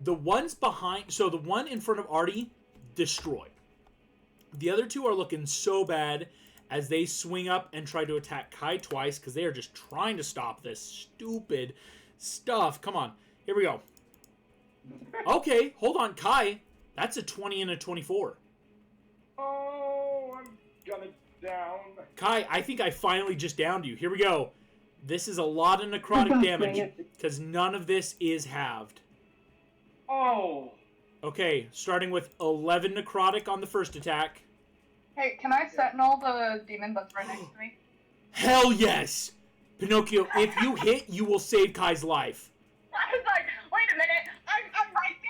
The ones behind... So the one in front of Artie, destroyed. The other two are looking so bad as they swing up and try to attack Kai twice because they are just trying to stop this stupid stuff. Come on. Here we go. Okay, hold on. Kai, that's a 20 and a 24. Oh, I'm gonna down. Kai, I think I finally just downed you. Here we go. This is a lot of necrotic damage because none of this is halved. Oh. Okay, starting with 11 necrotic on the first attack. Hey, can I sentinel the demon that's right next to me? Hell yes! Pinocchio, if you hit, you will save Kai's life. I was like, wait a minute, I'm right there.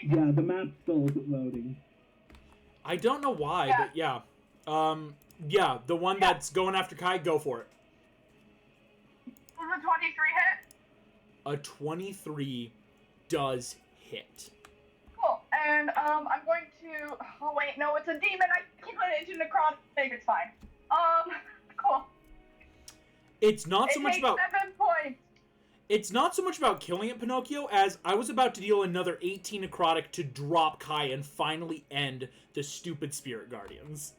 Yeah, the map still isn't loading. I don't know why, Yeah. but yeah. Yeah, the one that's going after Kai, go for it. Was a 23 hit? A 23 does hit. Cool. And I'm going to. Oh wait, no, it's a demon. I put it into necrotic. It's fine. Cool. It's not so It much takes about 7 points. It's not so much about killing it, Pinocchio, as I was about to deal another 18 necrotic to drop Kai and finally end the stupid Spirit Guardians.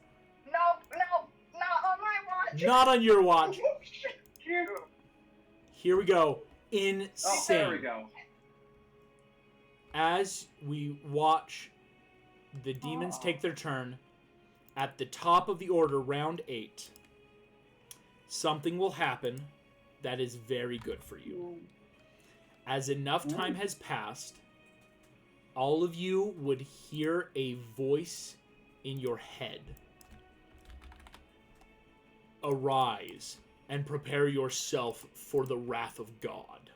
No, not on my watch. Not on your watch. Shoot. Here we go. Oh, Insane. there we go. As we watch the demons take their turn, at the top of the order, round 8, something will happen that is very good for you. As enough time has passed, all of you would hear a voice in your head. Arise and prepare yourself for the wrath of God.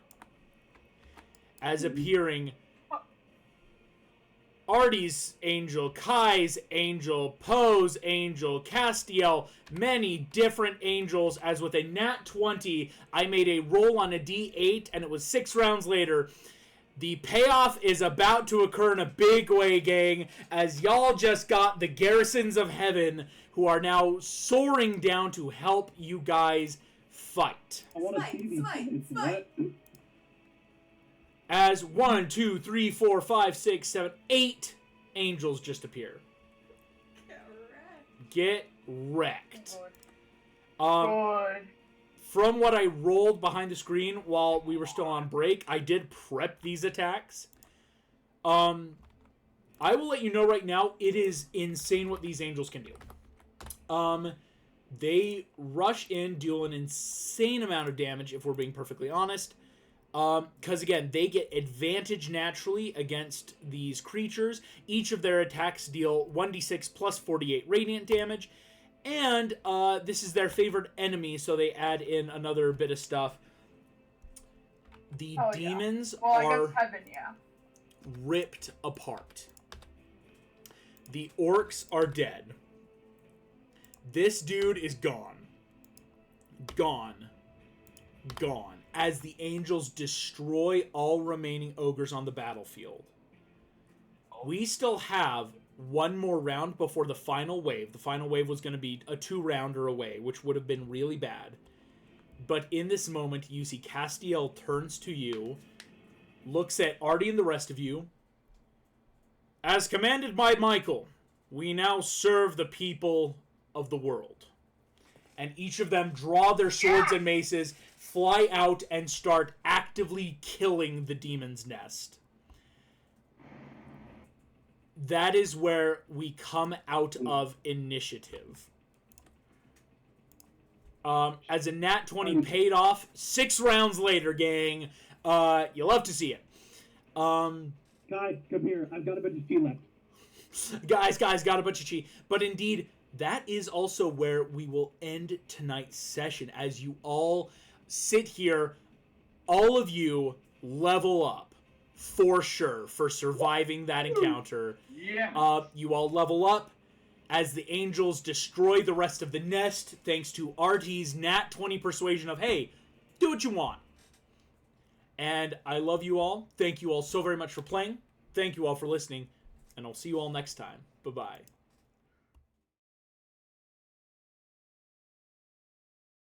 As appearing Artie's angel, Kai's angel, Poe's angel, Castiel, many different angels. As with a nat 20, I made a roll on a d8, and it was 6 rounds later. The payoff is about to occur in a big way, gang, as y'all just got the garrisons of heaven who are now soaring down to help you guys fight. I want to see these things. What? As 1, 2, 3, 4, 5, 6, 7, 8 angels just appear. Get wrecked. Good. From what I rolled behind the screen while we were still on break, I did prep these attacks. I will let you know right now, it is insane what these angels can do. They rush in, deal an insane amount of damage, if we're being perfectly honest. Because, again, they get advantage naturally against these creatures. Each of their attacks deal 1d6 plus 48 radiant damage. And this is their favored enemy, so they add in another bit of stuff. The demons Well, I are guess heaven, yeah. ripped apart. The orcs are dead. This dude is gone. Gone. Gone. As the angels destroy all remaining ogres on the battlefield. We still have one more round before the final wave. The final wave was going to be a 2-rounder away, which would have been really bad. But in this moment, you see Castiel turns to you, looks at Artie and the rest of you. As commanded by Michael, we now serve the people of the world. And each of them draw their swords and maces, fly out, and start actively killing the demon's nest. That is where we come out of initiative. As a nat 20 paid off 6 rounds later, gang. You love to see it. Guys, come here. I've got a bunch of tea left. Guys, got a bunch of chi. But indeed, that is also where we will end tonight's session. As you all sit here, all of you level up. For sure, for surviving that encounter. Yeah. You all level up as the angels destroy the rest of the nest, thanks to Artie's nat 20 persuasion of, hey, do what you want. And I love you all. Thank you all so very much for playing. Thank you all for listening. And I'll see you all next time. Bye-bye.